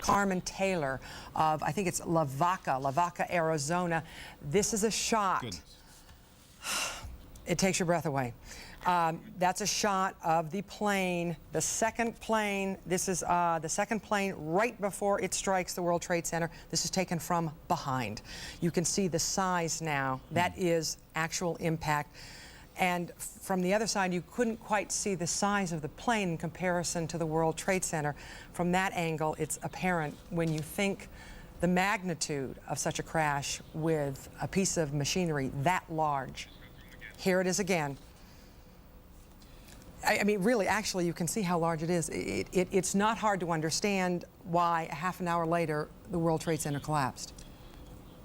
Carmen Taylor of, I think it's Lavaca, Arizona. This is a shot. Goodness. It takes your breath away. That's a shot of the plane, the second plane. This is the second plane right before it strikes the World Trade Center. This is taken from behind. You can see the size now. That is actual impact. And from the other side, you couldn't quite see the size of the plane in comparison to the World Trade Center. From that angle, it's apparent when you think the magnitude of such a crash with a piece of machinery that large. Here it is again. I mean, really, actually, you can see how large it is. It's not hard to understand why a half an hour later, the World Trade Center collapsed.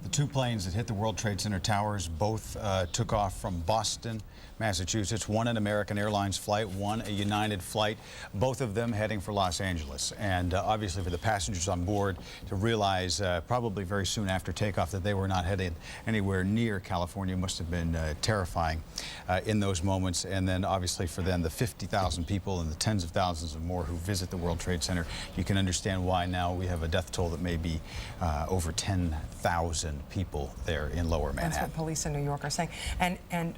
The two planes that hit the World Trade Center towers both took off from Boston, Massachusetts. One an American Airlines flight, one a United flight, both of them heading for Los Angeles. And obviously for the passengers on board to realize probably very soon after takeoff that they were not headed anywhere near California must have been terrifying in those moments. And then obviously for them, the 50,000 people and the tens of thousands of more who visit the World Trade Center, you can understand why now we have a death toll that may be over 10,000 people there in Lower Manhattan. That's what police in New York are saying. And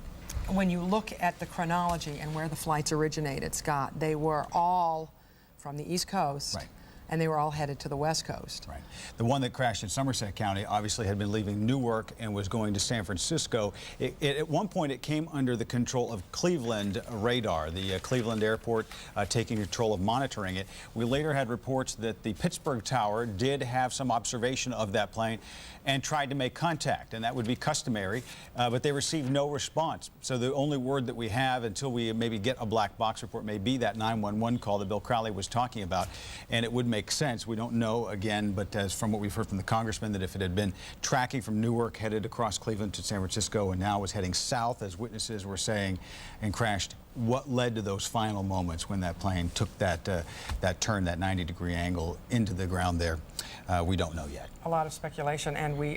when you look at the chronology and where the flights originated, Scott, they were all from the East Coast. Right. And they were all headed to the West Coast. Right. The one that crashed in Somerset County obviously had been leaving Newark and was going to San Francisco. At one point, it came under the control of Cleveland radar, the Cleveland airport taking control of monitoring it. We later had reports that the Pittsburgh Tower did have some observation of that plane and tried to make contact, and that would be customary, but they received no response. So the only word that we have until we maybe get a black box report may be that 911 call that Bill Crowley was talking about, and it would make sense. We don't know, again, but as from what we've heard from the congressman, that if it had been tracking from Newark, headed across Cleveland to San Francisco, and now was heading south, as witnesses were saying, and crashed, what led to those final moments when that plane took that turn, that 90-degree angle into the ground there? We don't know yet. A lot of speculation, and we,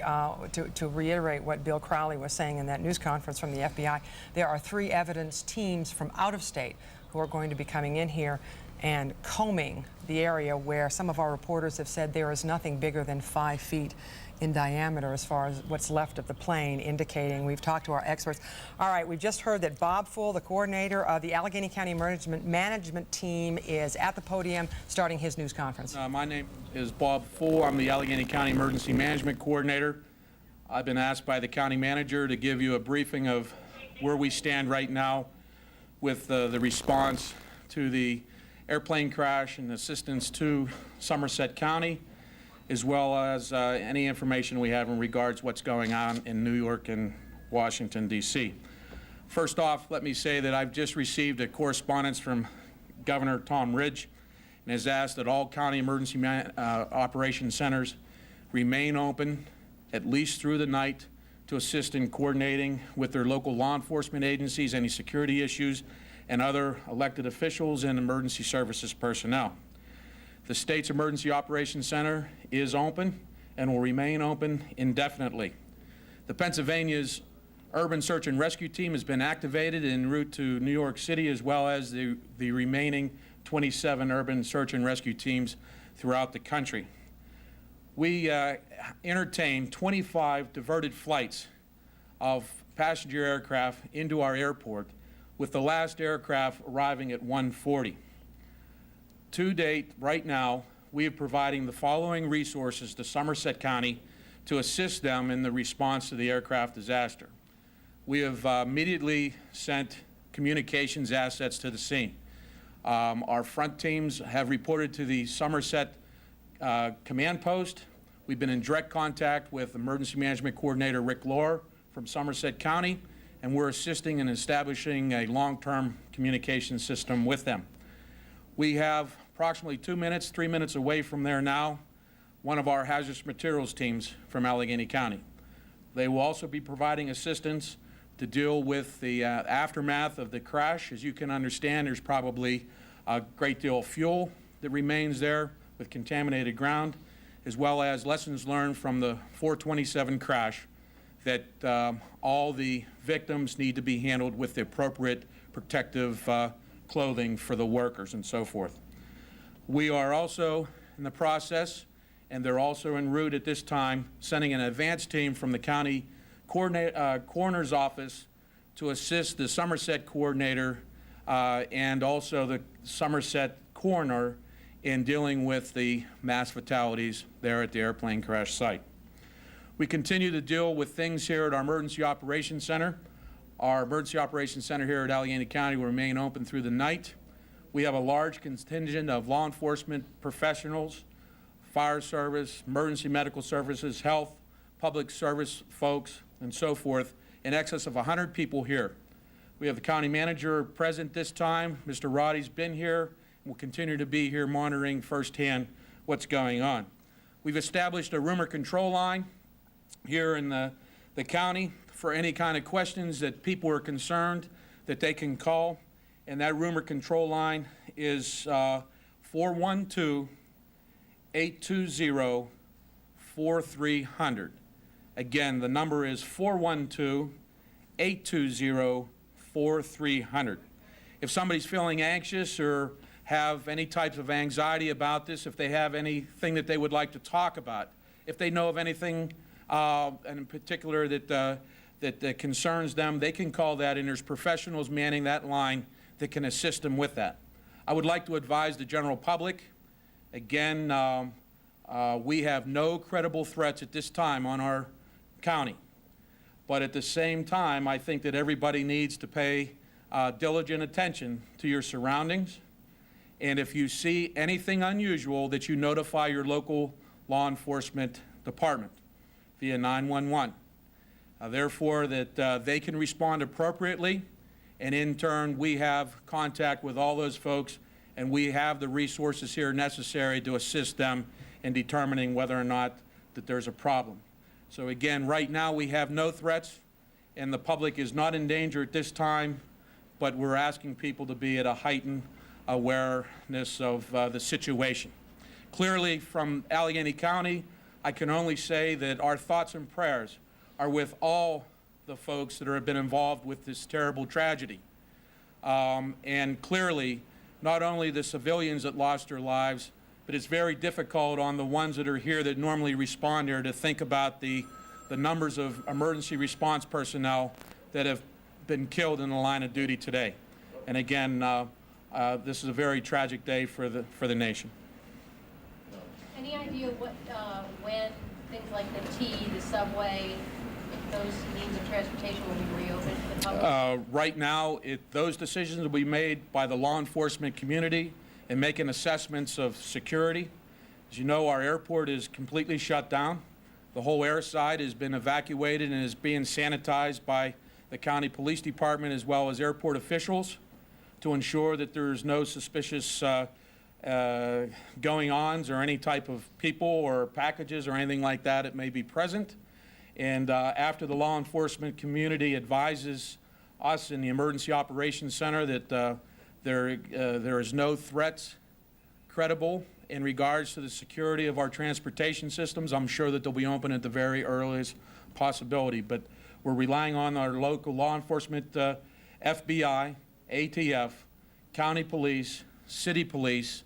to reiterate what Bill Crowley was saying in that news conference from the FBI, there are 3 evidence teams from out of state who are going to be coming in here and combing the area where some of our reporters have said there is nothing bigger than 5 feet in diameter as far as what's left of the plane, indicating we've talked to our experts. All right, we've just heard that Bob Full, the coordinator of the Allegheny County Emergency Management Team, is at the podium starting his news conference. My name is Bob Full. I'm the Allegheny County Emergency Management Coordinator. I've been asked by the county manager to give you a briefing of where we stand right now with the response to the airplane crash and assistance to Somerset County, as well as any information we have in regards to what's going on in New York and Washington, D.C. First off, let me say that I've just received a correspondence from Governor Tom Ridge and has asked that all county emergency operations centers remain open at least through the night to assist in coordinating with their local law enforcement agencies, any security issues, and other elected officials and emergency services personnel. The state's Emergency Operations Center is open and will remain open indefinitely. The Pennsylvania's Urban Search and Rescue Team has been activated en route to New York City, as well as the remaining 27 urban search and rescue teams throughout the country. We entertained 25 diverted flights of passenger aircraft into our airport, with the last aircraft arriving at 1:40. To date, right now, we are providing the following resources to Somerset County to assist them in the response to the aircraft disaster. We have immediately sent communications assets to the scene. Our front teams have reported to the Somerset command post. We've been in direct contact with Emergency Management Coordinator Rick Lohr from Somerset County, and we're assisting in establishing a long-term communication system with them. We have approximately 2 minutes, 3 minutes away from there now, one of our hazardous materials teams from Allegheny County. They will also be providing assistance to deal with the aftermath of the crash. As you can understand, there's probably a great deal of fuel that remains there with contaminated ground, as well as lessons learned from the 427 crash, that all the victims need to be handled with the appropriate protective clothing for the workers and so forth. We are also in the process, and they're also en route at this time, sending an advance team from the county coroner's office to assist the Somerset coordinator and also the Somerset coroner in dealing with the mass fatalities there at the airplane crash site. We continue to deal with things here at our Emergency Operations Center. Our Emergency Operations Center here at Allegheny County will remain open through the night. We have a large contingent of law enforcement professionals, fire service, emergency medical services, health, public service folks, and so forth, in excess of 100 people here. We have the county manager present this time. Mr. Roddy's been here and will continue to be here monitoring firsthand what's going on. We've established a rumor control line here in the county for any kind of questions that people are concerned that they can call. And that rumor control line is 412-820-4300. Again, the number is 412-820-4300. If somebody's feeling anxious or have any types of anxiety about this, if they have anything that they would like to talk about, if they know of anything and in particular that concerns them, they can call that, and there's professionals manning that line that can assist them with that. I would like to advise the general public, again, we have no credible threats at this time on our county. But at the same time, I think that everybody needs to pay diligent attention to your surroundings. And if you see anything unusual, that you notify your local law enforcement department via 911. Therefore, that they can respond appropriately, and in turn, we have contact with all those folks, and we have the resources here necessary to assist them in determining whether or not that there's a problem. So again, right now we have no threats, and the public is not in danger at this time, but we're asking people to be at a heightened awareness of the situation. Clearly, from Allegheny County, I can only say that our thoughts and prayers are with all the folks that have been involved with this terrible tragedy. And clearly, not only the civilians that lost their lives, but it's very difficult on the ones that are here that normally respond here to think about the numbers of emergency response personnel that have been killed in the line of duty today. And again, this is a very tragic day for the nation. Any idea what, when things like the T, the subway, those means of transportation will be reopened to the public? Right now, those decisions will be made by the law enforcement community and making assessments of security. As you know, our airport is completely shut down. The whole air side has been evacuated and is being sanitized by the county police department as well as airport officials to ensure that there's no suspicious going-ons or any type of people or packages or anything like that that may be present. And after the law enforcement community advises us in the Emergency Operations Center that there is no threat credible in regards to the security of our transportation systems, I'm sure that they'll be open at the very earliest possibility. But we're relying on our local law enforcement, FBI, ATF, county police, city police,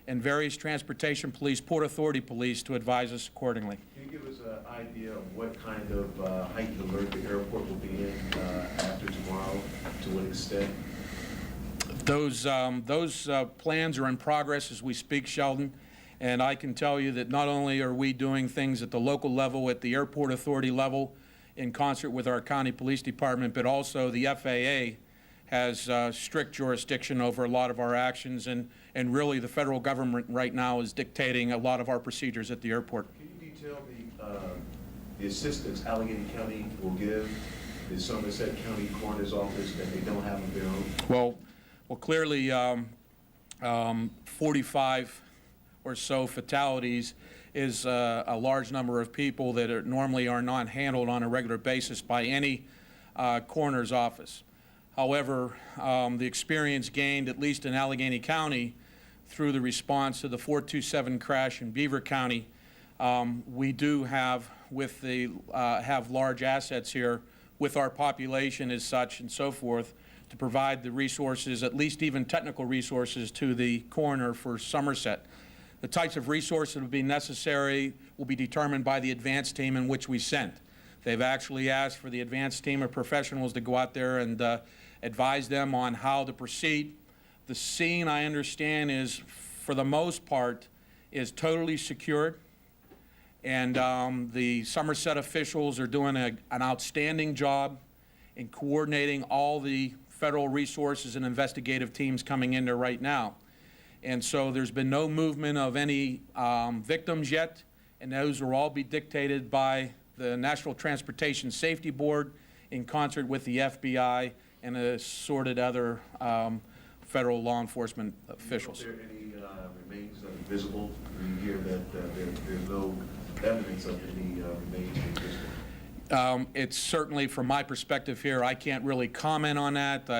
and various transportation police, Port Authority police to advise us accordingly. Can you give us an idea of what kind of heightened alert the airport will be in after tomorrow? To what extent? Those plans are in progress as we speak, Sheldon, and I can tell you that not only are we doing things at the local level, at the Airport Authority level, in concert with our county police department, but also the FAA has strict jurisdiction over a lot of our actions, and really the federal government right now is dictating a lot of our procedures at the airport. Can you detail the assistance Allegheny County will give the Somerset County Coroner's Office that they don't have of their own? Well, clearly 45 or so fatalities is a large number of people that normally are not handled on a regular basis by any coroner's office. However, the experience gained, at least in Allegheny County, through the response to the 427 crash in Beaver County, we do have have large assets here with our population as such and so forth to provide the resources, at least even technical resources, to the coroner for Somerset. The types of resources that will be necessary will be determined by the advance team in which we sent. They've actually asked for the advance team of professionals to go out there and advise them on how to proceed. The scene, I understand, is, for the most part, is totally secured. And the Somerset officials are doing an outstanding job in coordinating all the federal resources and investigative teams coming in there right now. And so there's been no movement of any victims yet, and those will all be dictated by the National Transportation Safety Board in concert with the FBI and assorted other federal law enforcement officials. Are there any remains that are visible? We hear that there's no evidence of any remains being visible. It's certainly, from my perspective here, I can't really comment on that.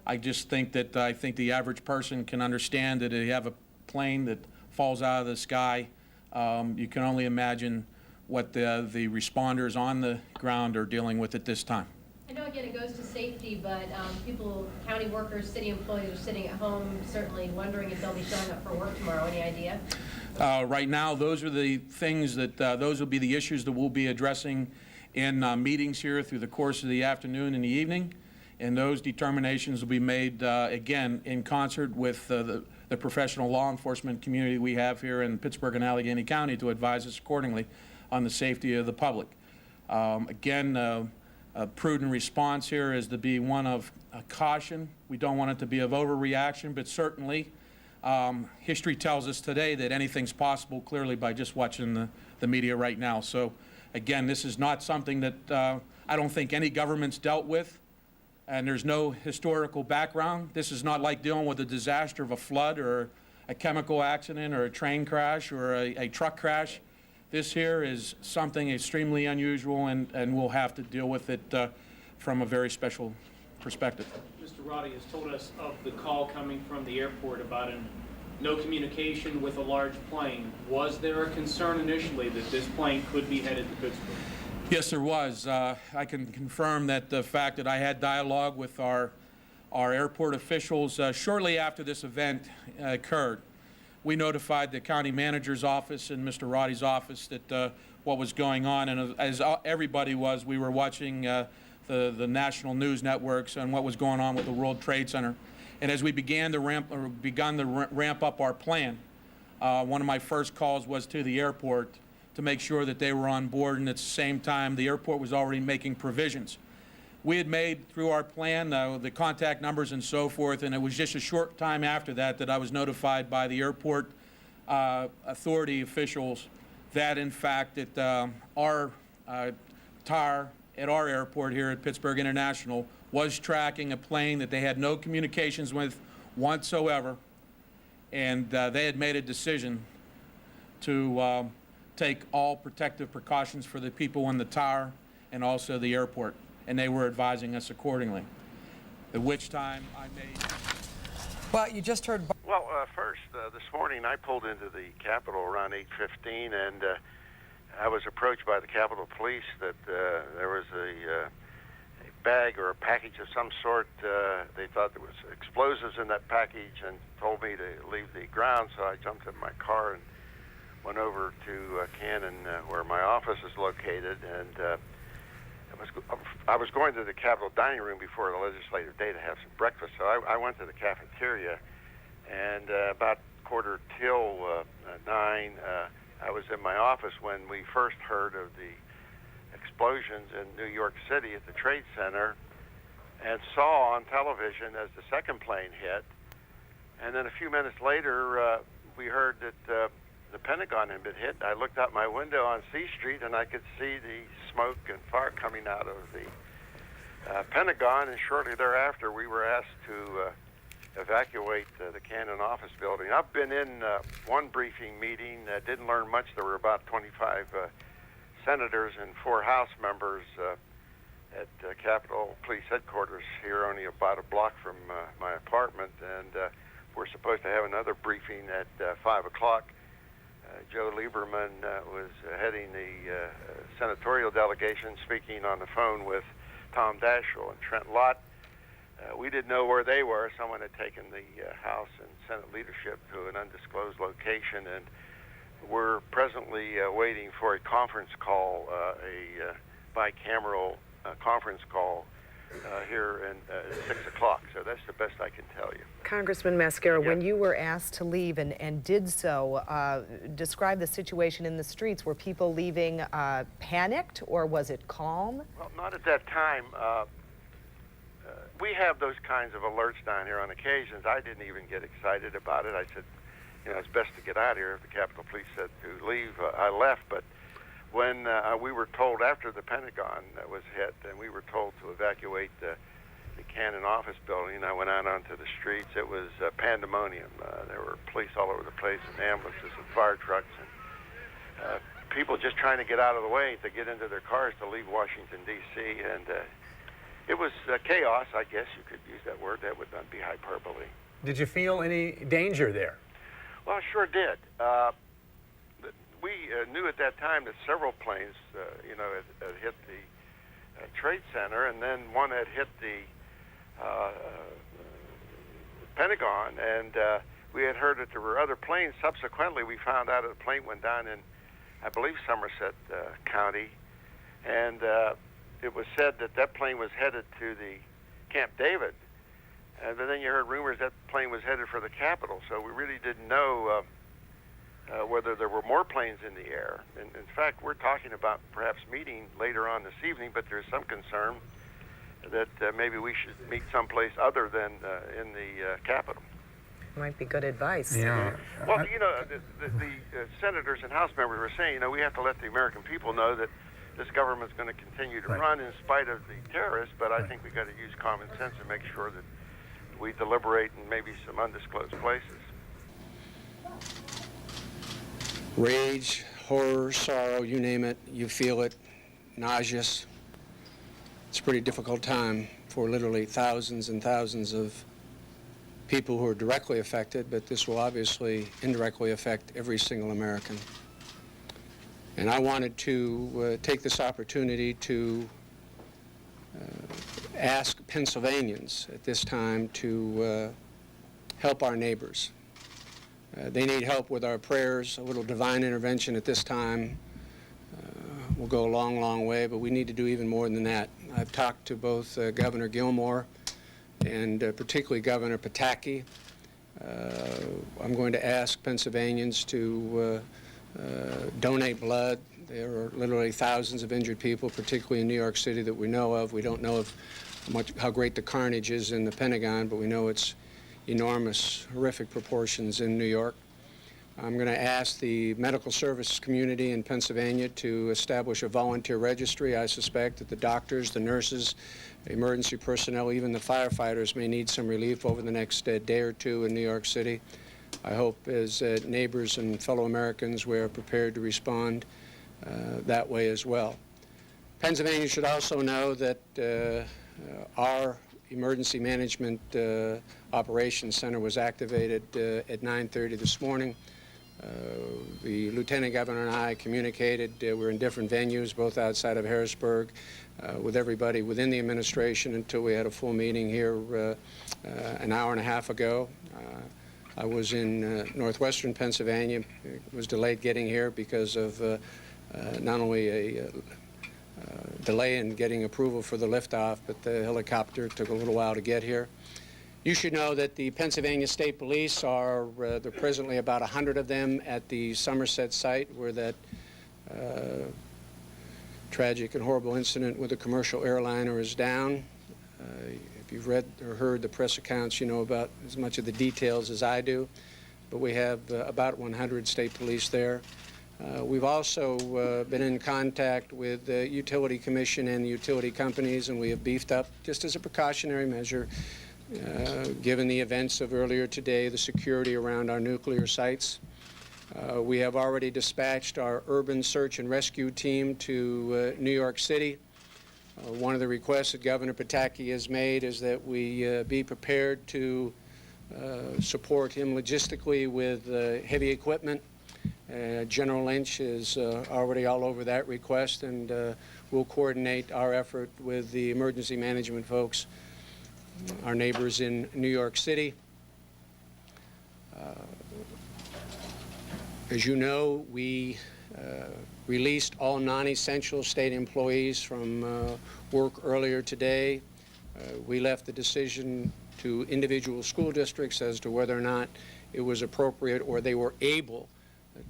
I just think that I think the average person can understand that if you have a plane that falls out of the sky, you can only imagine what the responders on the ground are dealing with at this time. I know, again, it goes to safety, but people, county workers, city employees are sitting at home certainly wondering if they'll be showing up for work tomorrow. Any idea? Right now, those are the things that, those will be the issues that we'll be addressing in meetings here through the course of the afternoon and the evening. And those determinations will be made, again, in concert with the professional law enforcement community we have here in Pittsburgh and Allegheny County to advise us accordingly on the safety of the public. Again, a prudent response here is to be one of caution. We don't want it to be of overreaction, but certainly history tells us today that anything's possible clearly by just watching the media right now. So again, this is not something that I don't think any government's dealt with, and there's no historical background. This is not like dealing with a disaster of a flood or a chemical accident or a train crash or a truck crash. This here is something extremely unusual, and we'll have to deal with it from a very special perspective. Mr. Roddy has told us of the call coming from the airport about no communication with a large plane. Was there a concern initially that this plane could be headed to Pittsburgh? Yes, there was. I can confirm that the fact that I had dialogue with our airport officials shortly after this event occurred. We notified the county manager's office and Mr. Roddy's office that what was going on, and as everybody was, we were watching the national news networks and what was going on with the World Trade Center. And as we begun to ramp up our plan, one of my first calls was to the airport to make sure that they were on board, and at the same time, the airport was already making provisions. We had made, through our plan, the contact numbers and so forth, and it was just a short time after that that I was notified by the airport authority officials that, in fact, that our TAR at our airport here at Pittsburgh International was tracking a plane that they had no communications with whatsoever, and they had made a decision to take all protective precautions for the people in the TAR and also the airport, and they were advising us accordingly, at which time I made... Well, you just heard... Well, first, this morning I pulled into the Capitol around 8:15, and I was approached by the Capitol Police that there was a bag or a package of some sort. They thought there was explosives in that package and told me to leave the ground, so I jumped in my car and went over to Cannon, where my office is located, and I was going to the Capitol dining room before the legislative day to have some breakfast, so I went to the cafeteria, and about 9:15, I was in my office when we first heard of the explosions in New York City at the Trade Center, and saw on television as the second plane hit, and then a few minutes later, we heard that the Pentagon had been hit. I looked out my window on C Street, and I could see the smoke and fire coming out of the Pentagon, and shortly thereafter we were asked to evacuate the Cannon office building. I've been in one briefing meeting, didn't learn much. There were about 25 senators and 4 House members at Capitol Police Headquarters here, only about a block from my apartment, and we're supposed to have another briefing at 5 o'clock. Joe Lieberman was heading the senatorial delegation, speaking on the phone with Tom Daschle and Trent Lott. We didn't know where they were. Someone had taken the House and Senate leadership to an undisclosed location, and we're presently waiting for a conference call, a bicameral conference call here at 6 o'clock. So that's the best I can tell you. Congressman Mascara, Yeah. when you were asked to leave and did so, describe the situation in the streets. Were people leaving panicked, or was it calm? Well, not at that time. We have those kinds of alerts down here on occasions. I didn't even get excited about it. I said, you know, it's best to get out of here. The Capitol Police said to leave. I left, but when we were told after the Pentagon was hit, and we were told to evacuate the Cannon office building, I went out onto the streets. It was pandemonium. There were police all over the place, and ambulances and fire trucks, and people just trying to get out of the way to get into their cars to leave Washington, D.C., and it was chaos, I guess you could use that word. That would not be hyperbole. Did you feel any danger there? Well, I sure did. We knew at that time that several planes, had hit the Trade Center, and then one had hit the Pentagon, and we had heard that there were other planes. Subsequently, we found out that a plane went down in, I believe, Somerset County, and it was said that that plane was headed to the Camp David, and then you heard rumors that plane was headed for the Capitol. So we really didn't know whether there were more planes in the air. And in fact, we're talking about perhaps meeting later on this evening, but there's some concern that maybe we should meet someplace other than in the Capitol. Might be good advice. Yeah. Well, you know, the senators and House members were saying, you know, we have to let the American people know that this government's going to continue to run in spite of the terrorists, but I think we've got to use common sense and make sure that we deliberate in maybe some undisclosed places. Rage, horror, sorrow, you name it, you feel it, nauseous. It's a pretty difficult time for literally thousands and thousands of people who are directly affected, but this will obviously indirectly affect every single American. And I wanted to take this opportunity to ask Pennsylvanians at this time to help our neighbors. They need help with our prayers. A little divine intervention at this time will go a long, long way, but we need to do even more than that. I've talked to both Governor Gilmore and particularly Governor Pataki. I'm going to ask Pennsylvanians to donate blood. There are literally thousands of injured people, particularly in New York City, that we know of. We don't know of how great the carnage is in the Pentagon, but we know it's enormous, horrific proportions in New York. I'm going to ask the medical services community in Pennsylvania to establish a volunteer registry. I suspect that the doctors, the nurses, emergency personnel, even the firefighters may need some relief over the next day or two in New York City. I hope as neighbors and fellow Americans we are prepared to respond that way as well. Pennsylvania should also know that our Emergency Management Operations Center was activated at 9:30 this morning. The Lieutenant Governor and I communicated. We're in different venues, both outside of Harrisburg, with everybody within the administration until we had a full meeting here an hour and a half ago. I was in northwestern Pennsylvania. It was delayed getting here because of not only a delay in getting approval for the liftoff, but the helicopter took a little while to get here. You should know that the Pennsylvania State Police are, there are presently about 100 of them at the Somerset site where that tragic and horrible incident with a commercial airliner is down. If you've read or heard the press accounts, you know about as much of the details as I do, but we have about 100 state police there. We've also been in contact with the Utility Commission and the utility companies, and we have beefed up, just as a precautionary measure, given the events of earlier today, the security around our nuclear sites. We have already dispatched our urban search and rescue team to New York City. One of the requests that Governor Pataki has made is that we be prepared to support him logistically with heavy equipment. General Lynch is already all over that request, and we'll coordinate our effort with the emergency management folks our neighbors in New York City. As you know, we released all non-essential state employees from work earlier today. We left the decision to individual school districts as to whether or not it was appropriate or they were able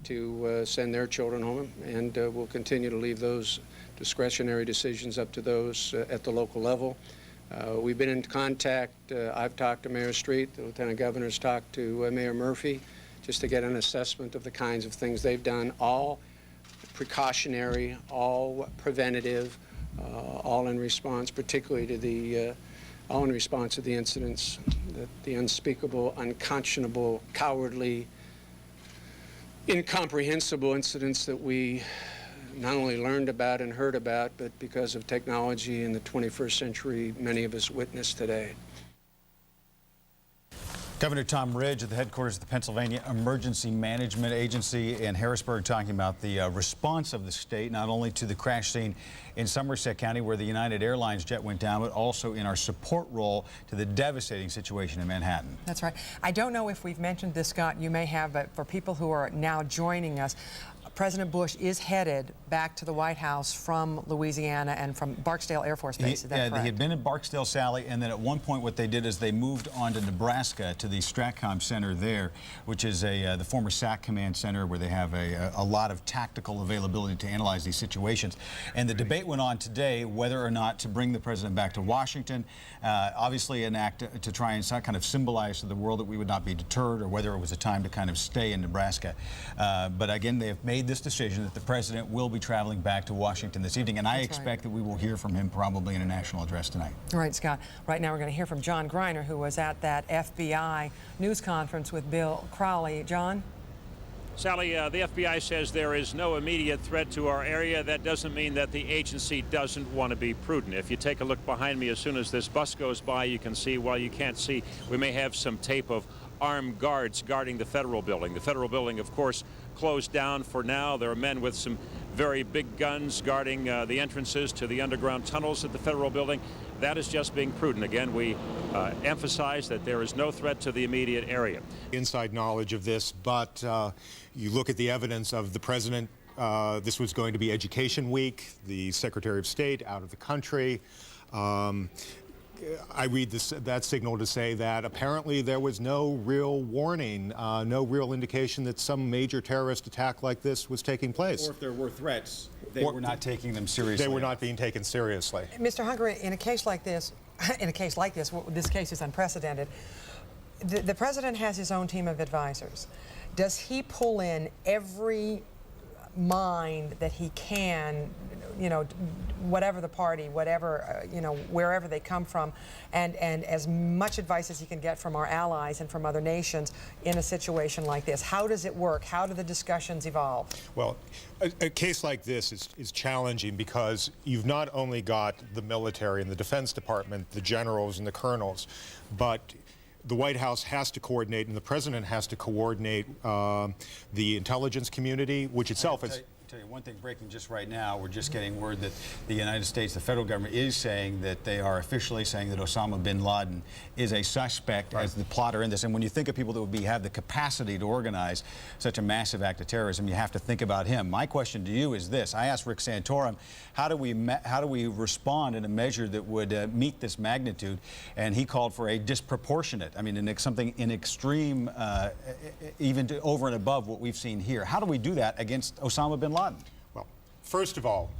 to send their children home, and we'll continue to leave those discretionary decisions up to those at the local level. We've been in contact. I've talked to Mayor Street. The Lieutenant Governor's talked to Mayor Murphy, just to get an assessment of the kinds of things they've done, all precautionary, all preventative, all in response, particularly to the, all in response to the incidents, the unspeakable, unconscionable, cowardly, incomprehensible incidents that we not only learned about and heard about, but because of technology in the 21st century, many of us witness today. Governor Tom Ridge at the headquarters of the Pennsylvania Emergency Management Agency in Harrisburg talking about the response of the state, not only to the crash scene in Somerset County where the United Airlines jet went down, but also in our support role to the devastating situation in Manhattan. That's right. I don't know if we've mentioned this, Scott. You may have, but for people who are now joining us, President Bush is headed back to the White House from Louisiana and from Barksdale Air Force Base. Is that correct? He had been in Barksdale, Sally, and then at one point what they did is they moved on to Nebraska to the STRATCOM Center there, which is the former SAC Command Center where they have a lot of tactical availability to analyze these situations. And the debate went on today whether or not to bring the president back to Washington, obviously an act to try and kind of symbolize to the world that we would not be deterred, or whether it was a time to kind of stay in Nebraska. But again, they have made this decision that the president will be traveling back to Washington this evening, and I expect that we will hear from him probably in a national address tonight. All right, Scott. Right now we're going to hear from John Greiner, who was at that FBI news conference with Bill Crowley. John? Sally, the FBI says there is no immediate threat to our area. That doesn't mean that the agency doesn't want to be prudent. If you take a look behind me, as soon as this bus goes by, you can see, while you can't see, we may have some tape of armed guards guarding the federal building. The federal building, of course, closed down for now. There are men with some very big guns guarding the entrances to the underground tunnels at the federal building. That is just being prudent. Again, we emphasize that there is no threat to the immediate area. Inside knowledge of this, but you look at the evidence of the president. This was going to be Education Week, the Secretary of State out of the country. I read that signal to say that apparently there was no real warning, no real indication that some major terrorist attack like this was taking place. Or if there were threats, they were not taking them seriously. They were not being taken seriously. Mr. Hunker, in a case like this, this case is unprecedented. The president has his own team of advisors. Does he pull in every mind that he can, you know, whatever the party, whatever, you know, wherever they come from, and as much advice as he can get from our allies and from other nations in a situation like this? How does it work? How do the discussions evolve? Well, a case like this is challenging because you've not only got the military and the Defense Department, the generals and the colonels, but the White House has to coordinate, and the president has to coordinate the intelligence community, which itself is... I'll tell you one thing breaking just right now. We're just getting word that the United States, the federal government, is saying that they are officially saying that Osama bin Laden is a suspect as the plotter in this. And when you think of people that would have the capacity to organize such a massive act of terrorism, you have to think about him. My question to you is this. I asked Rick Santorum, how do we respond in a measure that would meet this magnitude? And he called for a disproportionate, I mean, something in extreme, even over and above what we've seen here. How do we do that against Osama bin Laden? Well, first of all,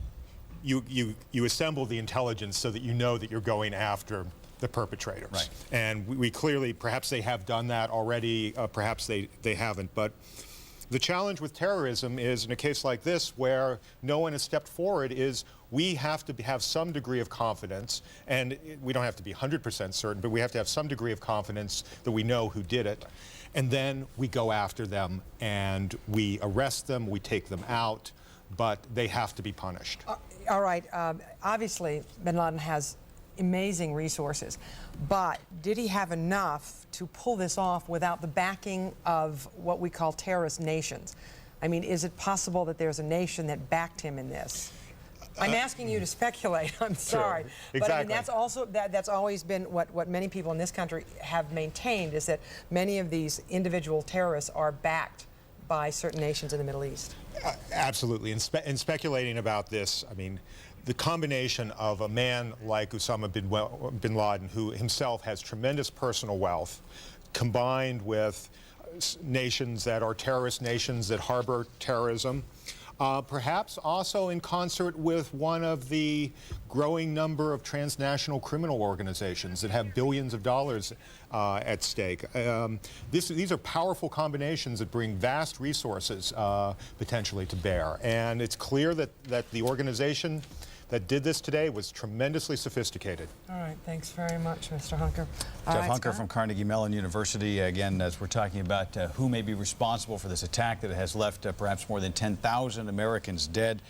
you assemble the intelligence so that you know that you're going after the perpetrators. Right. And we clearly, perhaps they have done that already, perhaps they haven't. But the challenge with terrorism is, in a case like this, where no one has stepped forward, is we have to have some degree of confidence, and we don't have to be 100% certain, but we have to have some degree of confidence that we know who did it. And then we go after them, and we arrest them, we take them out, but they have to be punished. All right. Obviously, bin Laden has amazing resources, but did he have enough to pull this off without the backing of what we call terrorist nations? I mean, is it possible that there's a nation that backed him in this? I'm asking you to speculate. I'm sorry. But I mean, Exactly. that's also that's always been what many people in this country have maintained, is that many of these individual terrorists are backed by certain nations in the Middle East. Absolutely. In speculating about this, I mean, the combination of a man like Osama bin Laden, who himself has tremendous personal wealth, combined with nations that are terrorist nations that harbor terrorism, perhaps also in concert with one of the growing number of transnational criminal organizations that have billions of dollars at stake. These are powerful combinations that bring vast resources potentially to bear. And it's clear that the organization that did this today was tremendously sophisticated. All right, thanks very much, Mr. Hunker. Jeff Hunker from Carnegie Mellon University. Again, as we're talking about who may be responsible for this attack that has left perhaps more than 10,000 Americans dead,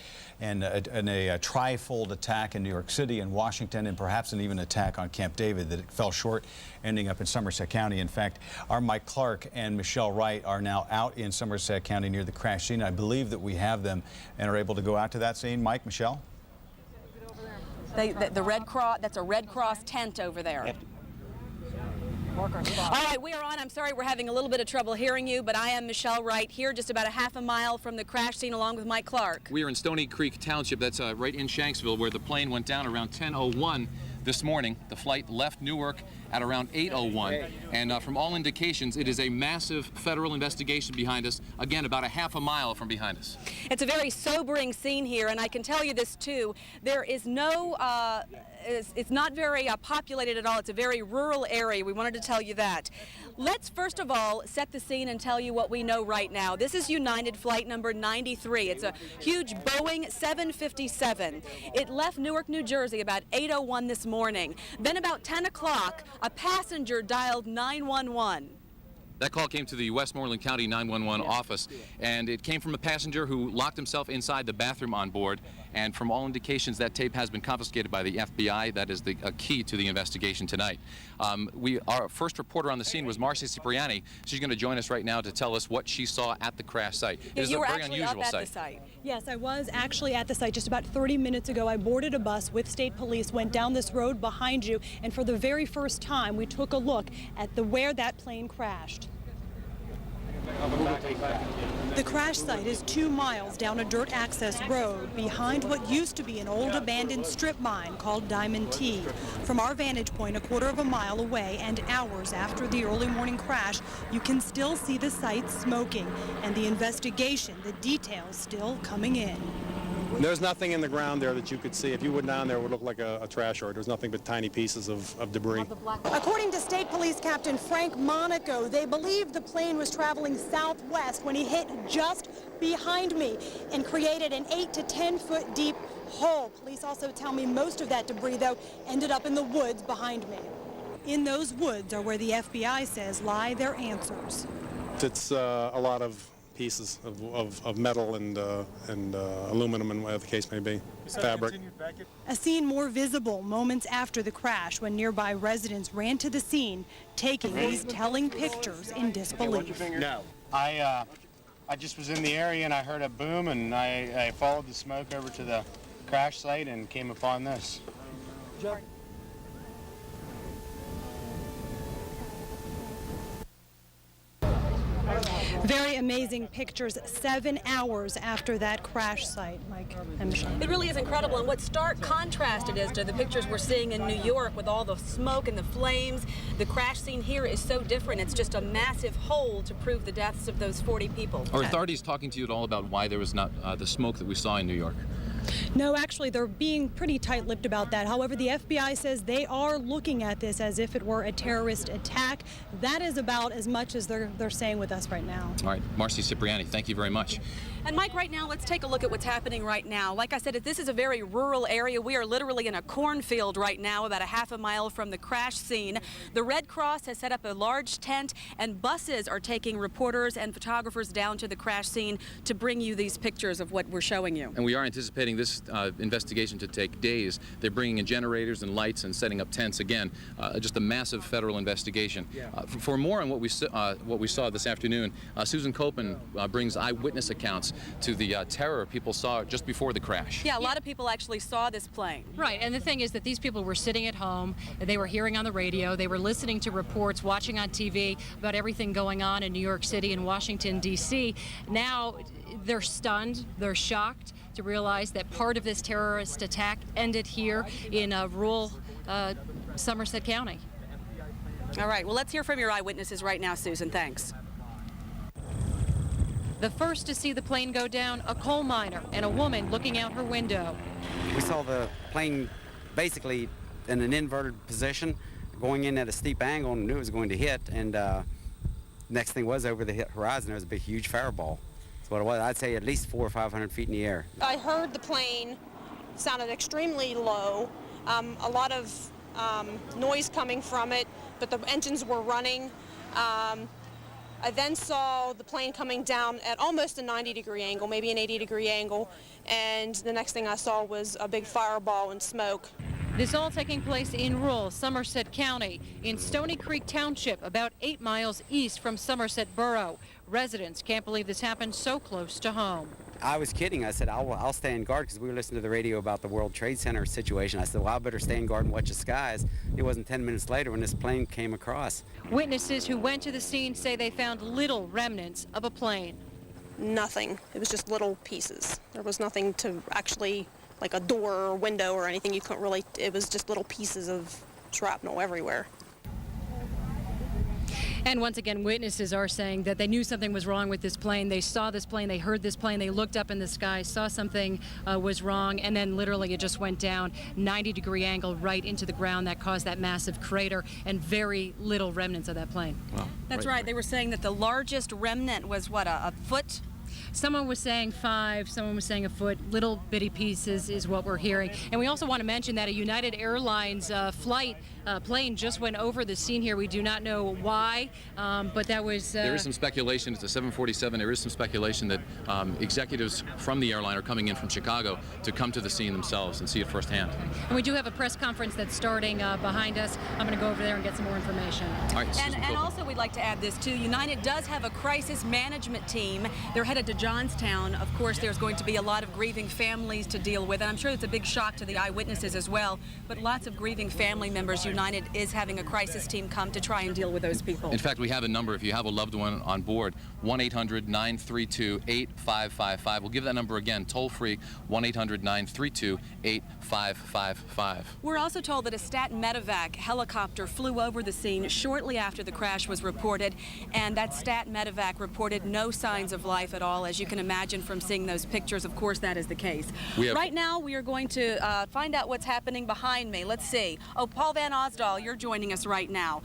and a tri-fold attack in New York City and Washington, and perhaps an even attack on Camp David that fell short, ending up in Somerset County. In fact, our Mike Clark and Michelle Wright are now out in Somerset County near the crash scene. I believe that we have them and are able to go out to that scene. Mike, Michelle? The Red Cross, that's a Red Cross tent over there. All right, we are on. I'm sorry we're having a little bit of trouble hearing you, but I am Michelle Wright here, just about a half a mile from the crash scene, along with Mike Clark. We are in Stony Creek Township. That's right in Shanksville, where the plane went down around 10:01 this morning. The flight left Newark at around 8:01, and from all indications, it is a massive federal investigation behind us, again, about a half a mile from behind us. It's a very sobering scene here, and I can tell you this too. There is no, it's not very populated at all. It's a very rural area. We wanted to tell you that. Let's first of all set the scene and tell you what we know right now. This is United flight number 93. It's a huge Boeing 757. It left Newark, New Jersey about 8:01 this morning. Then about 10 o'clock, a passenger dialed 911. That call came to the Westmoreland County 911 office, and it came from a passenger who locked himself inside the bathroom on board. And from all indications, that tape has been confiscated by the FBI. That is a key to the investigation tonight. Our first reporter on the scene was Marcy Cipriani. She's going to join us right now to tell us what she saw at the crash site. It is a very unusual site. Yes, I was actually at the site just about 30 minutes ago. I boarded a bus with state police, went down this road behind you, and for the very first time, we took a look at where that plane crashed. The crash site is 2 miles down a dirt access road behind what used to be an old abandoned strip mine called Diamond T. From our vantage point, a quarter of a mile away and hours after the early morning crash, you can still see the site smoking and the investigation, the details still coming in. There's nothing in the ground there that you could see. If you went down there, it would look like a trash yard. There's nothing but tiny pieces of debris. According to State Police Captain Frank Monaco, they believe the plane was traveling southwest when he hit just behind me and created an 8 to 10 foot deep hole. Police also tell me most of that debris, though, ended up in the woods behind me. In those woods are where the FBI says lie their answers. It's a lot of pieces of metal and aluminum and whatever the case may be, fabric. A scene more visible moments after the crash when nearby residents ran to the scene, taking these telling pictures in disbelief. No. I just was in the area and I heard a boom, and I followed the smoke over to the crash site and came upon this. Very amazing pictures 7 hours after that crash site, Mike and Michelle. It really is incredible, and what stark contrast it is to the pictures we're seeing in New York with all the smoke and the flames. The crash scene here is so different. It's just a massive hole to prove the deaths of those 40 people. Are authorities talking to you at all about why there was not the smoke that we saw in New York? No, actually, they're being pretty tight-lipped about that. However, the FBI says they are looking at this as if it were a terrorist attack. That is about as much as they're saying with us right now. All right, Marcy Cipriani, thank you very much. And Mike, right now, let's take a look at what's happening right now. Like I said, this is a very rural area. We are literally in a cornfield right now, about a half a mile from the crash scene. The Red Cross has set up a large tent, and buses are taking reporters and photographers down to the crash scene to bring you these pictures of what we're showing you. And we are anticipating this investigation to take days. They're bringing in generators and lights and setting up tents again. Just a massive federal investigation. For more on what we saw this afternoon, Susan Kopen brings eyewitness accounts to the terror people saw just before the crash. Yeah, a lot of people actually saw this plane. Right, and the thing is that these people were sitting at home, they were hearing on the radio, they were listening to reports, watching on TV about everything going on in New York City and Washington, D.C. Now they're stunned, they're shocked to realize that part of this terrorist attack ended here in rural Somerset County. All right, well, let's hear from your eyewitnesses right now, Susan. Thanks. The first to see the plane go down, a coal miner and a woman looking out her window. We saw the plane basically in an inverted position, going in at a steep angle, and knew it was going to hit. And next thing was, over the horizon, there was a big, huge fireball. That's what it was. I'd say at least 400 or 500 feet in the air. I heard the plane sounded extremely low, a lot of noise coming from it, but the engines were running. I then saw the plane coming down at almost a 90-degree angle, maybe an 80-degree angle, and the next thing I saw was a big fireball and smoke. This all taking place in rural Somerset County, in Stony Creek Township, about 8 miles east from Somerset Borough. Residents can't believe this happened so close to home. I was kidding. I said, I'll stay in guard, because we were listening to the radio about the World Trade Center situation. I said, well, I better stay in guard and watch the skies. It wasn't 10 minutes later when this plane came across. Witnesses who went to the scene say they found little remnants of a plane. Nothing. It was just little pieces. There was nothing to actually, like a door or window or anything. You couldn't really, it was just little pieces of shrapnel everywhere. And once again, witnesses are saying that they knew something was wrong with this plane. They saw this plane, they heard this plane, they looked up in the sky, saw something was wrong, and then literally it just went down 90-degree angle right into the ground that caused that massive crater, and very little remnants of that plane. Wow. That's right. They were saying that the largest remnant was, what, a foot? Someone was saying 5, someone was saying a foot. Little bitty pieces is what we're hearing. And we also want to mention that a United Airlines plane just went over the scene here. We do not know why, but that was... There is some speculation. It's a 747. There is some speculation that executives from the airline are coming in from Chicago to come to the scene themselves and see it firsthand. And we do have a press conference that's starting behind us. I'm going to go over there and get some more information. All right, and also we'd like to add this too. United does have a crisis management team. They're headed to Johnstown. Of course, there's going to be a lot of grieving families to deal with, and I'm sure it's a big shock to the eyewitnesses as well, but lots of grieving family members. United is having a crisis team come to try and deal with those people. In fact, we have a number. If you have a loved one on board, 1-800-932-8555. We'll give that number again, toll free, 1-800-932-8555. We're also told that a Stat Medevac helicopter flew over the scene shortly after the crash was reported, and that Stat Medevac reported no signs of life at all. As you can imagine from seeing those pictures, of course, that is the case. Right now, we are going to find out what's happening behind me. Let's see. Oh, Paul Van Osdol, you're joining us right now.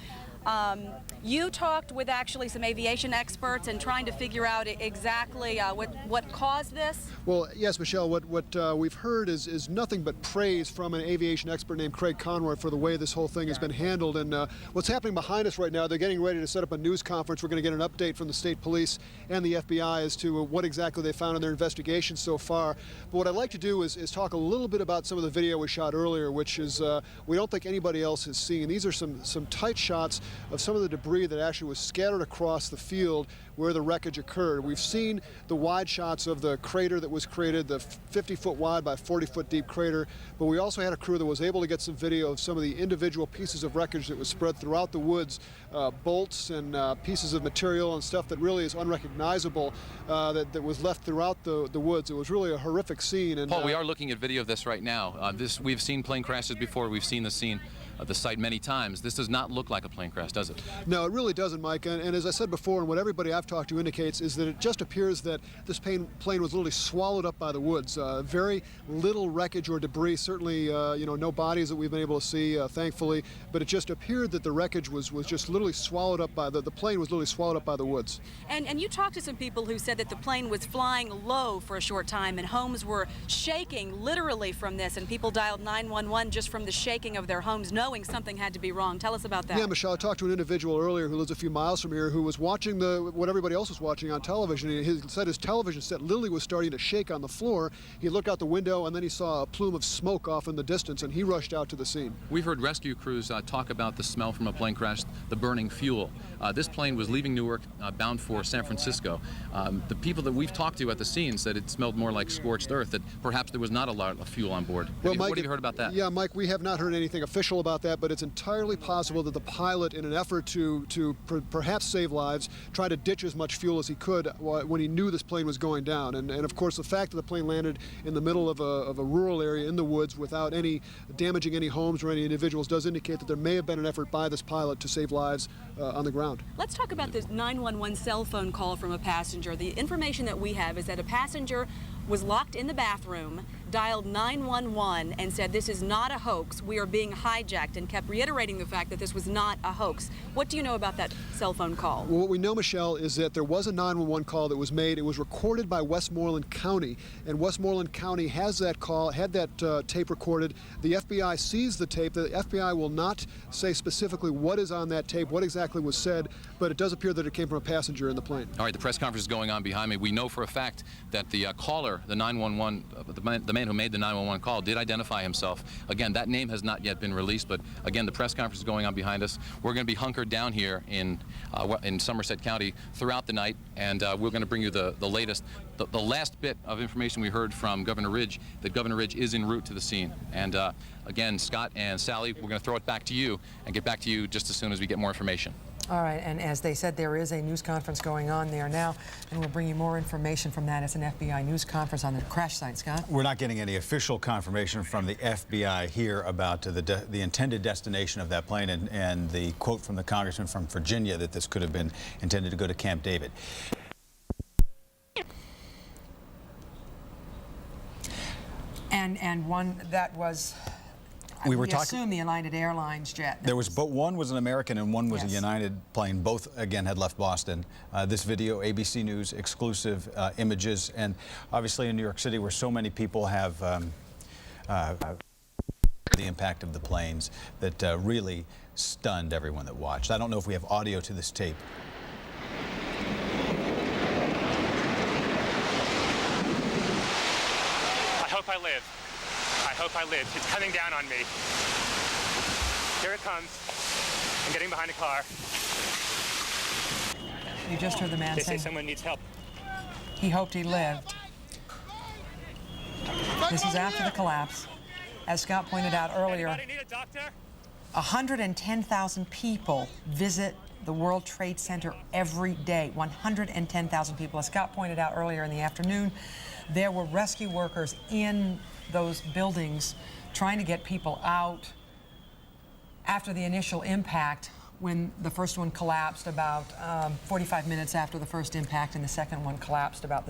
You talked with actually some aviation experts and trying to figure out exactly what caused this? Well, yes, Michelle, what we've heard is nothing but praise from an aviation expert named Craig Conroy for the way this whole thing has been handled. And what's happening behind us right now, they're getting ready to set up a news conference. We're going to get an update from the state police and the FBI as to what exactly they found in their investigation so far. But what I'd like to do is talk a little bit about some of the video we shot earlier, which is we don't think anybody else has seen. These are some tight shots of some of the debris that actually was scattered across the field where the wreckage occurred. We've seen the wide shots of the crater that was created, the 50-foot wide by 40-foot deep crater, but we also had a crew that was able to get some video of some of the individual pieces of wreckage that was spread throughout the woods, bolts and pieces of material and stuff that really is unrecognizable that was left throughout the woods. It was really a horrific scene. And, Paul, we are looking at video of this right now. We've seen plane crashes before. We've seen the scene. The site many times. This does not look like a plane crash, does it? No, it really doesn't, Mike. And as I said before, and what everybody I've talked to indicates is that it just appears that this plane was literally swallowed up by the woods. Very little wreckage or debris. Certainly, no bodies that we've been able to see, thankfully. But it just appeared that the wreckage was just literally swallowed up by the plane was literally swallowed up by the woods. And you talked to some people who said that the plane was flying low for a short time, and homes were shaking literally from this, and people dialed 911 just from the shaking of their homes, knowing something had to be wrong. Tell us about that. Yeah, Michelle, I talked to an individual earlier who lives a few miles from here who was watching what everybody everybody else was watching on television. He said his television set literally was starting to shake on the floor. He looked out the window, and then he saw a plume of smoke off in the distance, and he rushed out to the scene. We've heard rescue crews talk about the smell from a plane crash, the burning fuel. This plane was leaving Newark, bound for San Francisco. The people that we've talked to at the scene said it smelled more like scorched earth, that perhaps there was not a lot of fuel on board. Well, Mike, what have you heard about that? Yeah, Mike, we have not heard anything official about that, but it's entirely possible that the pilot, in an effort to perhaps save lives, tried to ditch as much fuel as he could when he knew this plane was going down. And of course, the fact that the plane landed in the middle of a rural area in the woods without any damaging any homes or any individuals does indicate that there may have been an effort by this pilot to save lives on the ground. Let's talk about this 911 cell phone call from a passenger. The information that we have is that a passenger was locked in the bathroom, dialed 911 and said, "This is not a hoax. We are being hijacked," and kept reiterating the fact that this was not a hoax. What do you know about that cell phone call? Well, what we know, Michelle, is that there was a 911 call that was made. It was recorded by Westmoreland County, and Westmoreland County has that call, had that tape recorded. The FBI sees the tape. The FBI will not say specifically what is on that tape, what exactly was said, but it does appear that it came from a passenger in the plane. All right, the press conference is going on behind me. We know for a fact that the caller, the 911, the man who made the 911 call, did identify himself. Again, that name has not yet been released, but again, the press conference is going on behind us. We're going to be hunkered down here in Somerset County throughout the night, and we're going to bring you the latest. The last bit of information we heard from Governor Ridge, that Governor Ridge is en route to the scene. And again, Scott and Sally, we're going to throw it back to you and get back to you just as soon as we get more information. All right, and as they said, there is a news conference going on there now, and we'll bring you more information from that. It's an FBI news conference on the crash site. Scott? We're not getting any official confirmation from the FBI here about the intended destination of that plane and the quote from the congressman from Virginia that this could have been intended to go to Camp David. And one that was... We were talking. Assume the United Airlines jet. There was, but one was an American and one was a United plane. Both, again, had left Boston. This video, ABC News exclusive images, and obviously in New York City, where so many people have the impact of the planes, that really stunned everyone that watched. I don't know if we have audio to this tape. I hope I live. I hope I live. It's coming down on me. Here it comes. I'm getting behind a car. You just heard the man They say saying someone needs help. he hoped he lived. This is after the collapse. As Scott pointed out earlier, Anybody need a doctor? 110,000 people visit the World Trade Center every day. 110,000 people. As Scott pointed out earlier in the afternoon, there were rescue workers in those buildings trying to get people out after the initial impact, when the first one collapsed about 45 minutes after the first impact, and the second one collapsed about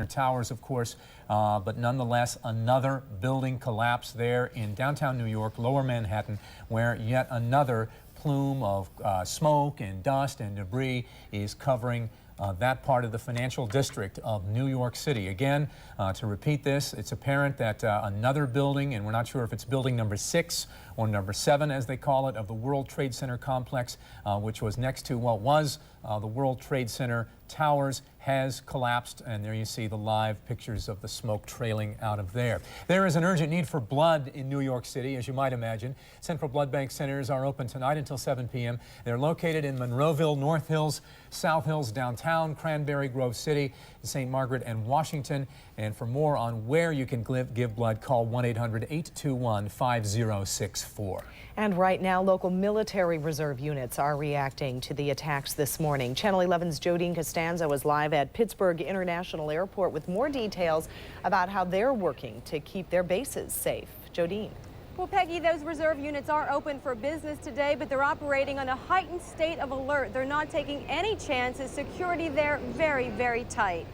towers, of course, but nonetheless, another building collapse there in downtown New York, Lower Manhattan, where yet another plume of smoke and dust and debris is covering that part of the financial district of New York City. Again, to repeat this, it's apparent that another building, and we're not sure if it's building number 6 or number 7, as they call it, of the World Trade Center complex, which was next to what was the World Trade Center towers, has collapsed, and there you see the live pictures of the smoke trailing out of there. There is an urgent need for blood in New York City, as you might imagine. Central Blood Bank Centers are open tonight until 7 p.m. They're located in Monroeville, North Hills, South Hills, downtown, Cranberry, Grove City, St. Margaret, and Washington. And for more on where you can give blood, call 1-800-821-5064. And right now, local military reserve units are reacting to the attacks this morning. Channel 11's Jodine Costanzo is live at Pittsburgh International Airport with more details about how they're working to keep their bases safe. Jodine. Well, Peggy, those reserve units are open for business today, but they're operating on a heightened state of alert. They're not taking any chances. Security there very, very tight.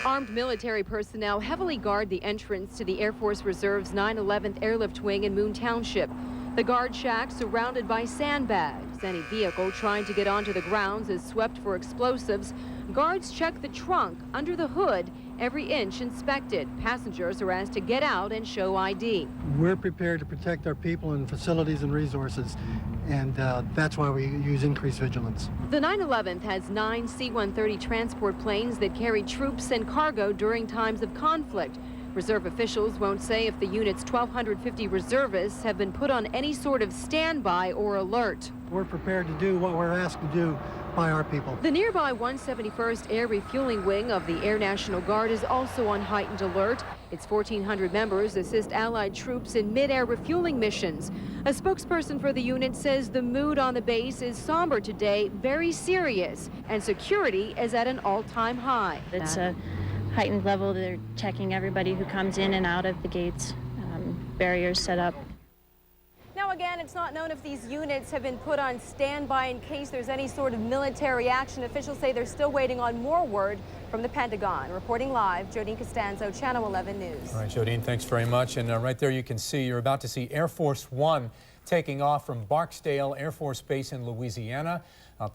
Armed military personnel heavily guard the entrance to the Air Force Reserve's 9/11th Airlift Wing in Moon Township. The guard shack surrounded by sandbags. Any vehicle trying to get onto the grounds is swept for explosives. Guards check the trunk, under the hood, every inch inspected. Passengers are asked to get out and show ID. We're prepared to protect our people and facilities and resources, and that's why we use increased vigilance. The 9/11th has 9 C-130 transport planes that carry troops and cargo during times of conflict. Reserve officials won't say if the unit's 1,250 reservists have been put on any sort of standby or alert. We're prepared to do what we're asked to do by our people. The nearby 171st Air Refueling Wing of the Air National Guard is also on heightened alert. Its 1,400 members assist Allied troops in mid-air refueling missions. A spokesperson for the unit says the mood on the base is somber today, very serious, and security is at an all-time high. It's a heightened level. They're checking everybody who comes in and out of the gates, barriers set up. Now again, it's not known if these units have been put on standby in case there's any sort of military action. Officials say they're still waiting on more word from the Pentagon. Reporting live, Jodine Costanzo, Channel 11 News. All right, Jodine, thanks very much. And right there you can see, you're about to see Air Force One taking off from Barksdale Air Force Base in Louisiana.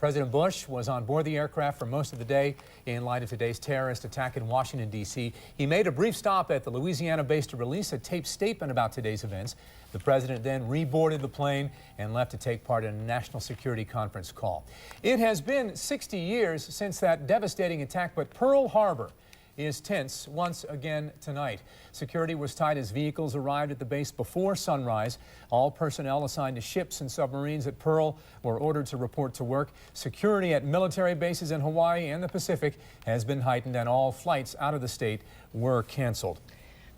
President Bush was on board the aircraft for most of the day in light of today's terrorist attack in Washington, D.C. He made a brief stop at the Louisiana base to release a taped statement about today's events. The president then reboarded the plane and left to take part in a national security conference call. It has been 60 years since that devastating attack, but Pearl Harbor is tense once again tonight. Security was tight as vehicles arrived at the base before sunrise. All personnel assigned to ships and submarines at Pearl were ordered to report to work. Security at military bases in Hawaii and the Pacific has been heightened, and all flights out of the state were canceled.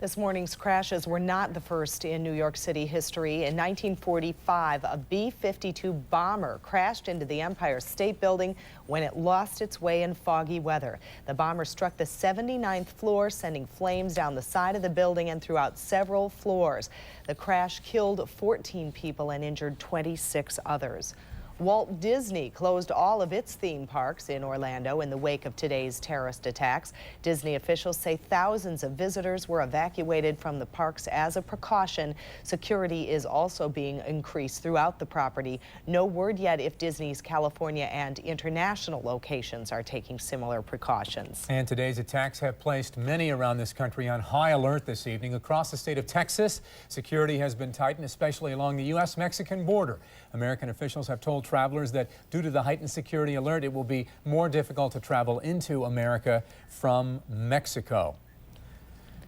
This morning's crashes were not the first in New York City history. In 1945, a B-52 bomber crashed into the Empire State Building when it lost its way in foggy weather. The bomber struck the 79th floor, sending flames down the side of the building and throughout several floors. The crash killed 14 people and injured 26 others. Walt Disney closed all of its theme parks in Orlando in the wake of today's terrorist attacks. Disney officials say thousands of visitors were evacuated from the parks as a precaution. Security is also being increased throughout the property. No word yet if Disney's California and international locations are taking similar precautions. And today's attacks have placed many around this country on high alert this evening. Across the state of Texas, security has been tightened, especially along the U.S.-Mexican border. American officials have told travelers that due to the heightened security alert, it will be more difficult to travel into America from Mexico.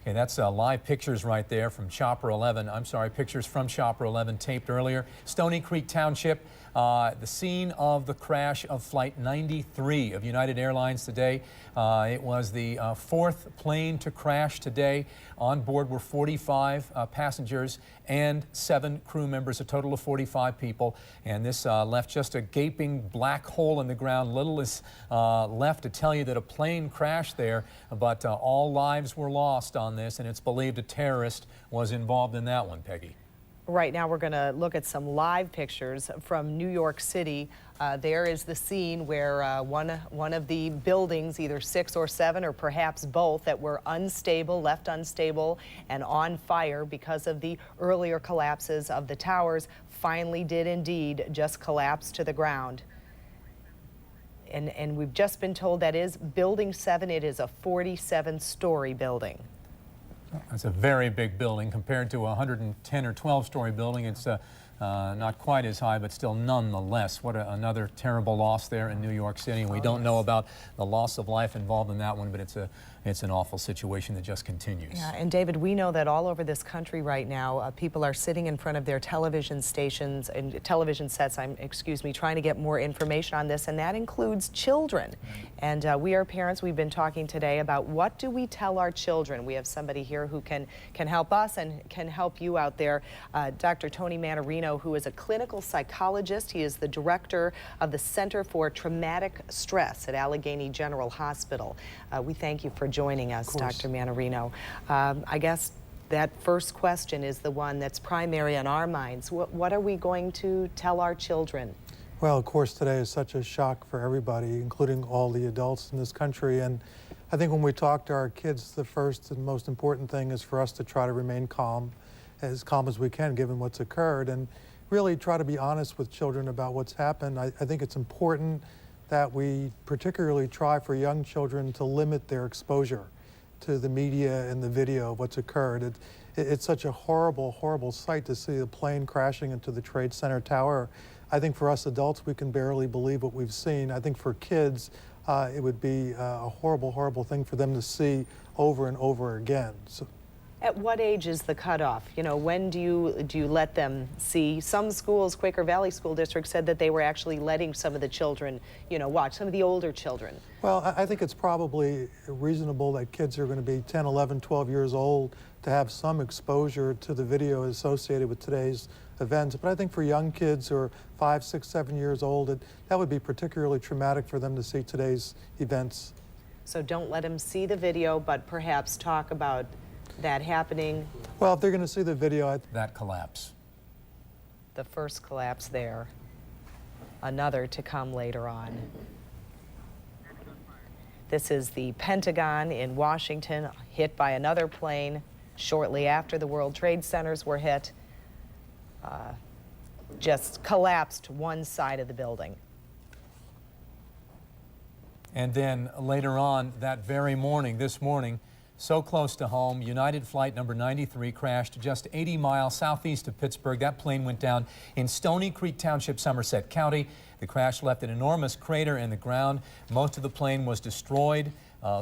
Okay, that's live pictures right there from Chopper 11. I'm sorry, pictures from Chopper 11 taped earlier. Stony Creek Township, the scene of the crash of Flight 93 of United Airlines today. It was the fourth plane to crash today. On board were 45 passengers and 7 crew members, a total of 45 people. And this left just a gaping black hole in the ground. Little is left to tell you that a plane crashed there, but all lives were lost on this, and it's believed a terrorist was involved in that one, Peggy. Right now we're going to look at some live pictures from New York City. There is the scene where one of the buildings, either 6 or 7 or perhaps both, that were unstable, left unstable and on fire because of the earlier collapses of the towers, finally did indeed just collapse to the ground. And we've just been told that is Building 7. It is a 47-story building. It's a very big building compared to a 110 or 12-story building. It's not quite as high, but still nonetheless. What another terrible loss there in New York City. And we don't know about the loss of life involved in that one, but it's an awful situation that just continues. Yeah, and David, we know that all over this country right now, people are sitting in front of their television stations and television sets, trying to get more information on this, and that includes children. And we are parents. We've been talking today about what do we tell our children. We have somebody here who can help us and can help you out there. Dr. Tony Manarino, who is a clinical psychologist. He is the director of the Center for Traumatic Stress at Allegheny General Hospital. We thank you for joining us, Dr. Manarino. I guess that first question is the one that's primary on our minds. What are we going to tell our children? Well, of course, today is such a shock for everybody, including all the adults in this country. And I think when we talk to our kids, the first and most important thing is for us to try to remain calm as we can, given what's occurred, and really try to be honest with children about what's happened. I think it's important that we particularly try for young children to limit their exposure to the media and the video of what's occurred. It's such a horrible, horrible sight to see the plane crashing into the Trade Center Tower. I think for us adults, we can barely believe what we've seen. I think for kids, it would be a horrible, horrible thing for them to see over and over again. So, at what age is the cutoff? You know, when do you let them see? Some schools, Quaker Valley School District, said that they were actually letting some of the children, you know, watch, some of the older children. Well, I think it's probably reasonable that kids are going to be 10, 11, 12 years old to have some exposure to the video associated with today's events. But I think for young kids who are 5, 6, 7 years old, that would be particularly traumatic for them to see today's events. So don't let them see the video, but perhaps talk about that happening. Well, if they're going to see the video, that collapse. The first collapse there, another to come later on. This is the Pentagon in Washington, hit by another plane shortly after the World Trade Centers were hit. Just collapsed one side of the building. And then later on that very morning, this morning, so close to home, United Flight number 93 crashed just 80 miles southeast of Pittsburgh. That plane went down in Stony Creek Township, Somerset County. The crash left an enormous crater in the ground. Most of the plane was destroyed.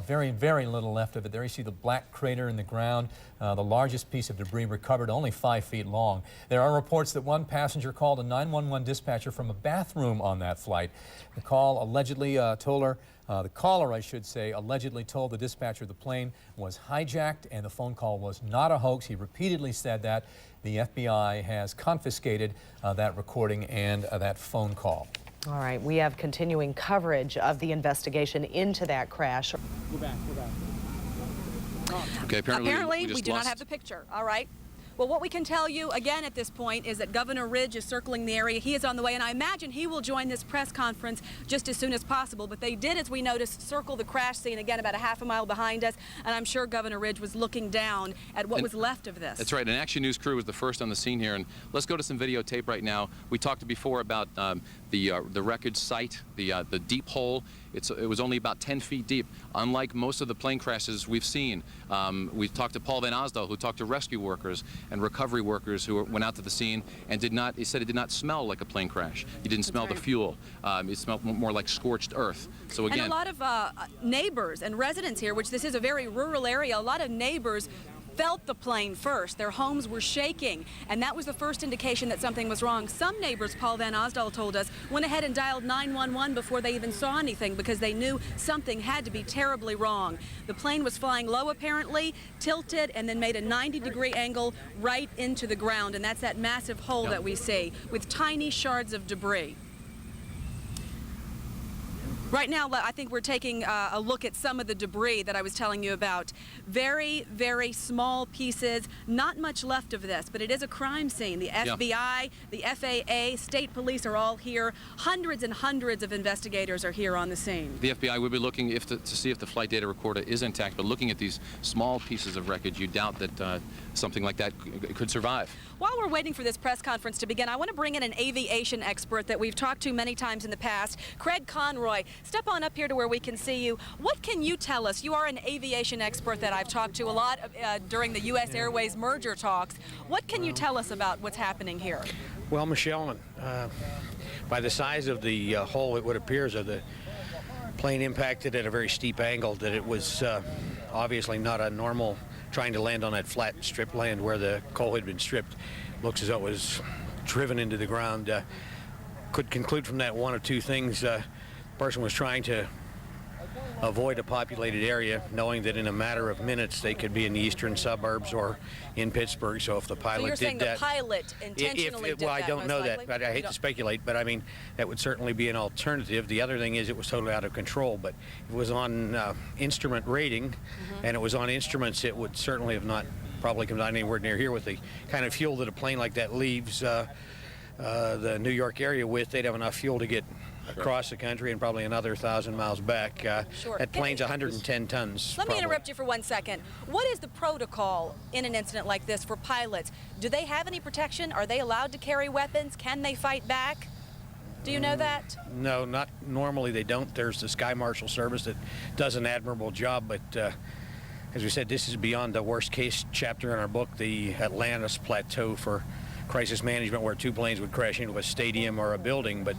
Very, very little left of it. There you see the black crater in the ground. The largest piece of debris recovered, only 5 feet long. There are reports that one passenger called a 911 dispatcher from a bathroom on that flight. The call allegedly the caller, I should say, allegedly told the dispatcher the plane was hijacked and the phone call was not a hoax. He repeatedly said that. The FBI has confiscated that recording and that phone call. All right, we have continuing coverage of the investigation into that crash. Go back. Okay, apparently we do not have the picture. All right. Well, what we can tell you, again, at this point is that Governor Ridge is circling the area. He is on the way, and I imagine he will join this press conference just as soon as possible. But they did, as we noticed, circle the crash scene, again, about a half a mile behind us, and I'm sure Governor Ridge was looking down at what was left of this. That's right. An Action News crew was the first on the scene here, and let's go to some videotape right now. We talked before about the wreckage site, the deep hole. It was only about 10 feet deep. Unlike most of the plane crashes we've seen, we've talked to Paul Van Osdal, who talked to rescue workers and recovery workers who went out to the scene and he said it did not smell like a plane crash. He didn't smell the fuel. It smelled more like scorched earth. So again, and a lot of neighbors and residents here, which this is a very rural area, a lot of neighbors felt the plane first. Their homes were shaking, and that was the first indication that something was wrong. Some neighbors, Paul Van Osdal told us, went ahead and dialed 911 before they even saw anything because they knew something had to be terribly wrong. The plane was flying low, apparently, tilted, and then made a 90-degree angle right into the ground, and that's that massive hole that we see with tiny shards of debris. Right now, I think we're taking a look at some of the debris that I was telling you about. Very, very small pieces, not much left of this, but it is a crime scene. The FBI, the FAA, state police are all here. Hundreds and hundreds of investigators are here on the scene. the FBI will be looking to see if the flight data recorder is intact, but looking at these small pieces of wreckage, you doubt that something like that could survive. While we're waiting for this press conference to begin, I want to bring in an aviation expert that we've talked to many times in the past, Craig Conroy. Step on up here to where we can see you. What can you tell us? You are an aviation expert that I've talked to a lot during the U.S. Airways merger talks. What can you tell us about what's happening here? Well, Michelle, by the size of the hole, it would appear as though the plane impacted at a very steep angle, that it was obviously not a normal trying to land on that flat strip land where the coal had been stripped. Looks as though it was driven into the ground. Could conclude from that one of two things. Person was trying to avoid a populated area, knowing that in a matter of minutes they could be in the eastern suburbs or in Pittsburgh. So if the pilot so you're did saying that, the pilot intentionally did well, I that, don't know likely? that. I hate to speculate, but I mean that would certainly be an alternative. The other thing is it was totally out of control, but it was on instrument rating, and it was on instruments. It would certainly have not probably come down anywhere near here with the kind of fuel that a plane like that leaves the New York area with. They'd have enough fuel to get across the country and probably another 1,000 miles back. Sure. That plane's 110 tons. Let me interrupt you for 1 second. What is the protocol in an incident like this for pilots? Do they have any protection? Are they allowed to carry weapons? Can they fight back? Do you know that? No, not normally they don't. There's the Sky Marshal Service that does an admirable job, but as we said, this is beyond the worst case chapter in our book, the Atlantis Plateau for crisis management where 2 planes would crash into a stadium or a building, but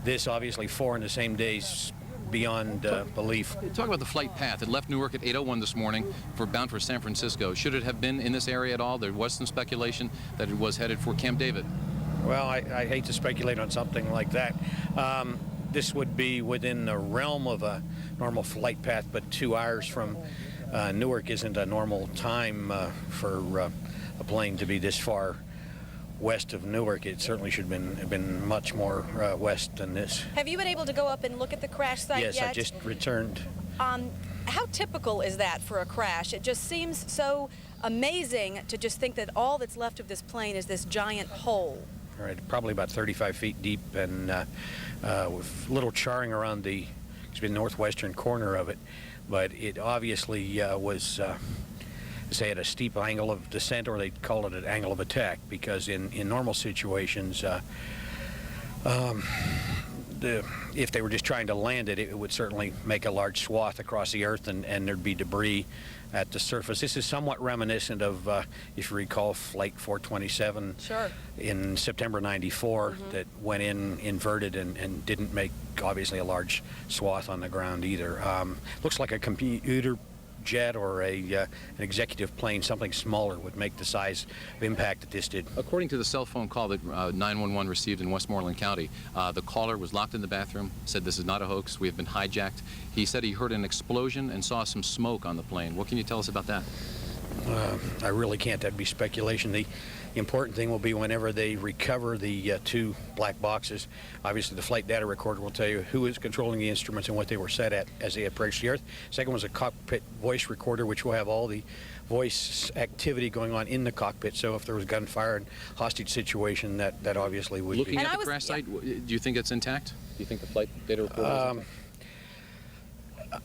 this obviously 4 in the same days beyond belief. Talk about the flight path. It left Newark at 8:01 this morning bound for San Francisco. Should it have been in this area at all? There was some speculation that it was headed for Camp David. Well, I hate to speculate on something like that. This would be within the realm of a normal flight path, but 2 hours from Newark isn't a normal time for a plane to be this far west of Newark. It certainly should have been much more west than this. Have you been able to go up and look at the crash site yet? Yes, I just returned. How typical is that for a crash? It just seems so amazing to just think that all that's left of this plane is this giant hole. Right, probably about 35 feet deep, and with little charring around the northwestern corner of it. But it obviously was, say, at a steep angle of descent, or they'd call it an angle of attack, because in normal situations, if they were just trying to land it, it would certainly make a large swath across the earth, and there'd be debris at the surface. This is somewhat reminiscent of, if you recall, Flight 427 in September '94 that went in inverted and didn't make, obviously, a large swath on the ground either. Looks like a commuter jet or an executive plane, something smaller, would make the size of impact that this did. According to the cell phone call that 911 received in Westmoreland County, the caller was locked in the bathroom, said this is not a hoax, we have been hijacked. He said he heard an explosion and saw some smoke on the plane. What can you tell us about that? I really can't. That'd be speculation. The important thing will be whenever they recover the 2 black boxes, obviously the flight data recorder will tell you who is controlling the instruments and what they were set at as they approached the Earth. Second was a cockpit voice recorder, which will have all the voice activity going on in the cockpit. So if there was gunfire and hostage situation, that obviously would Looking be. at the crash site, do you think it's intact? Do you think the flight data recorder is intact?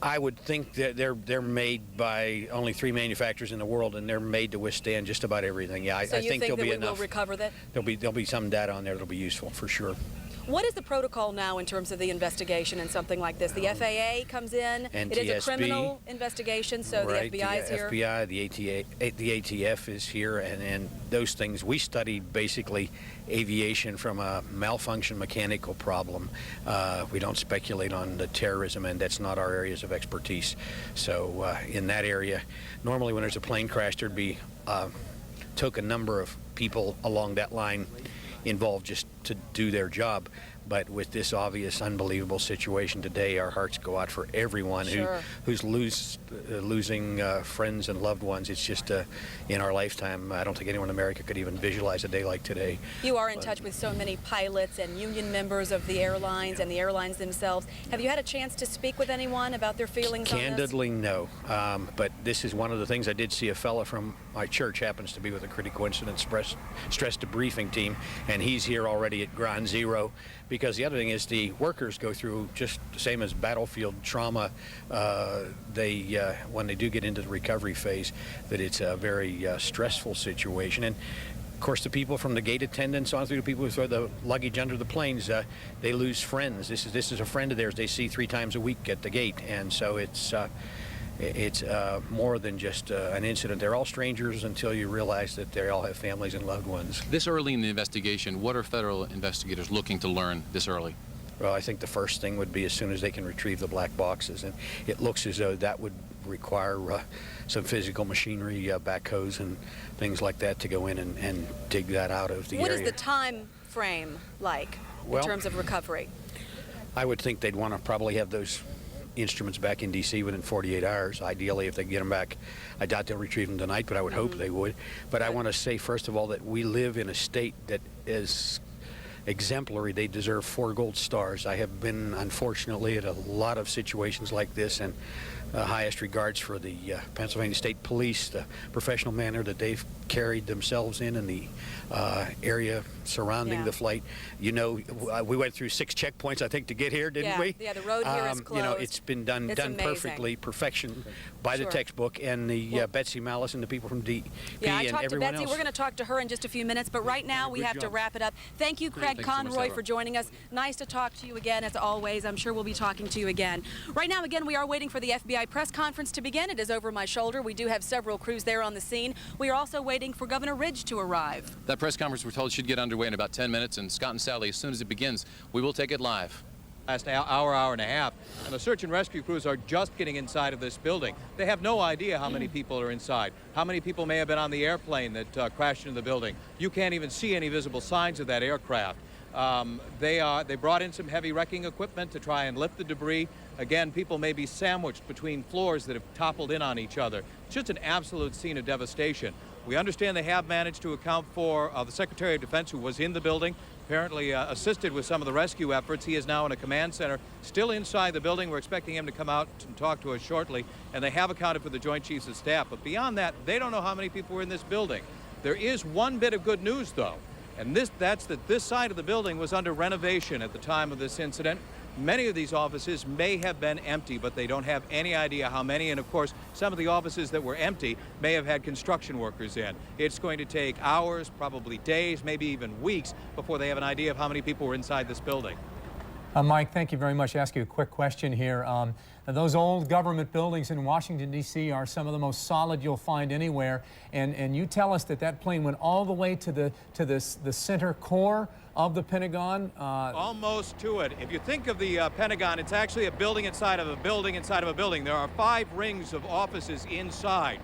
I would think that they're made by only 3 manufacturers in the world, and they're made to withstand just about everything. Yeah, so I think there'll that be we enough. Will recover that? There'll be some data on there that'll be useful for sure. What is the protocol now in terms of the investigation and something like this? The FAA comes in. NTSB, it is a criminal investigation, so right, the FBI is here. The FBI, the ATF is here, and those things. We studied basically aviation from a malfunction mechanical problem. We don't speculate on the terrorism, and that's not our areas of expertise. So in that area, normally when there's a plane crash, there'd be token number of people along that line involved just to do their job. But with this obvious, unbelievable situation today, our hearts go out for everyone who's losing friends and loved ones. It's just in our lifetime, I don't think anyone in America could even visualize a day like today. You are in touch with so many pilots and union members of the airlines and the airlines themselves. Have you had a chance to speak with anyone about their feelings on this? Candidly, no. But this is one of the things. I did see a fella from my church, happens to be with a critical incident stress debriefing team, and he's here already at ground zero, because the other thing is the workers go through just the same as battlefield trauma. When they do get into the recovery phase, that it's a very stressful situation. And of course, the people from the gate attendants on through the people who throw the luggage under the planes, they lose friends. This is a friend of theirs they see 3 times a week at the gate, and so it's more than just an incident. They're all strangers until you realize that they all have families and loved ones. This early in the investigation, what are federal investigators looking to learn this early? Well, I think the first thing would be as soon as they can retrieve the black boxes, and it looks as though that would require some physical machinery, backhoes and things like that to go in and dig that out of the area. What is the time frame like in terms of recovery? I would think they'd want to probably have those instruments back in D.C. within 48 hours. Ideally, if they get them back, I doubt they'll retrieve them tonight, but I would hope they would. But I want to say, first of all, that we live in a state that is exemplary. They deserve 4 gold stars. I have been, unfortunately, at a lot of situations like this, and highest regards for the Pennsylvania State Police, the professional manner that they've carried themselves in the area surrounding the flight. You know, we went through 6 checkpoints, I think, to get here, didn't we? Yeah, the road here is closed. You know, it's been done perfectly, perfection by the textbook, and the Betsy Malice and the people from DP and everyone else. I talked to Betsy. We're going to talk to her in just a few minutes, but right now we have to wrap it up. Thank you, Craig. Craig Thank you so much, Conroy, Deborah. for joining us. Nice to talk to you again, as always. I'm sure we'll be talking to you again. Right now, again, we are waiting for the FBI press conference to begin. It is over my shoulder. We do have several crews there on the scene. We are also waiting for Governor Ridge to arrive. That press conference, we're told, should get underway in about 10 minutes, and Scott and Sally, as soon as it begins, we will take it live. Last hour and a half, and the search and rescue crews are just getting inside of this building. They have no idea how many people are inside, how many people may have been on the airplane that crashed into the building. You can't even see any visible signs of that aircraft. They brought in some heavy wrecking equipment to try and lift the debris. Again, people may be sandwiched between floors that have toppled in on each other. It's just an absolute scene of devastation. We understand they have managed to account for the Secretary of Defense, who was in the building, apparently assisted with some of the rescue efforts. He is now in a command center, still inside the building. We're expecting him to come out and talk to us shortly, and they have accounted for the Joint Chiefs of Staff. But beyond that, they don't know how many people were in this building. There is one bit of good news, though, and that's that this side of the building was under renovation at the time of this incident. Many of these offices may have been empty, but they don't have any idea how many. And of course, some of the offices that were empty may have had construction workers in. It's going to take hours, probably days, maybe even weeks before they have an idea of how many people were inside this building. Mike, thank you very much. I'll ask you a quick question here. Those old government buildings in Washington, D.C. are some of the most solid you'll find anywhere. And you tell us that that plane went all the way to the center core of the Pentagon? Almost to it. If you think of the Pentagon, it's actually a building inside of a building inside of a building. There are 5 rings of offices inside,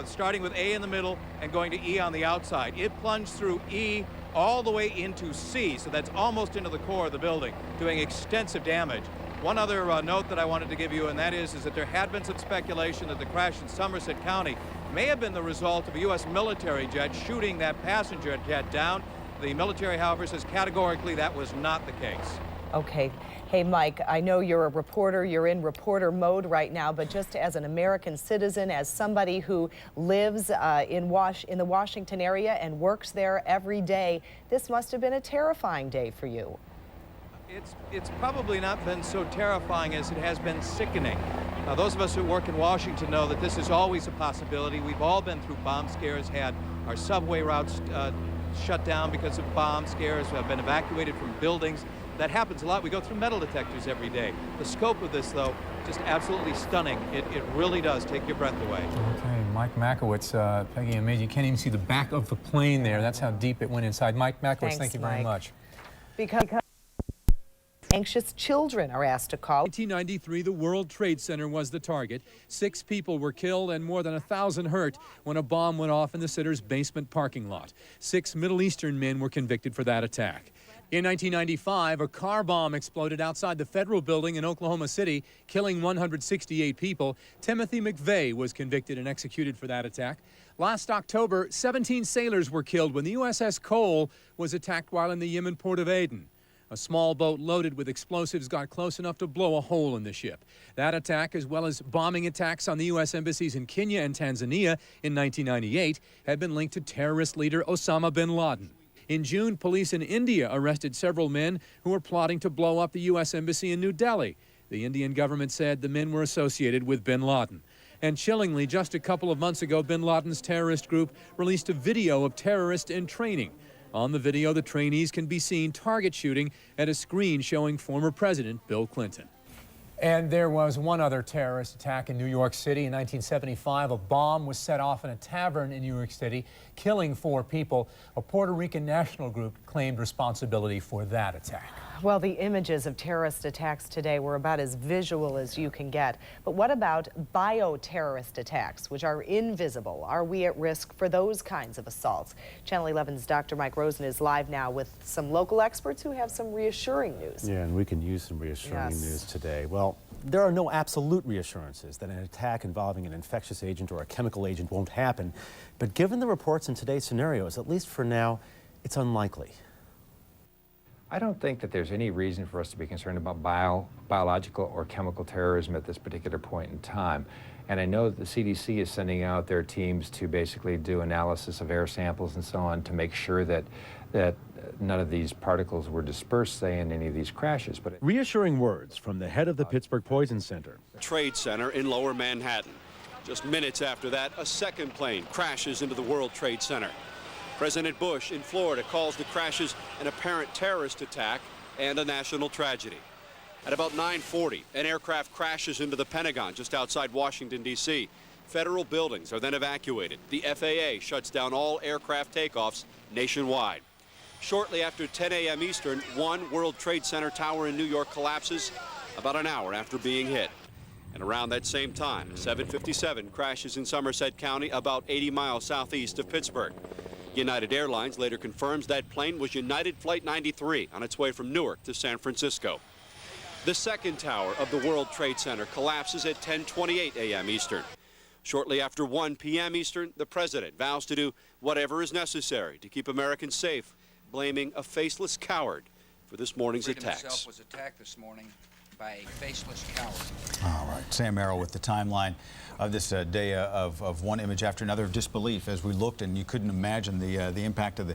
starting with A in the middle and going to E on the outside. It plunged through E all the way into C, so that's almost into the core of the building, doing extensive damage. One other note that I wanted to give you, and that is that there had been some speculation that the crash in Somerset County may have been the result of a U.S. military jet shooting that passenger jet down. The military, however, says categorically that was not the case. Okay. Hey, Mike, I know you're a reporter. You're in reporter mode right now, but just as an American citizen, as somebody who lives in the Washington area and works there every day, this must have been a terrifying day for you. It's probably not been so terrifying as it has been sickening. Now, those of us who work in Washington know that this is always a possibility. We've all been through bomb scares, had our subway routes shut down because of bomb scares, have been evacuated from buildings. That happens a lot. We go through metal detectors every day. The scope of this, though, just absolutely stunning. It really does take your breath away. Okay, Mike Makowitz, Peggy and Maisie, you can't even see the back of the plane there. That's how deep it went inside. Mike Makowitz, thank you very much. Because anxious children are asked to call. 1993, the World Trade Center was the target. 6 people were killed and more than 1,000 hurt when a bomb went off in the center's basement parking lot. 6 Middle Eastern men were convicted for that attack. In 1995, a car bomb exploded outside the federal building in Oklahoma City, killing 168 people. Timothy McVeigh was convicted and executed for that attack. Last October, 17 sailors were killed when the USS Cole was attacked while in the Yemen port of Aden. A small boat loaded with explosives got close enough to blow a hole in the ship. That attack, as well as bombing attacks on the U.S. embassies in Kenya and Tanzania in 1998, had been linked to terrorist leader Osama bin Laden. In June, police in India arrested several men who were plotting to blow up the U.S. embassy in New Delhi. The Indian government said the men were associated with bin Laden. And chillingly, just a couple of months ago, bin Laden's terrorist group released a video of terrorists in training. On the video, the trainees can be seen target shooting at a screen showing former President Bill Clinton. And there was one other terrorist attack in New York City in 1975. A bomb was set off in a tavern in New York City, killing 4 people. A Puerto Rican national group claimed responsibility for that attack. Well, the images of terrorist attacks today were about as visual as you can get. But what about bioterrorist attacks, which are invisible? Are we at risk for those kinds of assaults? Channel 11's Dr. Mike Rosen is live now with some local experts who have some reassuring news. Yeah, and we can use some reassuring news today. Well, there are no absolute reassurances that an attack involving an infectious agent or a chemical agent won't happen. But given the reports in today's scenarios, at least for now, it's unlikely. I don't think that there's any reason for us to be concerned about biological or chemical terrorism at this particular point in time. And I know that the CDC is sending out their teams to basically do analysis of air samples and so on to make sure that none of these particles were dispersed, say, in any of these crashes. But reassuring words from the head of the Pittsburgh Poison Center. Trade Center in Lower Manhattan. Just minutes after that, a second plane crashes into the World Trade Center. President Bush in Florida calls the crashes an apparent terrorist attack and a national tragedy. At about 9:40, an aircraft crashes into the Pentagon just outside Washington, D.C. Federal buildings are then evacuated. The FAA shuts down all aircraft takeoffs nationwide. Shortly after 10 a.m. Eastern, one World Trade Center tower in New York collapses about an hour after being hit. And around that same time, 757 crashes in Somerset County about 80 miles southeast of Pittsburgh. United Airlines later confirms that plane was United Flight 93 on its way from Newark to San Francisco. The second tower of the World Trade Center collapses at 10:28 a.m. Eastern. Shortly after 1 p.m. Eastern, the president vows to do whatever is necessary to keep Americans safe, blaming a faceless coward for this morning's attacks. Himself was attacked this morning by a faceless coward. All right, Sam Merrill with the timeline of this day of one image after another of disbelief as we looked, and you couldn't imagine the impact of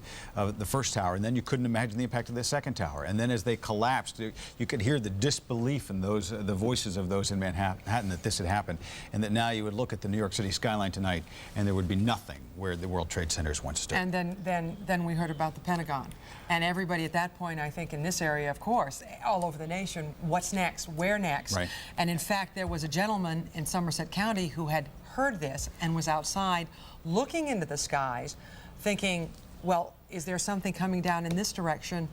the first tower, and then you couldn't imagine the impact of the second tower, and then as they collapsed, you could hear the disbelief in those the voices of those in Manhattan that this had happened, and that now you would look at the New York City skyline tonight, and there would be nothing where the World Trade Centers once stood. And then we heard about the Pentagon, and everybody at that point, I think in this area, of course, all over the nation, what's next, where next? Right. And in fact, there was a gentleman in Somerset County who had heard this and was outside looking into the skies, thinking, well, is there something coming down in this direction?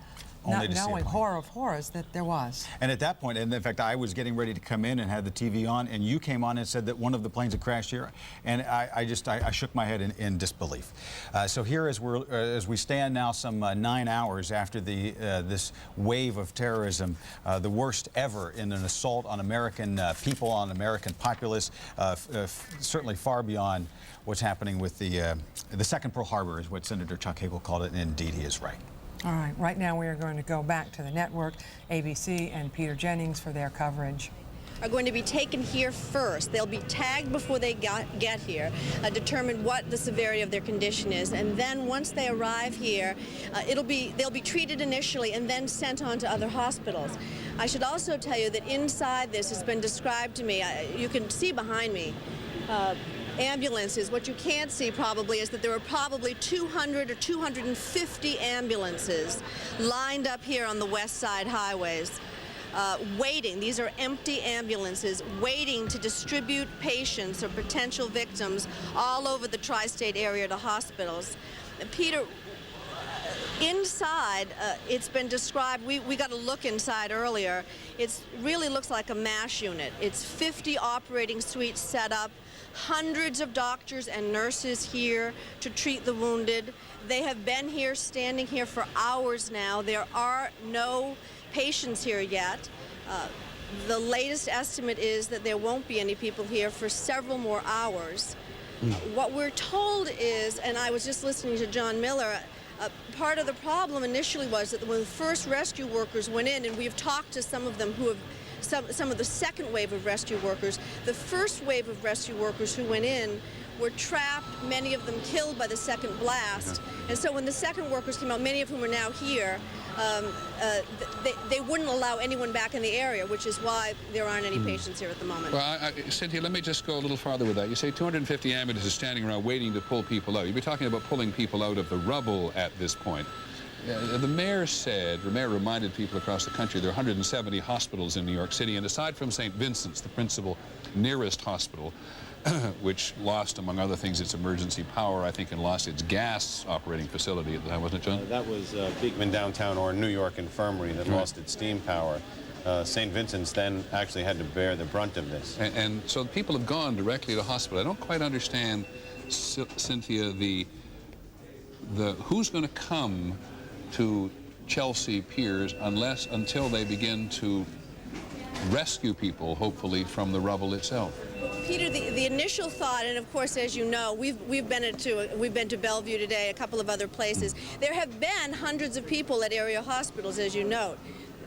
Only Not to see a knowing, plane. horror of horrors, that there was. And at that point, and in fact, I was getting ready to come in and had the TV on, and you came on and said that one of the planes had crashed here, and I shook my head in disbelief. So here, as we stand now, some 9 hours after this wave of terrorism, the worst ever in an assault on American people, on American populace, certainly far beyond what's happening with the second Pearl Harbor, is what Senator Chuck Hagel called it, and indeed he is right. All right, right now we are going to go back to the network, ABC and Peter Jennings for their coverage. Are going to be taken here first. They'll be tagged before they get here, determine what the severity of their condition is, and then once they arrive here, they'll be treated initially and then sent on to other hospitals. I should also tell you that inside this has been described to me. You can see behind me. Ambulances. What you can't see probably is that there are probably 200 or 250 ambulances lined up here on the West Side highways, waiting. These are empty ambulances waiting to distribute patients or potential victims all over the tri-state area to hospitals. Peter, inside, it's been described, we got a look inside earlier, it really looks like a MASH unit. It's 50 operating suites set up, hundreds of doctors and nurses here to treat the wounded. They have been here, standing here for hours now. There are no patients here yet. The latest estimate is that there won't be any people here for several more hours. What we're told is, and I was just listening to John Miller, part of the problem initially was that when the first rescue workers went in, and we've talked to some of them who have some of the second wave of rescue workers. The first wave of rescue workers who went in were trapped, many of them killed by the second blast. And so when the second workers came out, many of whom are now here, they wouldn't allow anyone back in the area, which is why there aren't any patients here at the moment. Well, Cynthia, let me just go a little farther with that. You say 250 ambulances standing around waiting to pull people out. You'd be talking about pulling people out of the rubble at this point. The mayor reminded people across the country there are 170 hospitals in New York City, and aside from St. Vincent's, the principal nearest hospital, which lost, among other things, its emergency power, I think, and lost its gas operating facility at the time, wasn't it, John? That was Beekman Downtown, or New York Infirmary, that lost its steam power. St. Vincent's then actually had to bear the brunt of this. And so people have gone directly to hospital. I don't quite understand, Cynthia, the who's going to come to Chelsea Piers until they begin to rescue people, hopefully, from the rubble itself. Peter, the initial thought, and of course, as you know, we've been to Bellevue today, a couple of other places. There have been hundreds of people at area hospitals, as you note.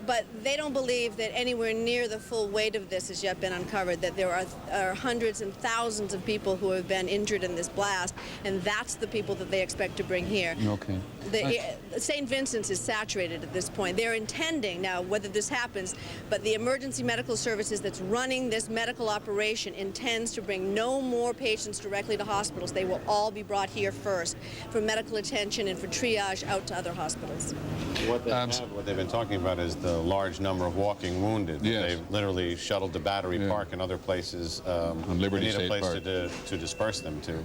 but they don't believe that anywhere near the full weight of this has yet been uncovered, that there are hundreds and thousands of people who have been injured in this blast, and that's the people that they expect to bring here. Okay. St. Vincent's is saturated at this point. They're intending, now whether this happens, but the emergency medical services that's running this medical operation intends to bring no more patients directly to hospitals. They will all be brought here first for medical attention and for triage out to other hospitals. What they've been talking about is the large number of walking wounded. Yes. They've literally shuttled to Battery Park and other places. On Liberty they need State a place Park. to disperse them to.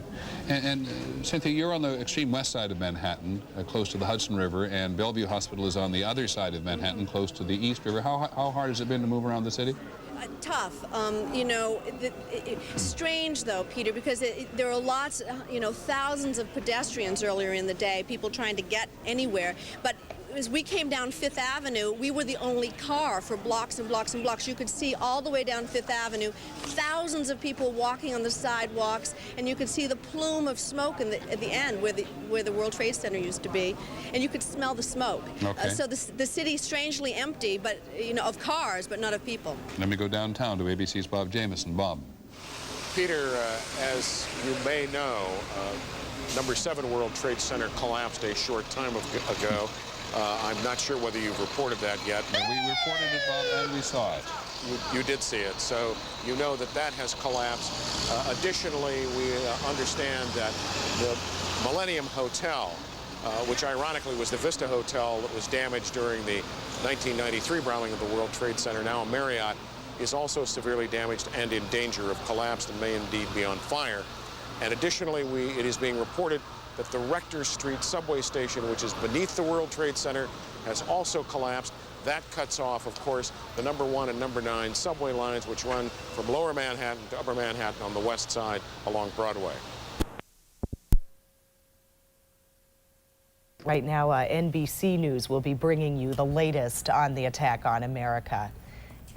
And Cynthia, you're on the extreme west side of Manhattan, close to the Hudson River, and Bellevue Hospital is on the other side of Manhattan, close to the East River. How hard has it been to move around the city? Tough. You know, strange though, Peter, because there are lots, you know, thousands of pedestrians earlier in the day, people trying to get anywhere. But as we came down Fifth Avenue, we were the only car for blocks and blocks and blocks. You could see all the way down Fifth Avenue, thousands of people walking on the sidewalks, and you could see the plume of smoke at the end where the World Trade Center used to be, and you could smell the smoke. Okay. So the city's strangely empty, but you know, of cars, but not of people. Let me go downtown to ABC's Bob Jamieson. Bob. Peter, as you may know, number 7 World Trade Center collapsed a short time ago. I'm not sure whether you've reported that yet. We reported it, Bob, and we saw it. You did see it, so you know that has collapsed. Additionally, we understand that the Millennium Hotel, which ironically was the Vista Hotel that was damaged during the 1993 bombing of the World Trade Center, now a Marriott, is also severely damaged and in danger of collapse and may indeed be on fire. And additionally, it is being reported that the Rector Street subway station, which is beneath the World Trade Center, has also collapsed. That cuts off, of course, the number 1 and number 9 subway lines, which run from lower Manhattan to upper Manhattan on the west side along Broadway. Right now, NBC News will be bringing you the latest on the attack on America.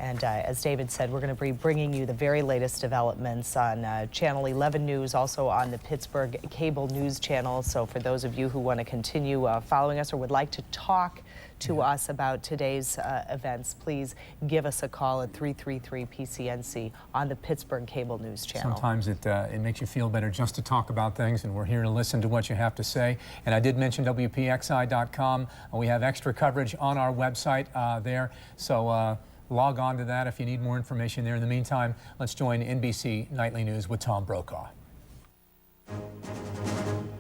And as David said, we're going to be bringing you the very latest developments on Channel 11 News, also on the Pittsburgh Cable News Channel. So for those of you who want to continue following us or would like to talk to us about today's events, please give us a call at 333-PCNC on the Pittsburgh Cable News Channel. Sometimes it makes you feel better just to talk about things, and we're here to listen to what you have to say. And I did mention WPXI.com. We have extra coverage on our website there. So log on to that if you need more information there. In the meantime, let's join NBC Nightly News with Tom Brokaw.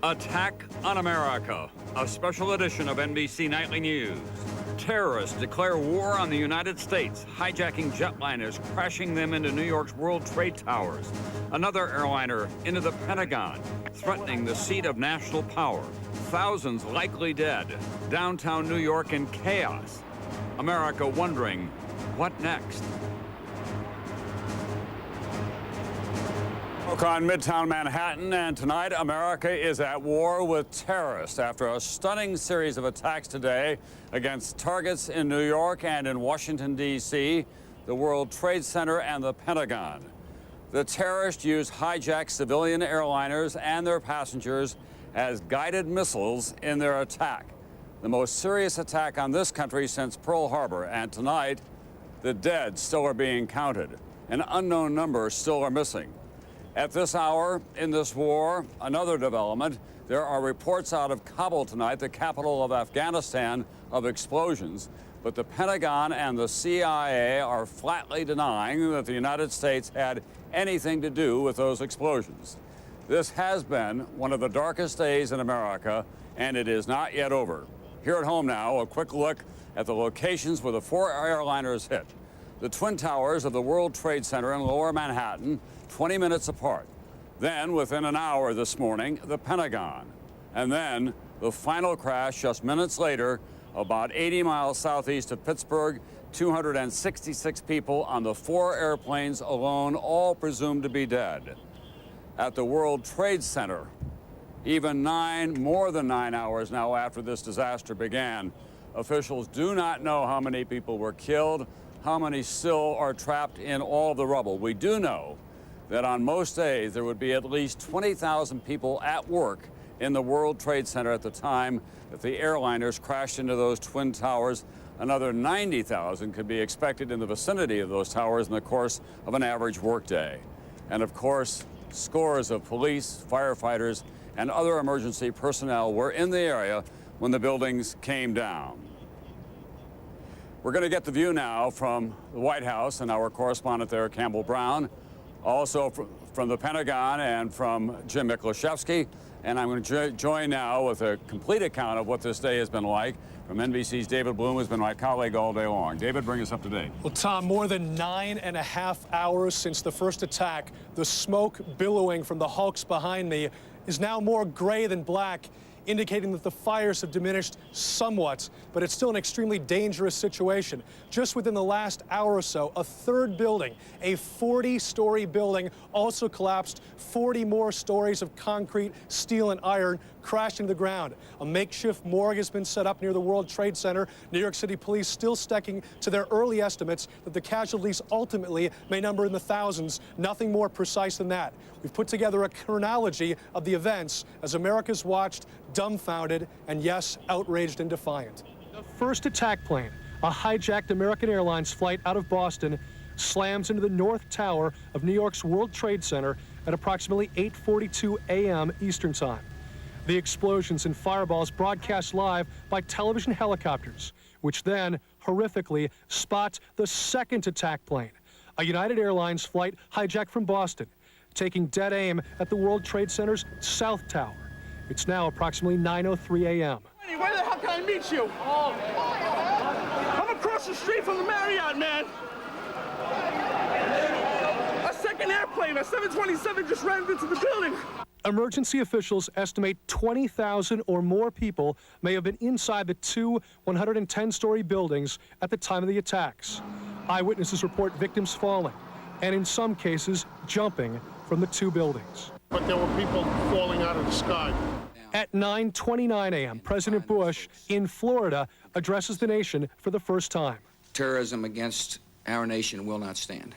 Attack on America, a special edition of NBC Nightly News. Terrorists declare war on the United States, hijacking jetliners, crashing them into New York's World Trade Towers. Another airliner into the Pentagon, threatening the seat of national power. Thousands likely dead. Downtown New York in chaos. America wondering, what next? On Midtown Manhattan, and tonight America is at war with terrorists after a stunning series of attacks today against targets in New York and in Washington, D.C., the World Trade Center and the Pentagon. The terrorists used hijacked civilian airliners and their passengers as guided missiles in their attack. The most serious attack on this country since Pearl Harbor, and tonight, the dead still are being counted. An unknown number still are missing. At this hour in this war, another development. There are reports out of Kabul tonight, the capital of Afghanistan, of explosions. But the Pentagon and the CIA are flatly denying that the United States had anything to do with those explosions. This has been one of the darkest days in America, and it is not yet over. Here at home now, a quick look at the locations where the 4 airliners hit. The Twin Towers of the World Trade Center in Lower Manhattan, 20 minutes apart. Then, within an hour this morning, the Pentagon. And then, the final crash just minutes later, about 80 miles southeast of Pittsburgh, 266 people on the 4 airplanes alone, all presumed to be dead. At the World Trade Center, even more than 9 hours now after this disaster began, officials do not know how many people were killed, how many still are trapped in all of the rubble. We do know that on most days there would be at least 20,000 people at work in the World Trade Center at the time that the airliners crashed into those Twin Towers Another 90,000 could be expected in the vicinity of those towers in the course of an average workday. And of course, scores of police, firefighters, and other emergency personnel were in the area when the buildings came down. We're going to get the view now from the White House and our correspondent there, Campbell Brown, also from the Pentagon and from Jim Miklaszewski. And I'm going to join now with a complete account of what this day has been like from NBC's David Bloom, who's been my colleague all day long. David, bring us up to date. Well, Tom, more than 9.5 hours since the first attack, the smoke billowing from the hulks behind me is now more gray than black, indicating that the fires have diminished somewhat, but it's still an extremely dangerous situation. Just within the last hour or so, a third building, a 40-story building, also collapsed. 40 more stories of concrete, steel, and iron crashed into the ground. A makeshift morgue has been set up near the World Trade Center. New York City police still sticking to their early estimates that the casualties ultimately may number in the thousands. Nothing more precise than that. We've put together a chronology of the events as America's watched, dumbfounded, and yes, outraged and defiant. The first attack plane, a hijacked American Airlines flight out of Boston, slams into the North Tower of New York's World Trade Center at approximately 8:42 a.m. Eastern Time. The explosions and fireballs broadcast live by television helicopters, which then, horrifically, spot the second attack plane, a United Airlines flight hijacked from Boston, taking dead aim at the World Trade Center's South Tower. It's now approximately 9:03 a.m. Where the hell can I meet you? I'm across the street from the Marriott, man. A second airplane, a 727, just ran into the building. Emergency officials estimate 20,000 or more people may have been inside the two 110-story buildings at the time of the attacks. Eyewitnesses report victims falling, and in some cases, jumping from the two buildings. But there were people falling out of the sky. At 9:29 a.m., President Bush in Florida addresses the nation for the first time. Terrorism against our nation will not stand.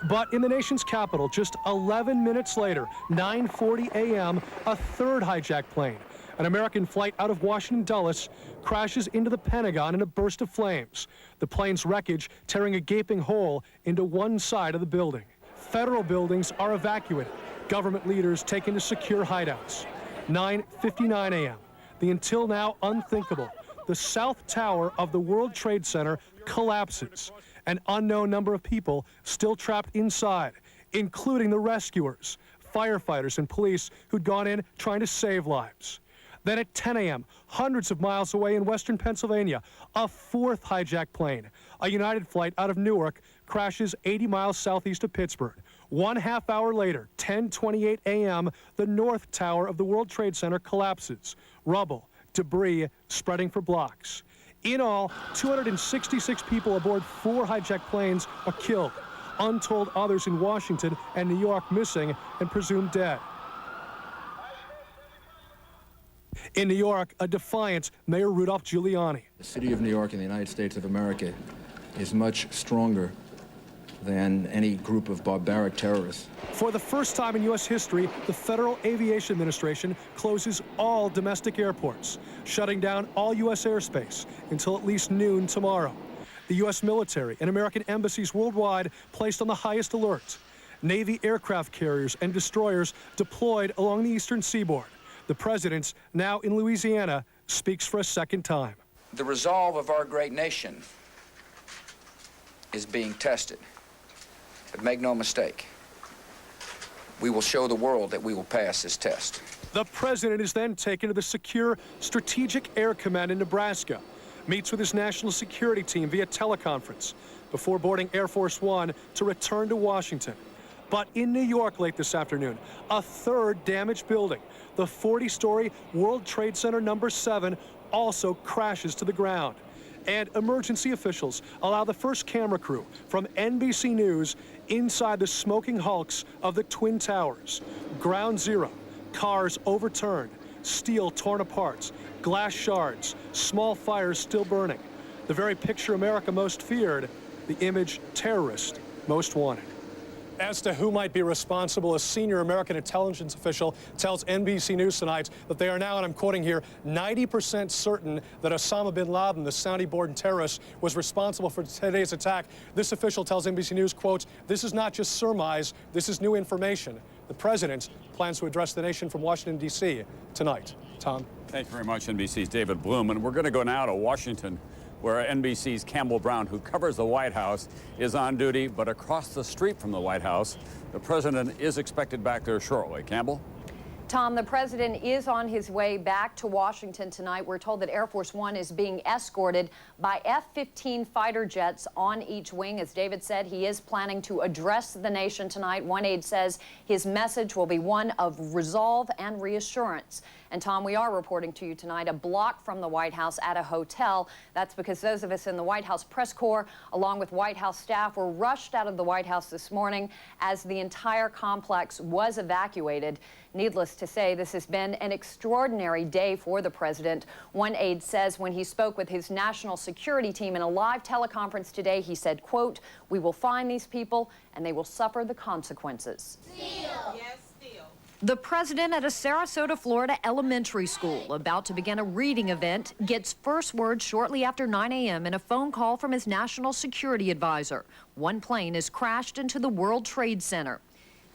But in the nation's capital, just 11 minutes later, 9:40 a.m., a third hijacked plane, an American flight out of Washington Dulles, crashes into the Pentagon in a burst of flames, the plane's wreckage tearing a gaping hole into one side of the building. Federal buildings are evacuated, government leaders taken to secure hideouts. 9:59 a.m., the until now unthinkable, the South Tower of the World Trade Center collapses. An unknown number of people still trapped inside, including the rescuers, firefighters, and police who'd gone in trying to save lives. Then at 10 a.m., hundreds of miles away in western Pennsylvania, a fourth hijacked plane, a United flight out of Newark, crashes 80 miles southeast of Pittsburgh. 1/2 hour later, 10:28 a.m., the North Tower of the World Trade Center collapses. Rubble, debris spreading for blocks. In all, 266 people aboard 4 hijacked planes are killed. Untold others in Washington and New York missing and presumed dead. In New York, a defiant Mayor Rudolph Giuliani. The city of New York in the United States of America is much stronger than any group of barbaric terrorists. For the first time in U.S. history, the Federal Aviation Administration closes all domestic airports, shutting down all U.S. airspace until at least noon tomorrow. The U.S. military and American embassies worldwide placed on the highest alert. Navy aircraft carriers and destroyers deployed along the eastern seaboard. The president, now in Louisiana, speaks for a second time. The resolve of our great nation is being tested. But make no mistake, we will show the world that we will pass this test. The president is then taken to the Secure Strategic Air Command in Nebraska, meets with his national security team via teleconference before boarding Air Force One to return to Washington. But in New York late this afternoon, a third damaged building, the 40-story World Trade Center number 7, also crashes to the ground. And emergency officials allow the first camera crew from NBC News inside the smoking hulks of the Twin Towers. Ground zero, cars overturned, steel torn apart, glass shards, small fires still burning. The very picture America most feared, the image terrorists most wanted. As to who might be responsible, a senior American intelligence official tells NBC News tonight that they are now, and I'm quoting here, 90% certain that Osama bin Laden, the Saudi-born terrorist, was responsible for today's attack. This official tells NBC News, quote, "This is not just surmise, this is new information." The president plans to address the nation from Washington, D.C. tonight. Tom? Thank you very much, NBC's David Bloom. And we're going to go now to Washington, where NBC's Campbell Brown, who covers the White House, is on duty. But across the street from the White House, the president is expected back there shortly. Campbell? Tom, the president is on his way back to Washington tonight. We're told that Air Force One is being escorted by F-15 fighter jets on each wing. As David said, he is planning to address the nation tonight. One aide says his message will be one of resolve and reassurance. And Tom, we are reporting to you tonight a block from the White House at a hotel. That's because those of us in the White House press corps, along with White House staff, were rushed out of the White House this morning as the entire complex was evacuated. Needless to say, this has been an extraordinary day for the president. One aide says when he spoke with his national security team in a live teleconference today, he said, quote, "We will find these people and they will suffer the consequences." Yes. The president at a Sarasota, Florida elementary school about to begin a reading event gets first word shortly after 9 a.m. in a phone call from his national security advisor. One plane has crashed into the World Trade Center.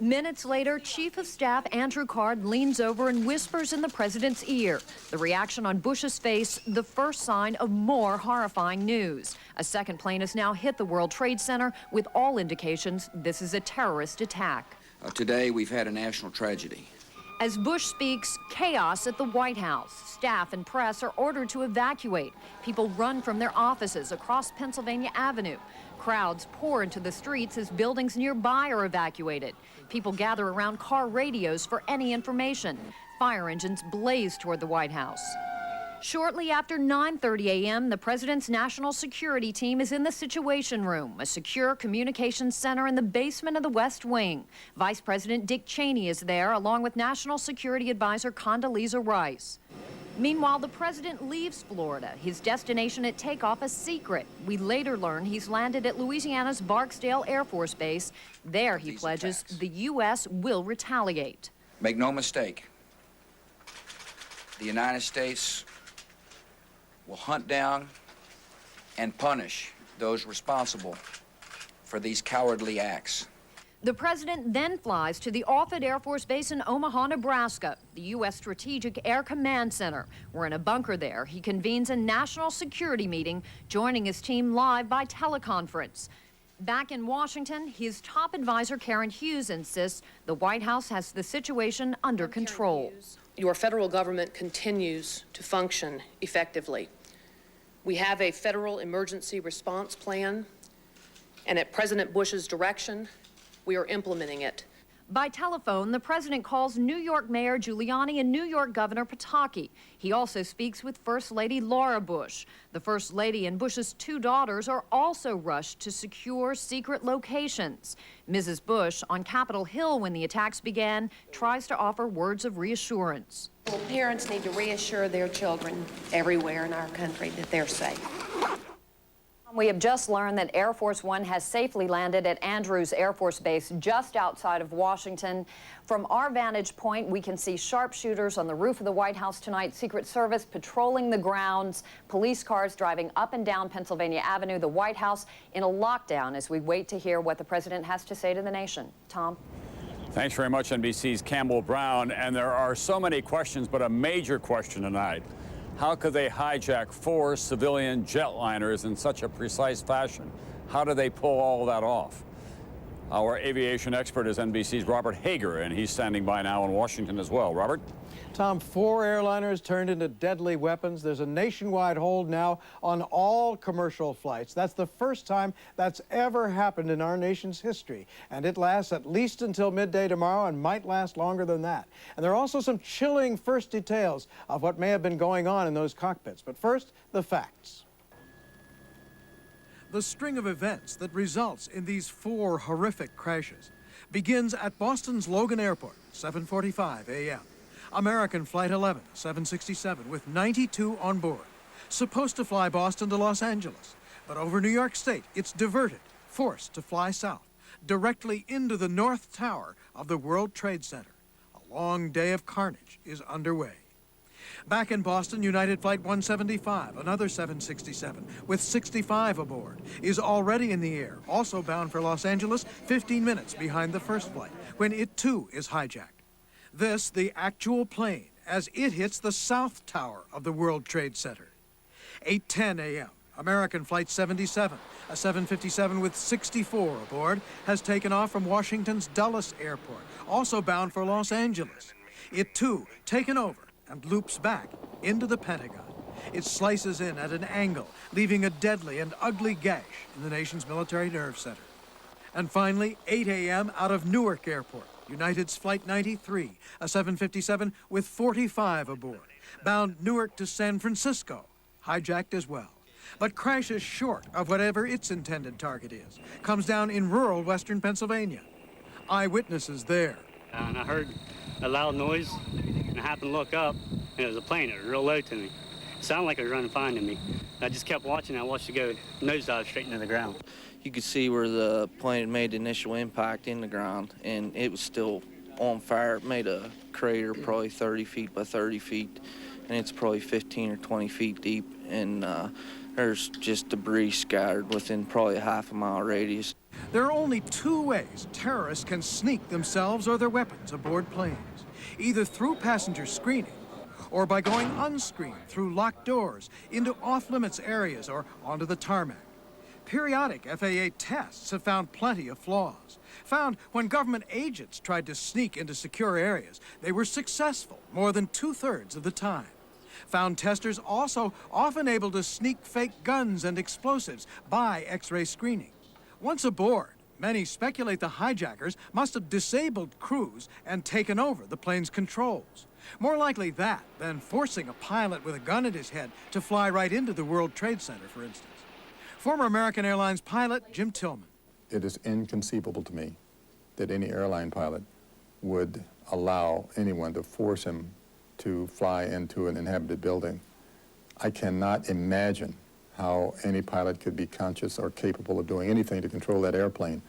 Minutes later, Chief of Staff Andrew Card leans over and whispers in the president's ear. The reaction on Bush's face, the first sign of more horrifying news. A second plane has now hit the World Trade Center, with all indications this is a terrorist attack. Today, we've had a national tragedy. As Bush speaks, chaos at the White House. Staff and press are ordered to evacuate. People run from their offices across Pennsylvania Avenue. Crowds pour into the streets as buildings nearby are evacuated. People gather around car radios for any information. Fire engines blaze toward the White House. Shortly after 9:30 a.m., the president's national security team is in the Situation Room, a secure communications center in the basement of the West Wing. Vice President Dick Cheney is there, along with National Security Advisor Condoleezza Rice. Meanwhile, the president leaves Florida, his destination at takeoff a secret. We later learn he's landed at Louisiana's Barksdale Air Force Base. There, he pledges the U.S. will retaliate. Make no mistake, the United States will hunt down and punish those responsible for these cowardly acts. The president then flies to the Offutt Air Force Base in Omaha, Nebraska, the U.S. Strategic Air Command Center. We're in a bunker there. He convenes a national security meeting, joining his team live by teleconference. Back in Washington, his top advisor, Karen Hughes, insists the White House has the situation under control. Your federal government continues to function effectively. We have a federal emergency response plan, and at President Bush's direction, we are implementing it. By telephone, the president calls New York Mayor Giuliani and New York Governor Pataki. He also speaks with First Lady Laura Bush. The First Lady and Bush's two daughters are also rushed to secure secret locations. Mrs. Bush, on Capitol Hill when the attacks began, tries to offer words of reassurance. Well, parents need to reassure their children everywhere in our country that they're safe. We have just learned that Air Force One has safely landed at Andrews Air Force Base just outside of Washington. From our vantage point, we can see sharpshooters on the roof of the White House tonight, Secret Service patrolling the grounds, police cars driving up and down Pennsylvania Avenue, the White House in a lockdown as we wait to hear what the president has to say to the nation. Tom? Thanks very much, NBC's Campbell Brown. And there are so many questions, but a major question tonight. How could they hijack 4 civilian jetliners in such a precise fashion? How do they pull all that off? Our aviation expert is NBC's Robert Hager, and he's standing by now in Washington as well. Robert? Tom, 4 airliners turned into deadly weapons. There's a nationwide hold now on all commercial flights. That's the first time that's ever happened in our nation's history. And it lasts at least until midday tomorrow and might last longer than that. And there are also some chilling first details of what may have been going on in those cockpits. But first, the facts. The string of events that results in these 4 horrific crashes begins at Boston's Logan Airport, 7:45 a.m. American Flight 11, 767, with 92 on board. Supposed to fly Boston to Los Angeles, but over New York State, it's diverted, forced to fly south. directly into the North Tower of the World Trade Center. A long day of carnage is underway. Back in Boston, United Flight 175, another 767, with 65 aboard, is already in the air, also bound for Los Angeles, 15 minutes behind the first flight, when it too is hijacked. This, the actual plane, as it hits the South Tower of the World Trade Center. 8:10 a.m., American Flight 77, a 757 with 64 aboard, has taken off from Washington's Dulles Airport, also bound for Los Angeles. It too taken over and loops back into the Pentagon. It slices in at an angle, leaving a deadly and ugly gash in the nation's military nerve center. And finally, 8 a.m. out of Newark Airport, United's Flight 93, a 757 with 45 aboard, bound Newark to San Francisco, hijacked as well, but crashes short of whatever its intended target is, comes down in rural western Pennsylvania. Eyewitnesses there. And I heard a loud noise, and I happened to look up, and it was a plane. It was real low to me. It sounded like it was running fine to me. I just kept watching. I watched it go nosedive straight into the ground. You could see where the plane had made the initial impact in the ground, and it was still on fire. It made a crater probably 30 feet by 30 feet, and it's probably 15 or 20 feet deep, and there's just debris scattered within probably a half-a-mile radius. There are only two ways terrorists can sneak themselves or their weapons aboard planes, either through passenger screening or by going unscreened through locked doors into off-limits areas or onto the tarmac. Periodic FAA tests have found plenty of flaws. Found when government agents tried to sneak into secure areas, they were successful more than 2/3 of the time. Found testers also often able to sneak fake guns and explosives by X-ray screening. Once aboard, many speculate the hijackers must have disabled crews and taken over the plane's controls. More likely that than forcing a pilot with a gun at his head to fly right into the World Trade Center, for instance. Former American Airlines pilot Jim Tillman. It is inconceivable to me that any airline pilot would allow anyone to force him to fly into an inhabited building. I cannot imagine how any pilot could be conscious or capable of doing anything to control that airplane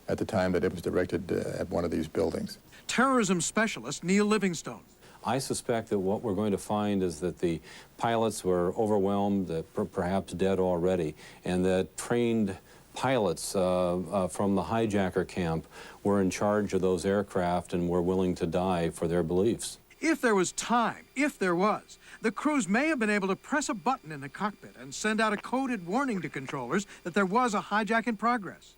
at the time that it was directed at one of these buildings. Terrorism specialist Neil Livingstone. I suspect that what we're going to find is that the pilots were overwhelmed, perhaps dead already, and that trained pilots from the hijacker camp were in charge of those aircraft and were willing to die for their beliefs. If there was time, if there was, the crews may have been able to press a button in the cockpit and send out a coded warning to controllers that there was a hijack in progress.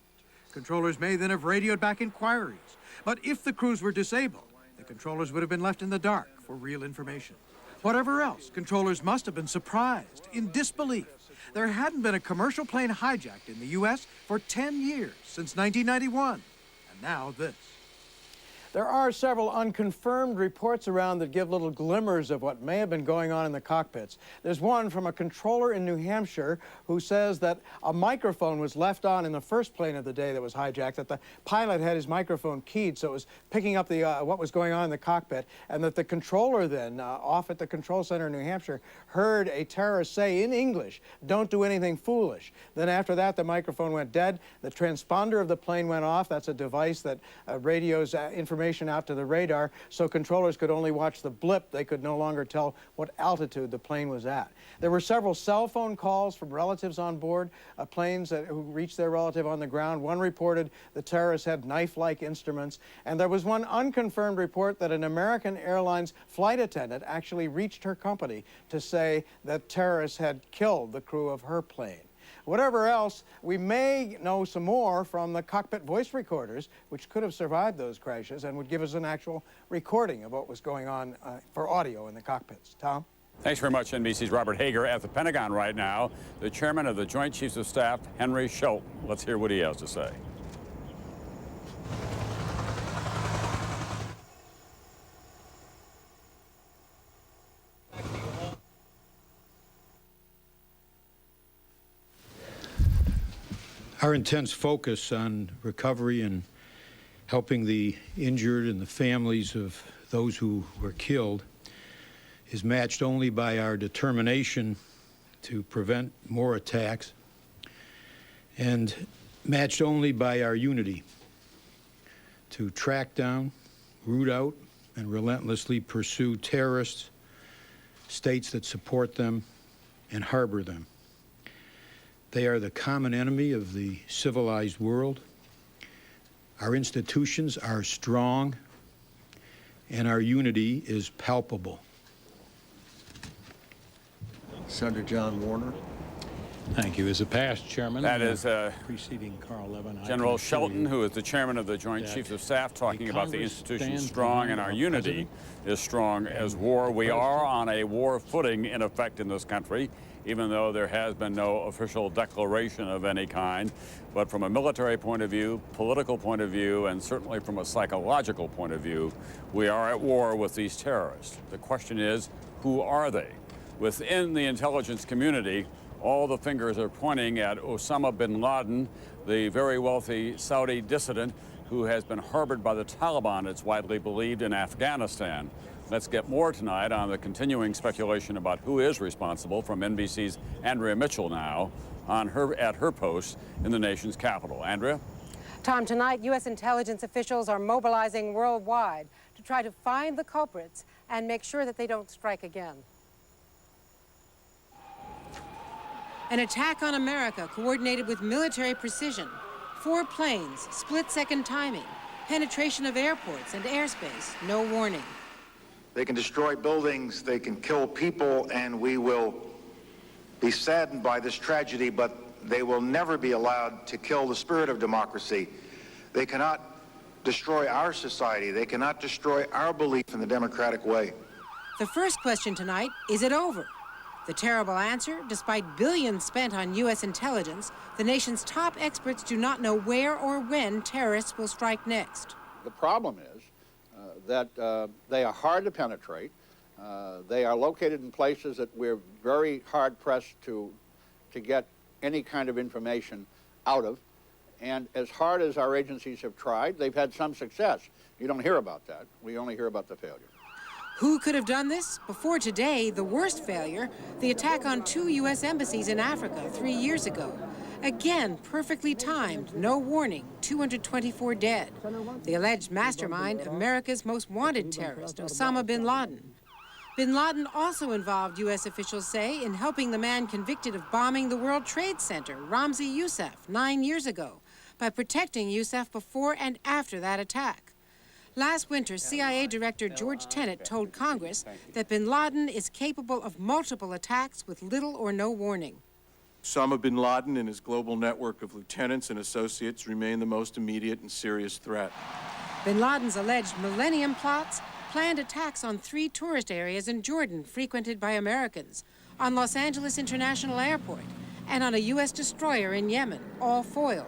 Controllers may then have radioed back inquiries. But if the crews were disabled, the controllers would have been left in the dark for real information. Whatever else, controllers must have been surprised, in disbelief. There hadn't been a commercial plane hijacked in the U.S. for 10 years, since 1991. And now this. There are several unconfirmed reports around that give little glimmers of what may have been going on in the cockpits. There's one from a controller in New Hampshire who says that a microphone was left on in the first plane of the day that was hijacked, that the pilot had his microphone keyed so it was picking up the what was going on in the cockpit, and that the controller then, off at the control center in New Hampshire, heard a terrorist say in English, "Don't do anything foolish." Then after that, the microphone went dead. The transponder of the plane went off. That's a device that radios information out to the radar, so controllers could only watch the blip. They could no longer tell what altitude the plane was at. There were several cell phone calls from relatives on board planes who reached their relative on the ground. One reported the terrorists had knife-like instruments, and there was one unconfirmed report that an American Airlines flight attendant actually reached her company to say that terrorists had killed the crew of her plane. Whatever else, we may know some more from the cockpit voice recorders, which could have survived those crashes and would give us an actual recording of what was going on for audio in the cockpits. Tom? Thanks very much, NBC's Robert Hager. At the Pentagon right now, the chairman of the Joint Chiefs of Staff, Henry Schultz. Let's hear what he has to say. Our intense focus on recovery and helping the injured and the families of those who were killed is matched only by our determination to prevent more attacks and matched only by our unity to track down, root out, and relentlessly pursue terrorists, states that support them, and harbor them. They are the common enemy of the civilized world. Our institutions are strong, and our unity is palpable. Senator John Warner. Thank you. As a past chairman, That is preceding Carl Levin, General Shelton, who is the chairman of the Joint Chiefs of Staff, talking about the institution strong and our unity is strong as war. We are on a war footing, in effect, in this country, even though there has been no official declaration of any kind. But from a military point of view, political point of view, and certainly from a psychological point of view, we are at war with these terrorists. The question is, who are they? Within the intelligence community, all the fingers are pointing at Osama bin Laden, the very wealthy Saudi dissident who has been harbored by the Taliban, it's widely believed, in Afghanistan. Let's get more tonight on the continuing speculation about who is responsible from NBC's Andrea Mitchell now at her post in the nation's capital. Andrea? Tom, tonight, U.S. intelligence officials are mobilizing worldwide to try to find the culprits and make sure that they don't strike again. An attack on America coordinated with military precision. 4 planes, split-second timing, penetration of airports and airspace, no warning. They can destroy buildings, they can kill people, and we will be saddened by this tragedy, but they will never be allowed to kill the spirit of democracy. They cannot destroy our society. They cannot destroy our belief in the democratic way. The first question tonight, is it over? The terrible answer, despite billions spent on U.S. intelligence, the nation's top experts do not know where or when terrorists will strike next. The problem is that they are hard to penetrate. They are located in places that we're very hard-pressed to get any kind of information out of. And as hard as our agencies have tried, they've had some success. You don't hear about that. We only hear about the failure. Who could have done this? Before today, the worst failure, the attack on 2 U.S. embassies in Africa 3 years ago. Again, perfectly timed, no warning, 224 dead. The alleged mastermind, America's most wanted terrorist, Osama bin Laden. Bin Laden also involved, U.S. officials say, in helping the man convicted of bombing the World Trade Center, Ramzi Youssef, 9 years ago, by protecting Youssef before and after that attack. Last winter, CIA Director George Tenet told Congress that bin Laden is capable of multiple attacks with little or no warning. Osama bin Laden and his global network of lieutenants and associates remain the most immediate and serious threat. Bin Laden's alleged millennium plots planned attacks on 3 tourist areas in Jordan frequented by Americans, on Los Angeles International Airport, and on a U.S. destroyer in Yemen, all foiled.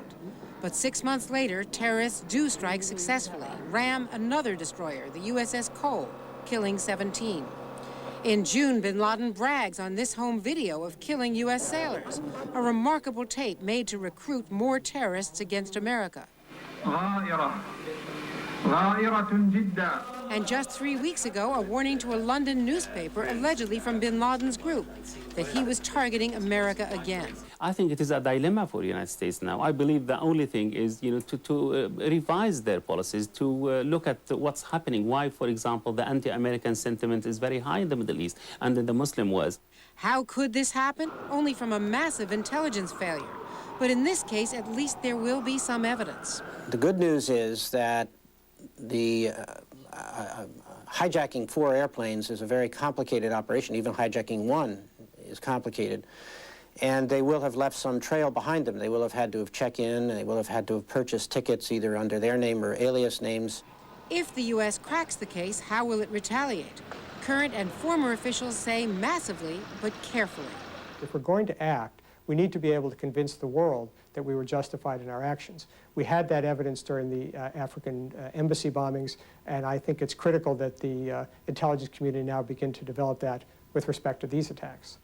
But 6 months later, terrorists do strike successfully, ram another destroyer, the USS Cole, killing 17. In June, bin Laden brags on this home video of killing U.S. sailors, a remarkable tape made to recruit more terrorists against America. And just 3 weeks ago, a warning to a London newspaper, allegedly from bin Laden's group, that he was targeting America again. I think it is a dilemma for the United States now. I believe the only thing is, to revise their policies, to look at what's happening. Why, for example, the anti-American sentiment is very high in the Middle East and in the Muslim West. How could this happen? Only from a massive intelligence failure. But in this case, at least there will be some evidence. The good news is that the hijacking 4 airplanes is a very complicated operation. Even hijacking 1 is complicated. And they will have left some trail behind them. They will have had to have checked in, and they will have had to have purchased tickets either under their name or alias names. If the U.S. cracks the case, how will it retaliate? Current and former officials say massively, but carefully. If we're going to act, we need to be able to convince the world that we were justified in our actions. We had that evidence during the African embassy bombings, and I think it's critical that the intelligence community now begin to develop that with respect to these attacks.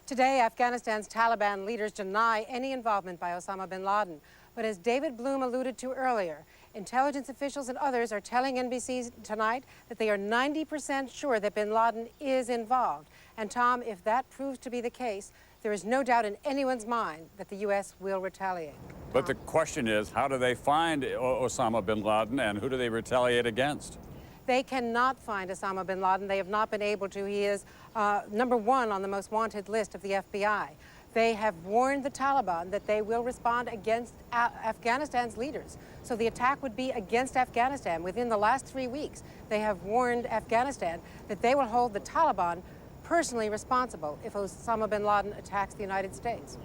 Today, Afghanistan's Taliban leaders deny any involvement by Osama bin Laden. But as David Bloom alluded to earlier, intelligence officials and others are telling NBC tonight that they are 90% sure that bin Laden is involved. And Tom, if that proves to be the case, there is no doubt in anyone's mind that the U.S. will retaliate. But the question is, how do they find Osama bin Laden, and who do they retaliate against? They cannot find Osama bin Laden. They have not been able to. He is #1 on the most wanted list of the FBI. They have warned the Taliban that they will respond against Afghanistan's leaders. So the attack would be against Afghanistan. Within the last 3 weeks, they have warned Afghanistan that they will hold the Taliban personally responsible if Osama bin Laden attacks the United States.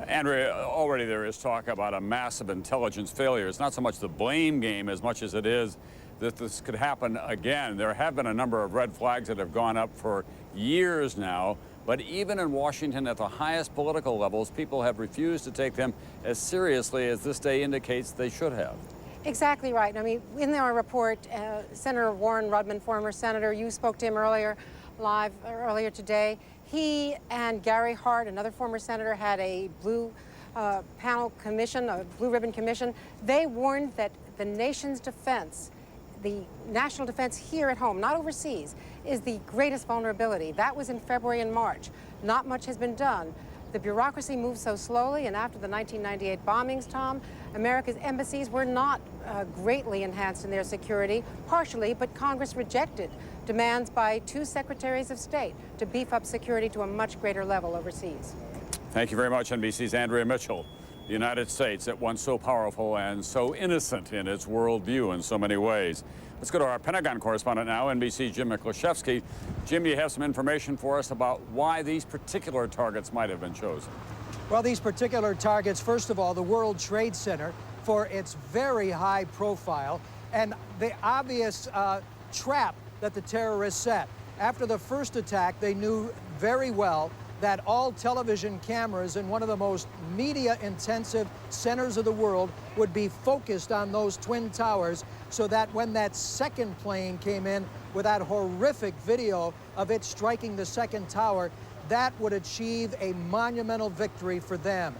Andrea, already there is talk about a massive intelligence failure. It's not so much the blame game as much as it is that this could happen again. There have been a number of red flags that have gone up for years now, but even in Washington at the highest political levels, people have refused to take them as seriously as this day indicates they should have. Exactly right. I mean, in our report, Senator Warren Rudman, former senator, you spoke to him earlier today. He and Gary Hart, another former senator, had a blue panel commission, a blue ribbon commission. They warned that the nation's defense, the national defense here at home, not overseas, is the greatest vulnerability. That was in February and March. Not much has been done. The bureaucracy moves so slowly, and after the 1998 bombings, Tom, America's embassies were not greatly enhanced in their security, partially, but Congress rejected demands by 2 secretaries of state to beef up security to a much greater level overseas. Thank you very much, NBC's Andrea Mitchell. The United States, at once so powerful and so innocent in its worldview in so many ways. Let's go to our Pentagon correspondent now, NBC's Jim Miklaszewski. Jim, you have some information for us about why these particular targets might have been chosen. Well, these particular targets, first of all, the World Trade Center for its very high profile and the obvious trap that the terrorists set. After the first attack, they knew very well that all television cameras in one of the most media-intensive centers of the world would be focused on those Twin Towers, so that when that second plane came in with that horrific video of it striking the second tower, that would achieve a monumental victory for them.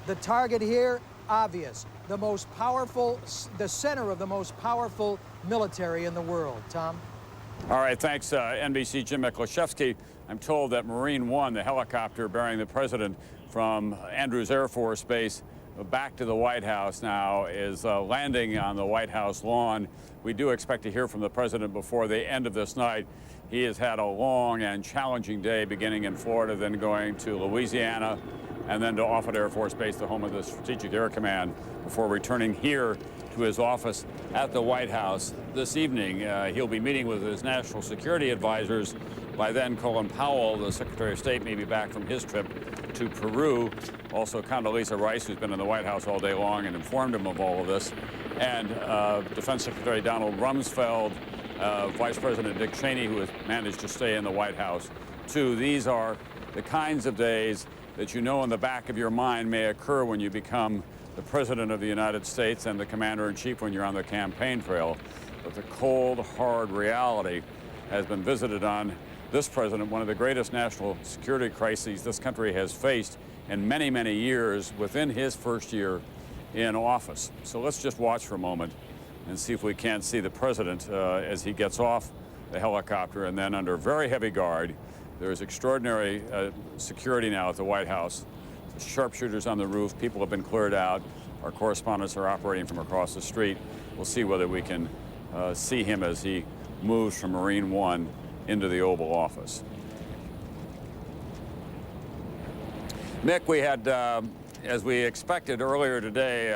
The target here, obvious. The most powerful, the center of the most powerful military in the world. Tom? All right, thanks, NBC Jim Miklaszewski. I'm told that Marine One, the helicopter bearing the president from Andrews Air Force Base back to the White House now, is landing on the White House lawn. We do expect to hear from the president before the end of this night. He has had a long and challenging day, beginning in Florida, then going to Louisiana, and then to Offutt Air Force Base, the home of the Strategic Air Command, before returning here to his office at the White House this evening. He'll be meeting with his national security advisors. By then, Colin Powell, the Secretary of State, may be back from his trip to Peru. Also, Condoleezza Rice, who's been in the White House all day long and informed him of all of this. And Defense Secretary Donald Rumsfeld, Vice President Dick Cheney, who has managed to stay in the White House, too. These are the kinds of days that you know in the back of your mind may occur when you become the President of the United States and the Commander-in-Chief when you're on the campaign trail. But the cold, hard reality has been visited on this president, one of the greatest national security crises this country has faced in many, many years within his first year in office. So let's just watch for a moment and see if we can't see the president as he gets off the helicopter, and then under very heavy guard. There is extraordinary security now at the White House. Sharpshooters on the roof, people have been cleared out. Our correspondents are operating from across the street. We'll see whether we can see him as he moves from Marine One into the Oval Office. Mick, we had, as we expected earlier today,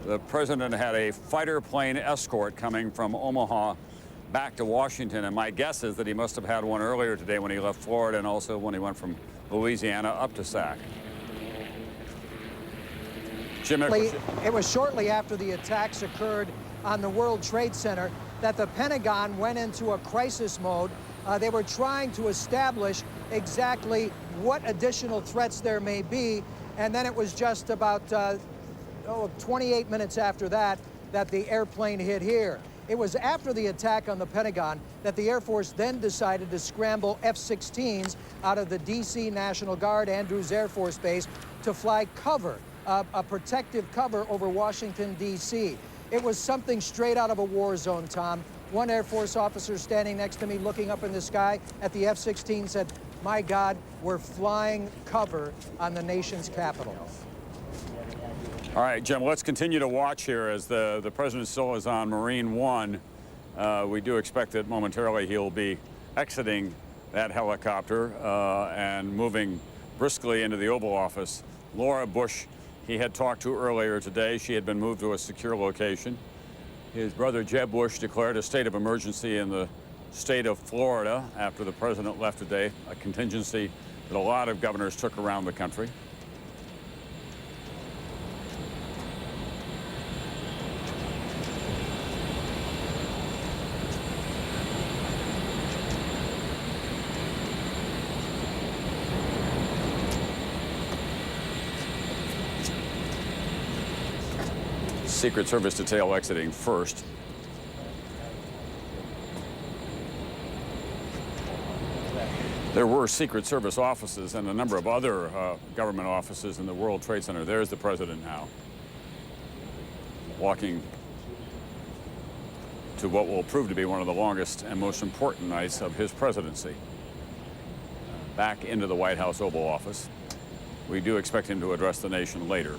the president had a fighter plane escort coming from Omaha back to Washington, and my guess is that he must have had one earlier today when he left Florida and also when he went from Louisiana up to SAC. Jim, it was shortly after the attacks occurred on the World Trade Center that the Pentagon went into a crisis mode. They were trying to establish exactly what additional threats there may be, and then it was just about 28 minutes after that that the airplane hit here. It was after the attack on the Pentagon that the Air Force then decided to scramble F-16s out of the D.C. National Guard Andrews Air Force Base to fly cover, a protective cover over Washington, D.C. It was something straight out of a war zone, Tom. One Air Force officer standing next to me looking up in the sky at the F-16 said, my God, were flying cover on the nation's capital. All right, Jim, let's continue to watch here as the president still is on Marine One. We do expect that momentarily he'll be exiting that helicopter and moving briskly into the Oval Office. Laura Bush, he had talked to earlier today. She had been moved to a secure location. His brother Jeb Bush declared a state of emergency in the state of Florida after the president left today, a contingency that a lot of governors took around the country. Secret Service detail exiting first. There were Secret Service offices and a number of other government offices in the World Trade Center. There's the president now, walking to what will prove to be one of the longest and most important nights of his presidency. Back into the White House Oval Office. We do expect him to address the nation later.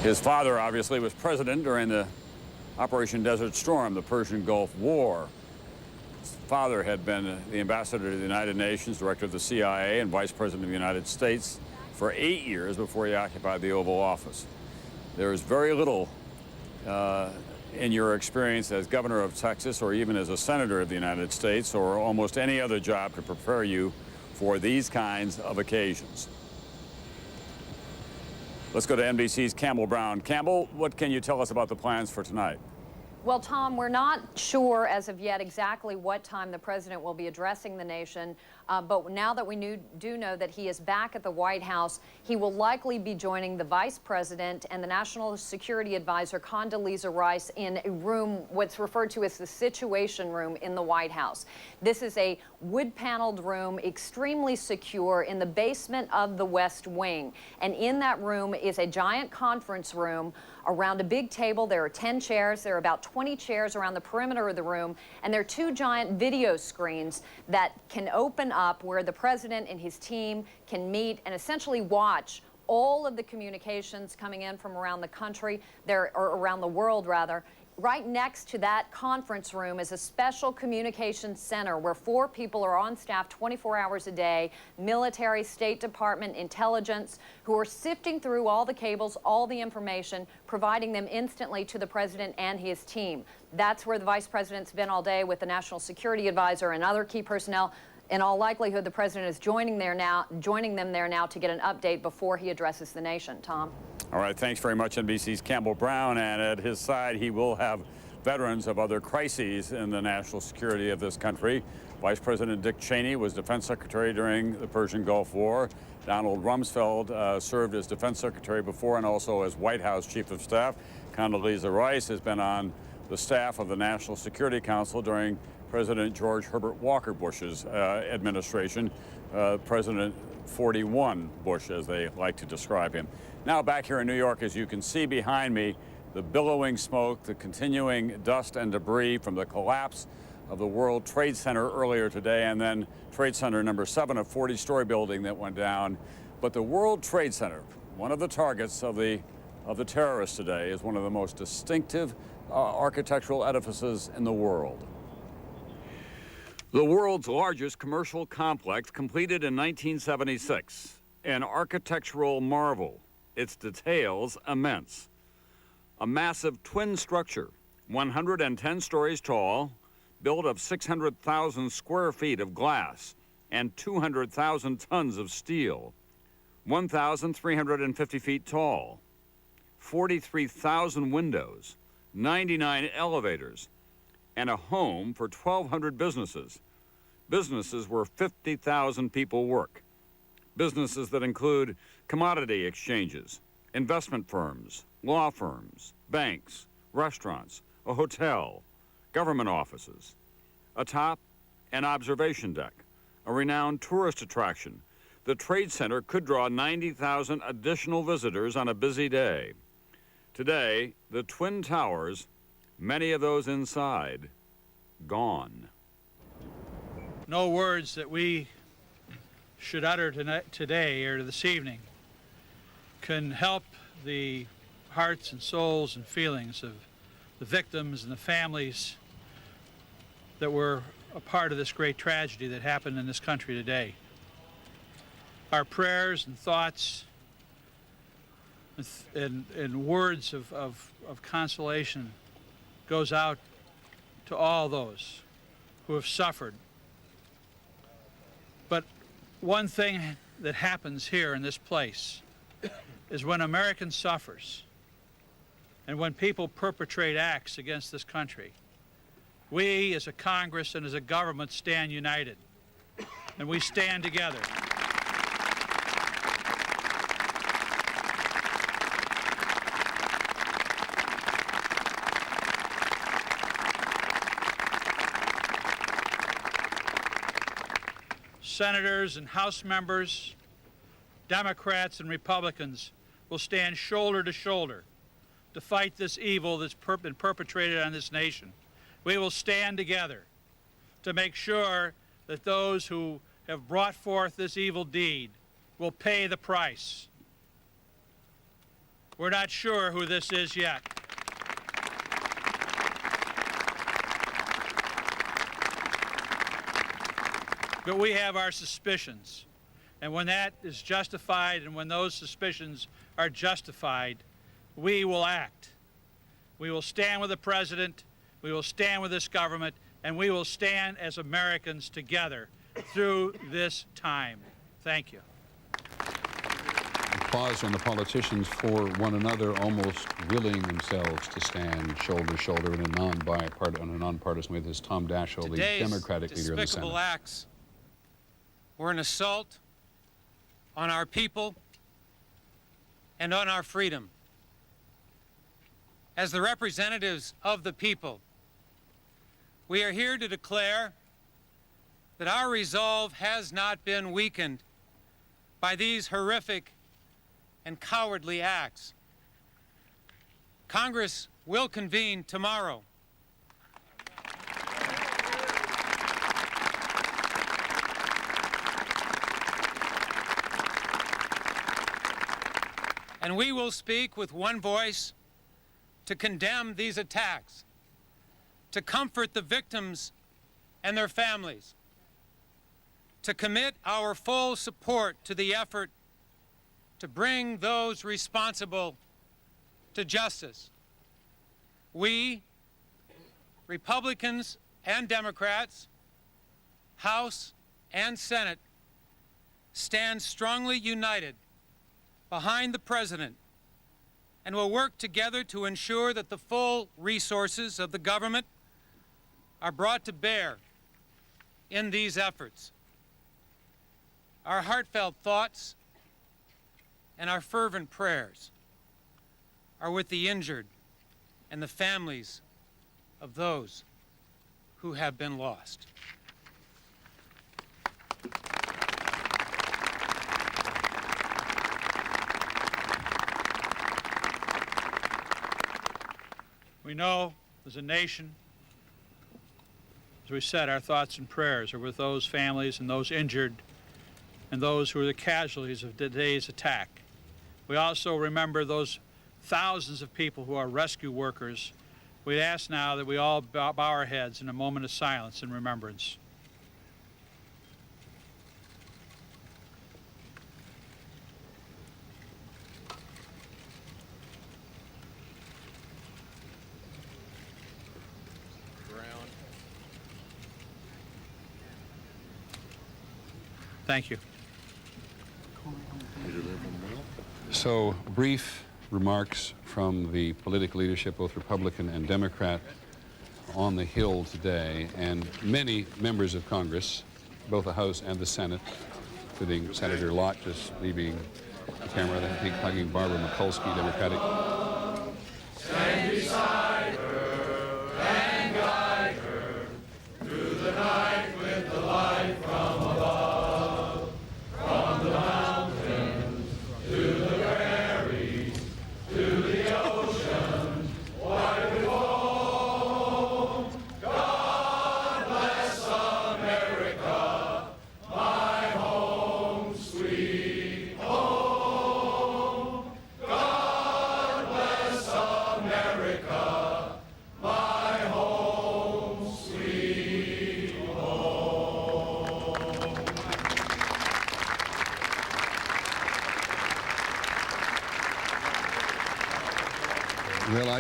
His father, obviously, was president during the Operation Desert Storm, the Persian Gulf War. His father had been the ambassador to the United Nations, director of the CIA, and vice president of the United States for 8 years before he occupied the Oval Office. There is very little in your experience as governor of Texas or even as a senator of the United States or almost any other job to prepare you for these kinds of occasions. Let's go to NBC's Campbell Brown. Campbell, what can you tell us about the plans for tonight? Well, Tom, we're not sure as of yet exactly what time the president will be addressing the nation, but now that we do know that he is back at the White House, he will likely be joining the vice president and the National Security Advisor Condoleezza Rice in a room, what's referred to as the Situation Room in the White House. This is a wood-paneled room, extremely secure, in the basement of the West Wing. And in that room is a giant conference room. Around a big table, there are 10 chairs. There are about 20 chairs around the perimeter of the room, and there are 2 giant video screens that can open up where the president and his team can meet and essentially watch all of the communications coming in from around the country, or around the world, rather. Right next to that conference room is a special communications center where 4 people are on staff 24 hours a day, military, State Department, intelligence, who are sifting through all the cables, all the information, providing them instantly to the president and his team. That's where the vice president's been all day with the National Security Advisor and other key personnel. In all likelihood, the president is joining them there now to get an update before he addresses the nation. Tom? All right, thanks very much, NBC's Campbell Brown. And at his side, he will have veterans of other crises in the national security of this country. Vice President Dick Cheney was Defense Secretary during the Persian Gulf War. Donald Rumsfeld served as Defense Secretary before and also as White House Chief of Staff. Condoleezza Rice has been on the staff of the National Security Council during President George Herbert Walker Bush's administration, President 41 Bush, as they like to describe him. Now back here in New York, as you can see behind me, the billowing smoke, the continuing dust and debris from the collapse of the World Trade Center earlier today, and then Trade Center number 7, a 40-story building that went down. But the World Trade Center, one of the targets of the terrorists today, is one of the most distinctive architectural edifices in the world. The world's largest commercial complex, completed in 1976, an architectural marvel, its details immense. A massive twin structure, 110 stories tall, built of 600,000 square feet of glass and 200,000 tons of steel, 1,350 feet tall, 43,000 windows, 99 elevators, and a home for 1,200 businesses. Businesses where 50,000 people work. Businesses that include commodity exchanges, investment firms, law firms, banks, restaurants, a hotel, government offices, a top and observation deck, a renowned tourist attraction. The Trade Center could draw 90,000 additional visitors on a busy day. Today, the Twin Towers, Many of those inside, gone. No words that we should utter today or this evening can help the hearts and souls and feelings of the victims and the families that were a part of this great tragedy that happened in this country today. Our prayers and thoughts and words of consolation goes out to all those who have suffered. But one thing that happens here in this place is when American suffers and when people perpetrate acts against this country, we as a Congress and as a government stand united, and we stand together. Senators and House members, Democrats and Republicans will stand shoulder to shoulder to fight this evil that's been perpetrated on this nation. We will stand together to make sure that those who have brought forth this evil deed will pay the price. We're not sure who this is yet. But we have our suspicions. And when that is justified and when those suspicions are justified, we will act. We will stand with the president, we will stand with this government, and we will stand as Americans together through this time. Thank you. Applause on the politicians for one another, almost willing themselves to stand shoulder to shoulder in a nonpartisan way. This is Tom Daschle, the Democratic leader of the Senate. Despicable acts were an assault on our people and on our freedom. As the representatives of the people, we are here to declare that our resolve has not been weakened by these horrific and cowardly acts. Congress will convene tomorrow. And we will speak with one voice to condemn these attacks, to comfort the victims and their families, to commit our full support to the effort to bring those responsible to justice. We, Republicans and Democrats, House and Senate, stand strongly united behind the President and will work together to ensure that the full resources of the government are brought to bear in these efforts. Our heartfelt thoughts and our fervent prayers are with the injured and the families of those who have been lost. We know as a nation, as we said, our thoughts and prayers are with those families and those injured and those who are the casualties of today's attack. We also remember those thousands of people who are rescue workers. We'd ask now that we all bow our heads in a moment of silence and remembrance. Thank you. So, brief remarks from the political leadership, both Republican and Democrat, on the Hill today, and many members of Congress, both the House and the Senate, including Senator Lott just leaving the camera, I think hugging Barbara Mikulski, Democratic. Stand beside her and guide her through the night with the light from above, from the mountains to the prairies to the ocean, wide before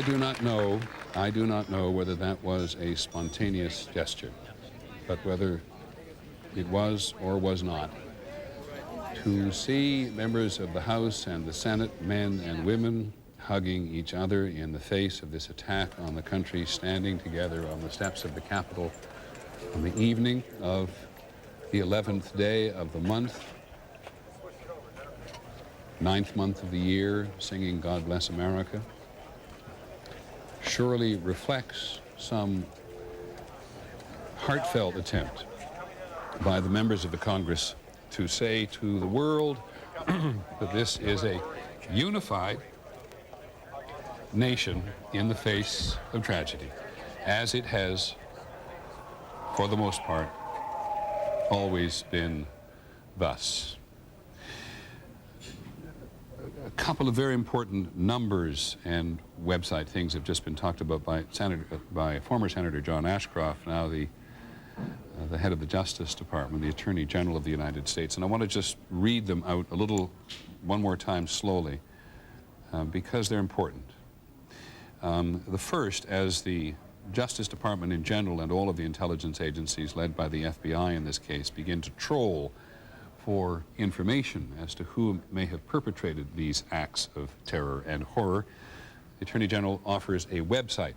do not know whether that was a spontaneous gesture, but whether it was or was not, to see members of the House and the Senate, men and women, hugging each other in the face of this attack on the country, standing together on the steps of the Capitol on the evening of the 11th day of the month, 9th month of the year, singing God Bless America, surely reflects some heartfelt attempt by the members of the Congress to say to the world that this is a unified nation in the face of tragedy, as it has, for the most part, always been thus. A couple of very important numbers and website things have just been talked about by former Senator John Ashcroft, now the head of the Justice Department, the Attorney General of the United States. And I want to just read them out a little, one more time slowly, because they're important. The first, as the Justice Department in general and all of the intelligence agencies led by the FBI in this case begin to troll for information as to who may have perpetrated these acts of terror and horror, the Attorney General offers a website.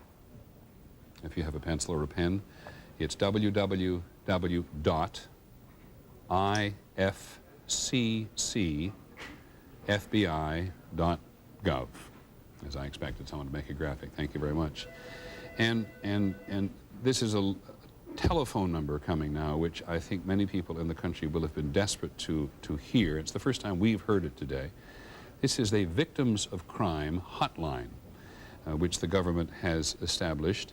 If you have a pencil or a pen, it's www.ifccfbi.gov. As I expected someone to make a graphic. Thank you very much. And this is a telephone number coming now, which I think many people in the country will have been desperate to hear. It's the first time we've heard it today. This is a Victims of Crime hotline, which the government has established,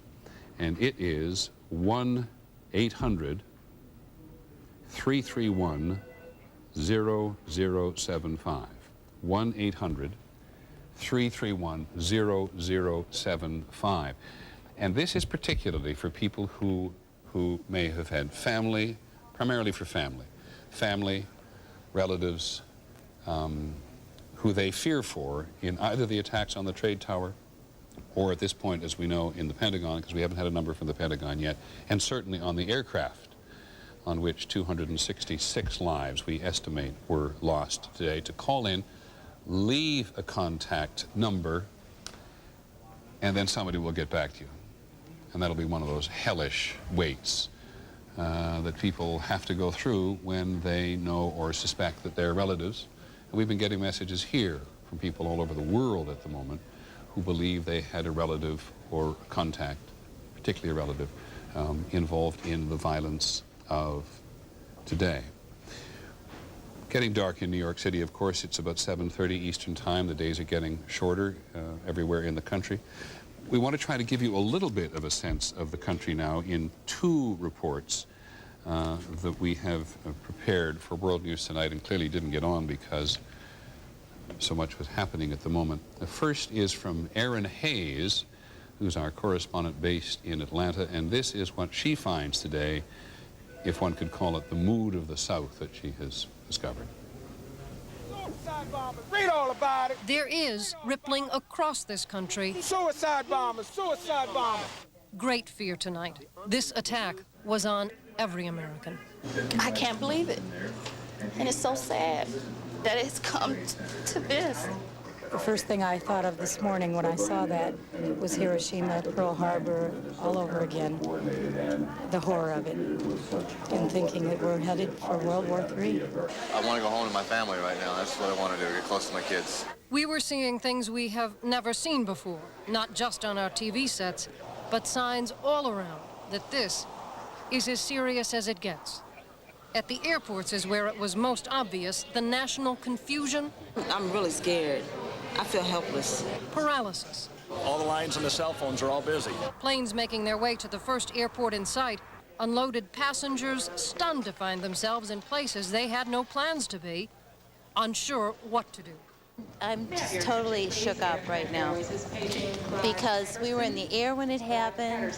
and it is 1-800-331-0075. 1-800-331-0075. And this is particularly for people who may have had family, primarily for family, relatives, who they fear for in either the attacks on the trade tower or at this point, as we know, in the Pentagon, because we haven't had a number from the Pentagon yet, and certainly on the aircraft, on which 266 lives, we estimate, were lost today. To call in, leave a contact number, and then somebody will get back to you. And that'll be one of those hellish waits that people have to go through when they know or suspect that they're relatives. And we've been getting messages here from people all over the world at the moment who believe they had a relative or contact, particularly a relative, involved in the violence of today. Getting dark in New York City, of course. It's about 7:30 Eastern Time. The days are getting shorter everywhere in the country. We want to try to give you a little bit of a sense of the country now in two reports that we have prepared for World News Tonight, and clearly didn't get on because so much was happening at the moment. The first is from Erin Hayes, who's our correspondent based in Atlanta, and this is what she finds today, if one could call it the mood of the South that she has discovered. Read all about it. There is, rippling across this country, Suicide bombers, suicide bombers. Great fear tonight. This attack was on every American. I can't believe it. And it's so sad that it's come to this. The first thing I thought of this morning when I saw that was Hiroshima, Pearl Harbor, all over again. The horror of it. And thinking that we're headed for World War III. I want to go home to my family right now. That's what I want to do, get close to my kids. We were seeing things we have never seen before, not just on our TV sets, but signs all around that this is as serious as it gets. At the airports is where it was most obvious, the national confusion. I'm really scared. I feel helpless. Paralysis. All the lines on the cell phones are all busy. Planes making their way to the first airport in sight. Unloaded passengers stunned to find themselves in places they had no plans to be, unsure what to do. I'm just totally shook up right now because we were in the air when it happened.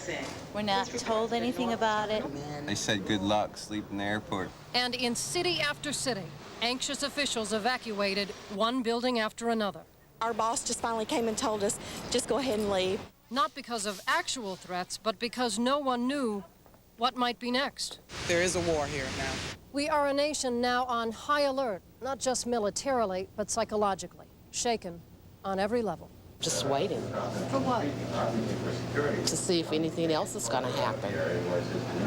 We're not told anything about it. They said good luck, sleep in the airport. And in city after city, anxious officials evacuated one building after another. Our boss just finally came and told us, just go ahead and leave. Not because of actual threats, but because no one knew what might be next. There is a war here now. We are a nation now on high alert, not just militarily, but psychologically, shaken on every level. Just waiting. For what? To see if anything else is going to happen.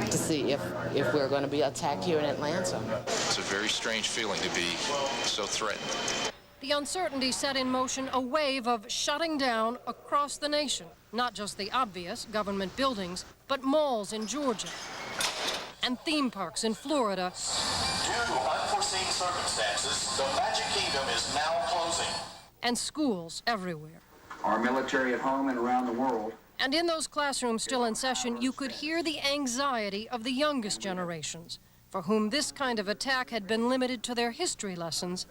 To see if we're going to be attacked here in Atlanta. It's a very strange feeling to be so threatened. The uncertainty set in motion a wave of shutting down across the nation. Not just the obvious, government buildings, but malls in Georgia and theme parks in Florida. Due to unforeseen circumstances, the Magic Kingdom is now closing. And schools everywhere. Our military at home and around the world. And in those classrooms still in session, you could hear the anxiety of the youngest generations, for whom this kind of attack had been limited to their history lessons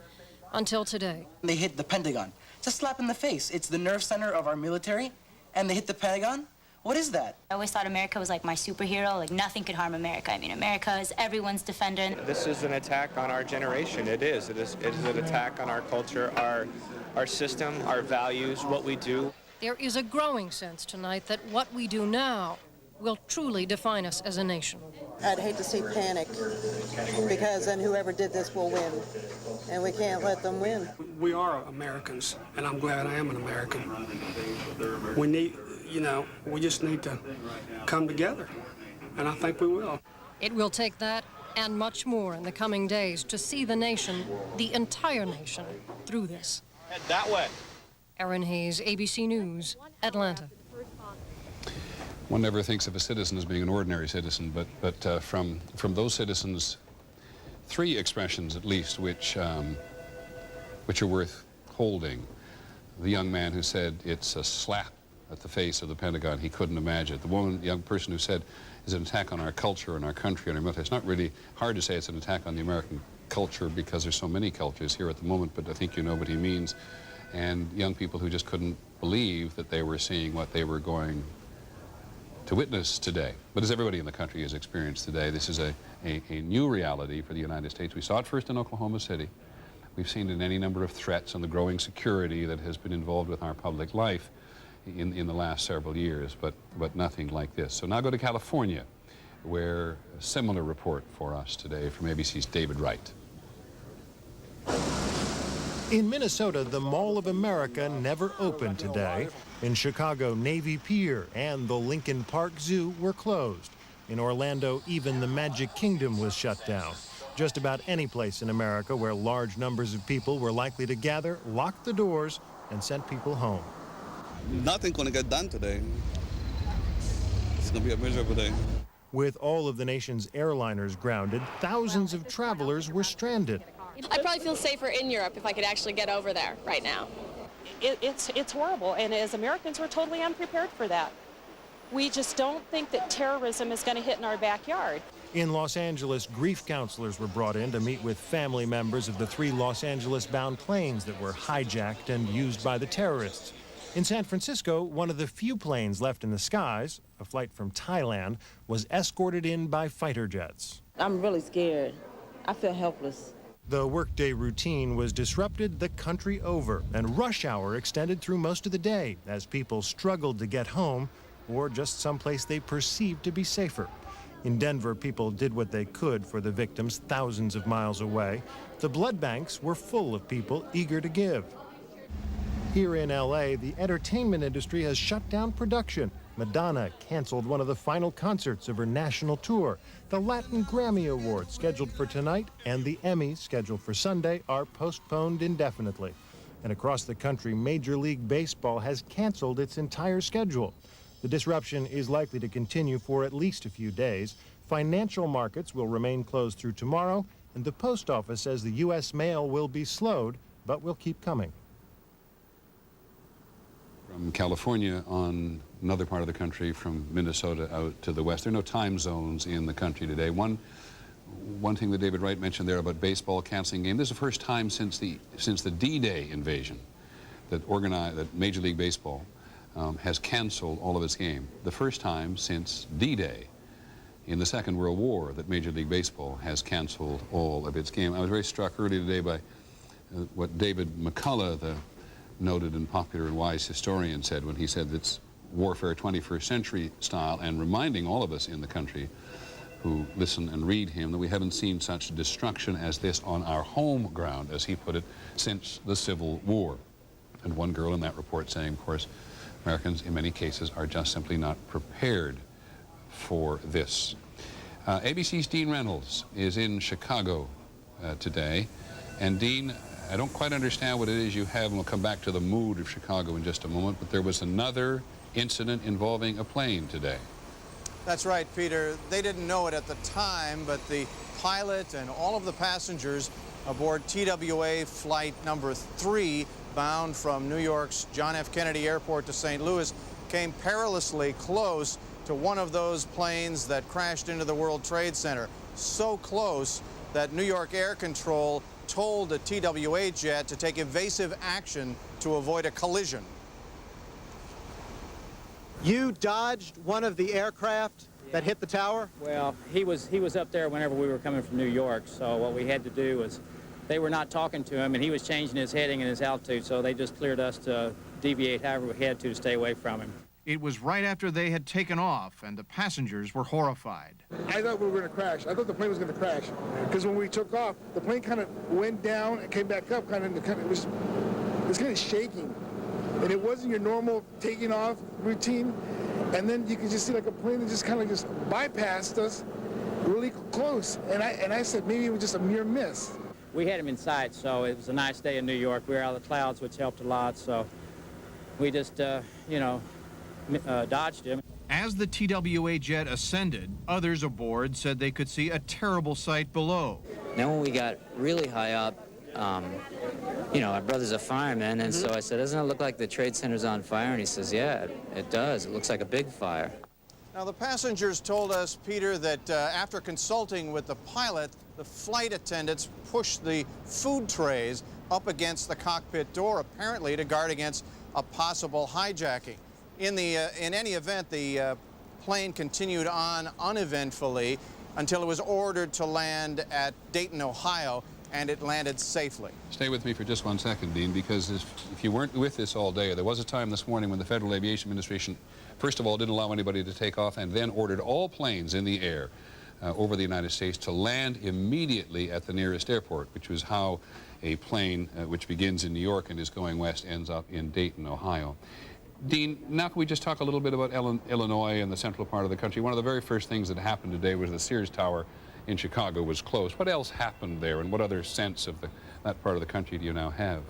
until today. They hit the Pentagon. It's a slap in the face. It's the nerve center of our military, and they hit the Pentagon? What is that? I always thought America was like my superhero, like nothing could harm America. I mean, America is everyone's defender. This is an attack on our generation. It is an attack on our culture, our system, our values, what we do. There is a growing sense tonight that what we do now will truly define us as a nation. I'd hate to see panic, because then whoever did this will win, and we can't let them win. We are Americans, and I'm glad I am an American. We need, we just need to come together, and I think we will. It will take that and much more in the coming days to see the nation, the entire nation, through this. Head that way. Erin Hayes, ABC News, Atlanta. One never thinks of a citizen as being an ordinary citizen, but from those citizens, three expressions at least which are worth holding. The young man who said it's a slap at the face of the Pentagon, he couldn't imagine it. The young person who said it's an attack on our culture and our country and our military. It's not really hard to say it's an attack on the American culture because there's so many cultures here at the moment, but I think you know what he means. And young people who just couldn't believe that they were seeing what they were going to witness today. But as everybody in the country has experienced today, this is a new reality for the United States. We saw it first in Oklahoma City. We've seen it in any number of threats and the growing security that has been involved with our public life in the last several years, but nothing like this. So now go to California, where a similar report for us today from ABC's David Wright. In Minnesota, the Mall of America never opened today. In Chicago, Navy Pier and the Lincoln Park Zoo were closed. In Orlando, even the Magic Kingdom was shut down. Just about any place in America where large numbers of people were likely to gather locked the doors and sent people home. Nothing's going to get done today. It's going to be a miserable day. With all of the nation's airliners grounded, thousands of travelers were stranded. I'd probably feel safer in Europe if I could actually get over there right now. It's horrible, and as Americans, we're totally unprepared for that. We just don't think that terrorism is going to hit in our backyard. In Los Angeles, grief counselors were brought in to meet with family members of the 3 Los Angeles-bound planes that were hijacked and used by the terrorists. In San Francisco, one of the few planes left in the skies, a flight from Thailand, was escorted in by fighter jets. I'm really scared. I feel helpless. The workday routine was disrupted the country over, and rush hour extended through most of the day as people struggled to get home or just someplace they perceived to be safer. In Denver, people did what they could for the victims thousands of miles away. The blood banks were full of people eager to give. Here in LA, the entertainment industry has shut down production. Madonna canceled one of the final concerts of her national tour. The Latin Grammy Awards, scheduled for tonight, and the Emmys, scheduled for Sunday, are postponed indefinitely. And across the country, Major League Baseball has canceled its entire schedule. The disruption is likely to continue for at least a few days. Financial markets will remain closed through tomorrow, and the post office says the U.S. mail will be slowed, but will keep coming. From California on another part of the country, from Minnesota out to the west. There are no time zones in the country today. One thing that David Wright mentioned there about baseball canceling game, this is the first time since the D-Day invasion that Major League Baseball has canceled all of its game. The first time since D-Day in the Second World War that Major League Baseball has canceled all of its game. I was very struck earlier today by what David McCullough, the noted and popular and wise historian said when he said it's warfare 21st century style, and reminding all of us in the country who listen and read him that we haven't seen such destruction as this on our home ground, as he put it, since the Civil War. And one girl in that report saying, of course, Americans in many cases are just simply not prepared for this. ABC's Dean Reynolds is in Chicago today. And Dean, I don't quite understand what it is you have, and we'll come back to the mood of Chicago in just a moment, but there was another incident involving a plane today. That's right, Peter. They didn't know it at the time, but the pilot and all of the passengers aboard TWA flight number 3, bound from New York's John F. Kennedy Airport to St. Louis, came perilously close to one of those planes that crashed into the World Trade Center. So close that New York Air Control told the TWA jet to take evasive action to avoid a collision. You dodged one of the aircraft that hit the tower? Well, he was up there whenever we were coming from New York, so what we had to do was, they were not talking to him, and he was changing his heading and his altitude, so they just cleared us to deviate however we had to stay away from him. It was right after they had taken off, and the passengers were horrified. I thought we were going to crash. I thought the plane was going to crash, because when we took off, the plane kind of went down and came back up, it was kind of shaking. And it wasn't your normal taking off routine. And then you could just see like a plane that just kind of just bypassed us really close. And I said maybe it was just a mere miss. We had him in sight, so it was a nice day in New York. We were out of the clouds, which helped a lot. So we just, dodged him. As the TWA jet ascended, others aboard said they could see a terrible sight below. Then when we got really high up, our brother's a fireman, and so I said, doesn't it look like the Trade Center's on fire? And he says, yeah, it does. It looks like a big fire. Now, the passengers told us, Peter, that after consulting with the pilot, the flight attendants pushed the food trays up against the cockpit door, apparently to guard against a possible hijacking. In any event, the plane continued on uneventfully until it was ordered to land at Dayton, Ohio, and it landed safely. Stay with me for just 1 second, Dean, because if you weren't with this all day, there was a time this morning when the Federal Aviation Administration, first of all, didn't allow anybody to take off, and then ordered all planes in the air over the United States to land immediately at the nearest airport, which was how a plane which begins in New York and is going west ends up in Dayton, Ohio. Dean, now can we just talk a little bit about Illinois and the central part of the country? One of the very first things that happened today was the Sears Tower in Chicago was closed. What else happened there, and what other sense of that part of the country do you now have?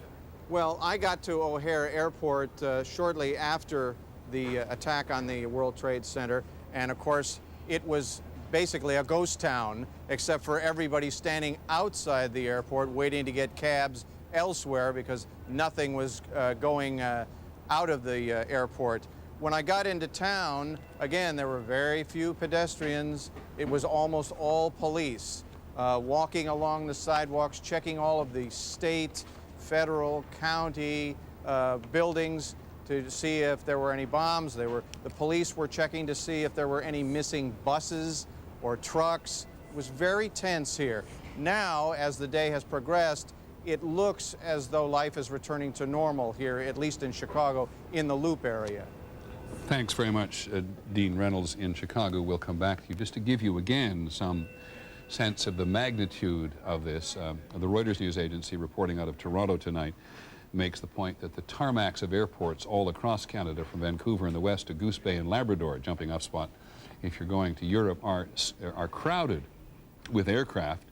Well, I got to O'Hare Airport shortly after the attack on the World Trade Center, and of course it was basically a ghost town, except for everybody standing outside the airport waiting to get cabs elsewhere because nothing was going out of the airport. When I got into town, again, there were very few pedestrians. It was almost all police walking along the sidewalks, checking all of the state, federal, county buildings to see if there were any bombs. The police were checking to see if there were any missing buses or trucks. It was very tense here. Now, as the day has progressed, it looks as though life is returning to normal here, at least in Chicago, in the Loop area. Thanks very much, Dean Reynolds in Chicago. We'll come back to you just to give you again some sense of the magnitude of this. The Reuters news agency reporting out of Toronto tonight makes the point that the tarmacs of airports all across Canada, from Vancouver in the west to Goose Bay and Labrador, jumping off spot if you're going to Europe, are crowded with aircraft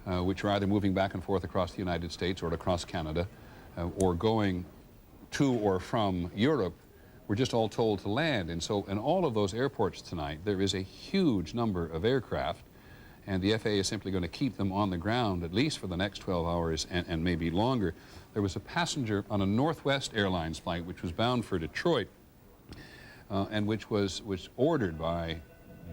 which are either moving back and forth across the United States or across Canada or going to or from Europe. We're just all told to land. And so in all of those airports tonight, there is a huge number of aircraft, and the FAA is simply going to keep them on the ground at least for the next 12 hours and maybe longer. There was a passenger on a Northwest Airlines flight which was bound for Detroit and which was ordered by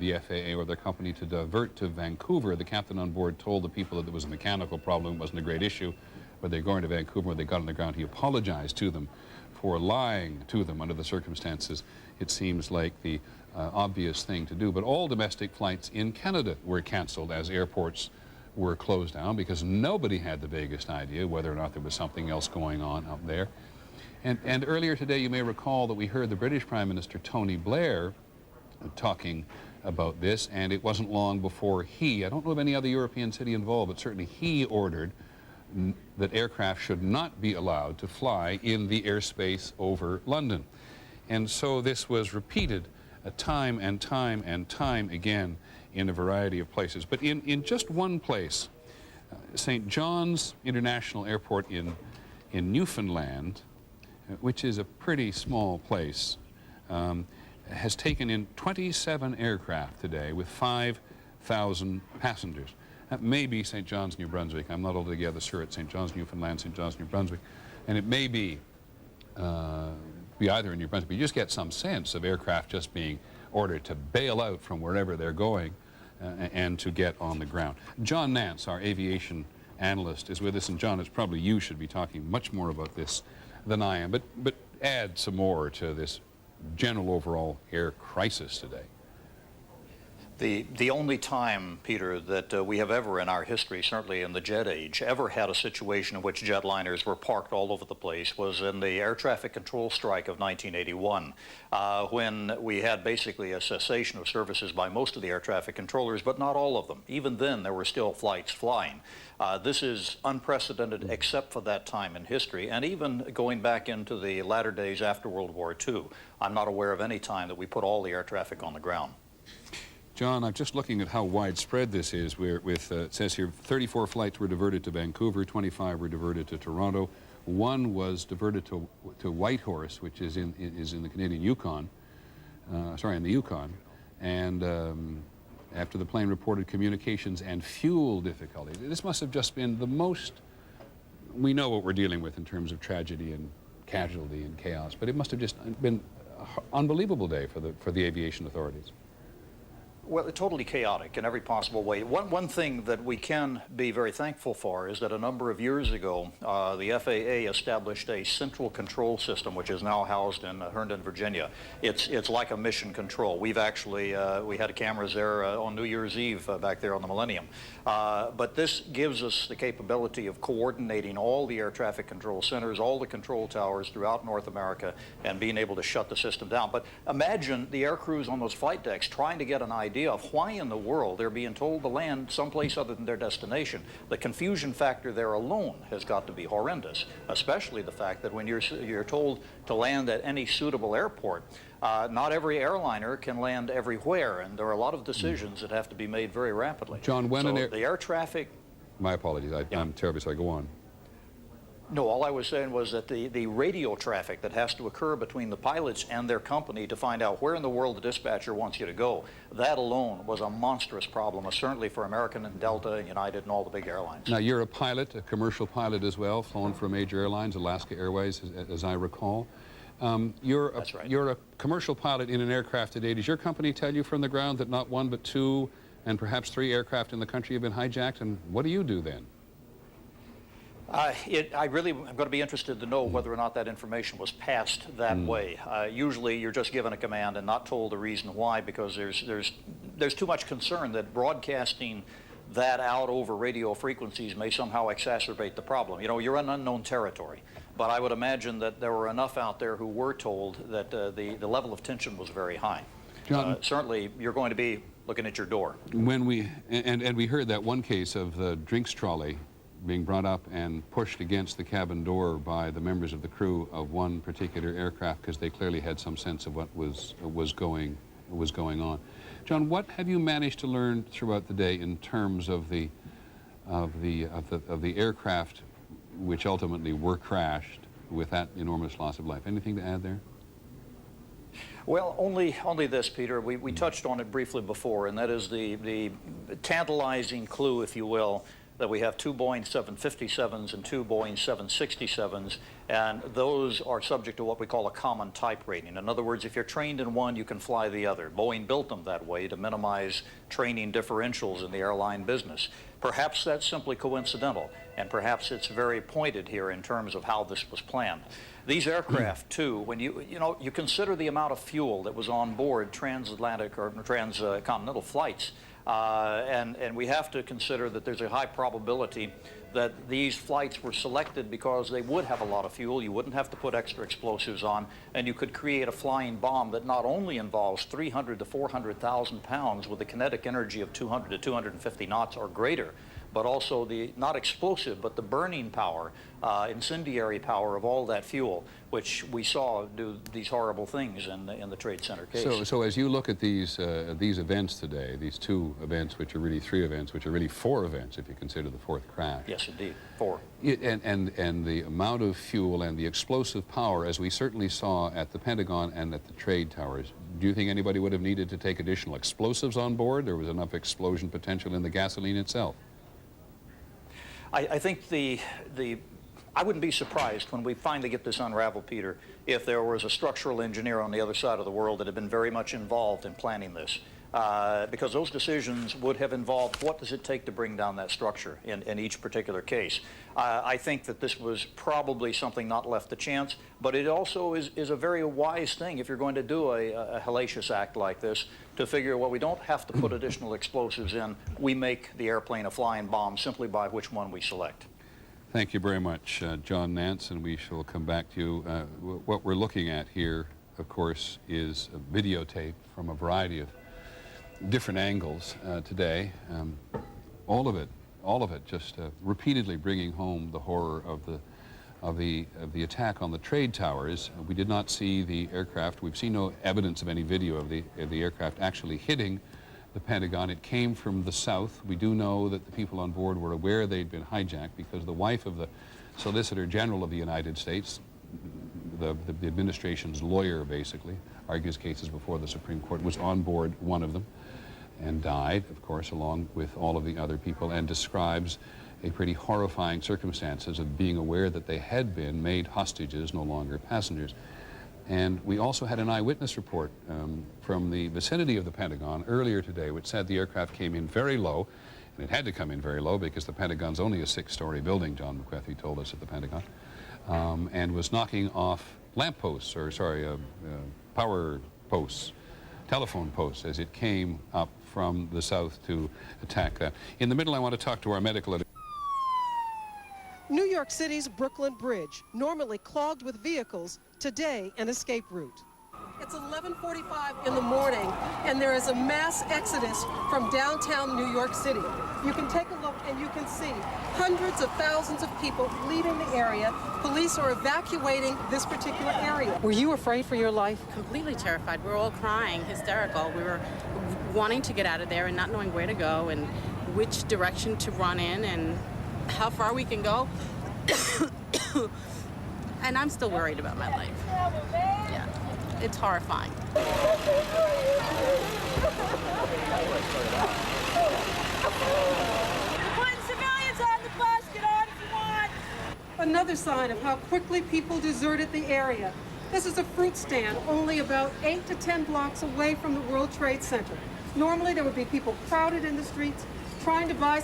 the FAA or their company to divert to Vancouver. The captain on board told the people that there was a mechanical problem. It wasn't a great issue. But they're going to Vancouver. When they got on the ground, he apologized to them for lying to them under the circumstances. It seems like the obvious thing to do. But all domestic flights in Canada were canceled as airports were closed down because nobody had the vaguest idea whether or not there was something else going on up there. And earlier today, you may recall that we heard the British Prime Minister, Tony Blair, talking about this, and it wasn't long before he, I don't know of any other European city involved, but certainly he ordered that aircraft should not be allowed to fly in the airspace over London. And so this was repeated time and time and time again in a variety of places. But in just one place, St. John's International Airport in Newfoundland, which is a pretty small place, has taken in 27 aircraft today with 5,000 passengers. That may be St. John's, New Brunswick. I'm not altogether sure it's St. John's, Newfoundland, St. John's, New Brunswick. And it may be either in New Brunswick. You just get some sense of aircraft just being ordered to bail out from wherever they're going and to get on the ground. John Nance, our aviation analyst, is with us. And John, it's probably you should be talking much more about this than I am. But add some more to this general overall air crisis today. The only time, Peter, that we have ever in our history, certainly in the jet age, ever had a situation in which jetliners were parked all over the place was in the air traffic control strike of 1981, when we had basically a cessation of services by most of the air traffic controllers, but not all of them. Even then, there were still flights flying. This is unprecedented except for that time in history, and even going back into the latter days after World War II, I'm not aware of any time that we put all the air traffic on the ground. John, I'm just looking at how widespread this is. It says here 34 flights were diverted to Vancouver, 25 were diverted to Toronto, 1 was diverted to Whitehorse, which is in the Canadian Yukon, in the Yukon, and after the plane reported communications and fuel difficulty. This must have just been the most, we know what we're dealing with in terms of tragedy and casualty and chaos, but it must have just been an unbelievable day for the aviation authorities. Well, totally chaotic in every possible way. One thing that we can be very thankful for is that a number of years ago, the FAA established a central control system, which is now housed in Herndon, Virginia. It's like a mission control. We've actually, we had cameras there on New Year's Eve back there on the Millennium. But this gives us the capability of coordinating all the air traffic control centers, all the control towers throughout North America, and being able to shut the system down. But imagine the air crews on those flight decks trying to get an idea of why in the world they're being told to land someplace other than their destination. The confusion factor there alone has got to be horrendous, especially the fact that when you're told to land at any suitable airport, not every airliner can land everywhere, and there are a lot of decisions that have to be made very rapidly. John, when the air traffic... My apologies, I'm terribly sorry, go on. No, all I was saying was that the radio traffic that has to occur between the pilots and their company to find out where in the world the dispatcher wants you to go, that alone was a monstrous problem, certainly for American and Delta and United and all the big airlines. Now, you're a pilot, a commercial pilot as well, flown for major airlines, Alaska Airways, as I recall. That's right. You're a commercial pilot in an aircraft today. Does your company tell you from the ground that not 1 but 2 and perhaps 3 aircraft in the country have been hijacked? And what do you do then? I really am going to be interested to know whether or not that information was passed that way. Usually you're just given a command and not told the reason why, because there's too much concern that broadcasting that out over radio frequencies may somehow exacerbate the problem. You know, you're in unknown territory. But I would imagine that there were enough out there who were told that the level of tension was very high. John, certainly you're going to be looking at your door. When we heard that one case of the drinks trolley being brought up and pushed against the cabin door by the members of the crew of one particular aircraft because they clearly had some sense of what was going on. John, what have you managed to learn throughout the day in terms of the aircraft which ultimately were crashed with that enormous loss of life? Anything to add there? Well, only this, Peter. We touched on it briefly before, and that is the tantalizing clue, if you will, that we have 2 Boeing 757s and 2 Boeing 767s, and those are subject to what we call a common type rating. In other words, if you're trained in one, you can fly the other. Boeing built them that way to minimize training differentials in the airline business. Perhaps that's simply coincidental, and perhaps it's very pointed here in terms of how this was planned. These aircraft, too, when you consider the amount of fuel that was on board transatlantic or transcontinental flights, and we have to consider that there's a high probability that these flights were selected because they would have a lot of fuel, you wouldn't have to put extra explosives on, and you could create a flying bomb that not only involves 300 to 400,000 pounds with a kinetic energy of 200 to 250 knots or greater, but also the, not explosive, but the burning power, incendiary power of all that fuel, which we saw do these horrible things in the Trade Center case. So as you look at these events today, these two events, which are really three events, which are really four events if you consider the fourth crash. Yes, indeed, four. And the amount of fuel and the explosive power, as we certainly saw at the Pentagon and at the trade towers, do you think anybody would have needed to take additional explosives on board? There was enough explosion potential in the gasoline itself. I think I wouldn't be surprised when we finally get this unraveled, Peter, if there was a structural engineer on the other side of the world that had been very much involved in planning this. Because those decisions would have involved what does it take to bring down that structure in each particular case. I think that this was probably something not left to chance, but it also is a very wise thing if you're going to do a hellacious act like this to figure, well, we don't have to put additional explosives in. We make the airplane a flying bomb simply by which one we select. Thank you very much, John Nance, and we shall come back to you. What we're looking at here, of course, is a videotape from a variety of different angles today. All of it just repeatedly bringing home the horror of the attack on the trade towers. We did not see the aircraft. We've seen no evidence of any video of the aircraft actually hitting the Pentagon. It came from the south. We do know that the people on board were aware they'd been hijacked because the wife of the Solicitor General of the United States, the administration's lawyer basically, argues cases before the Supreme Court, was on board one of them and died, of course, along with all of the other people, and describes a pretty horrifying circumstances of being aware that they had been made hostages, no longer passengers. And we also had an eyewitness report from the vicinity of the Pentagon earlier today, which said the aircraft came in very low, and it had to come in very low because the Pentagon's only a 6-story building, John McWethy told us at the Pentagon, and was knocking off lampposts, or sorry, power posts, telephone posts, as it came up from the south to attack that. In the middle, I want to talk to our medical editor. New York City's Brooklyn Bridge, normally clogged with vehicles, today an escape route. It's 11:45 in the morning, and there is a mass exodus from downtown New York City. You can take a look, and you can see hundreds of thousands of people leaving the area. Police are evacuating this particular area. Were you afraid for your life? Completely terrified. We were all crying, hysterical. We were wanting to get out of there and not knowing where to go and which direction to run in and how far we can go. And I'm still worried about my life. Yeah, it's horrifying. Putting civilians on the bus, get on if you want. Another sign of how quickly people deserted the area. This is a fruit stand only about 8 to 10 blocks away from the World Trade Center. Normally there would be people crowded in the streets trying to buy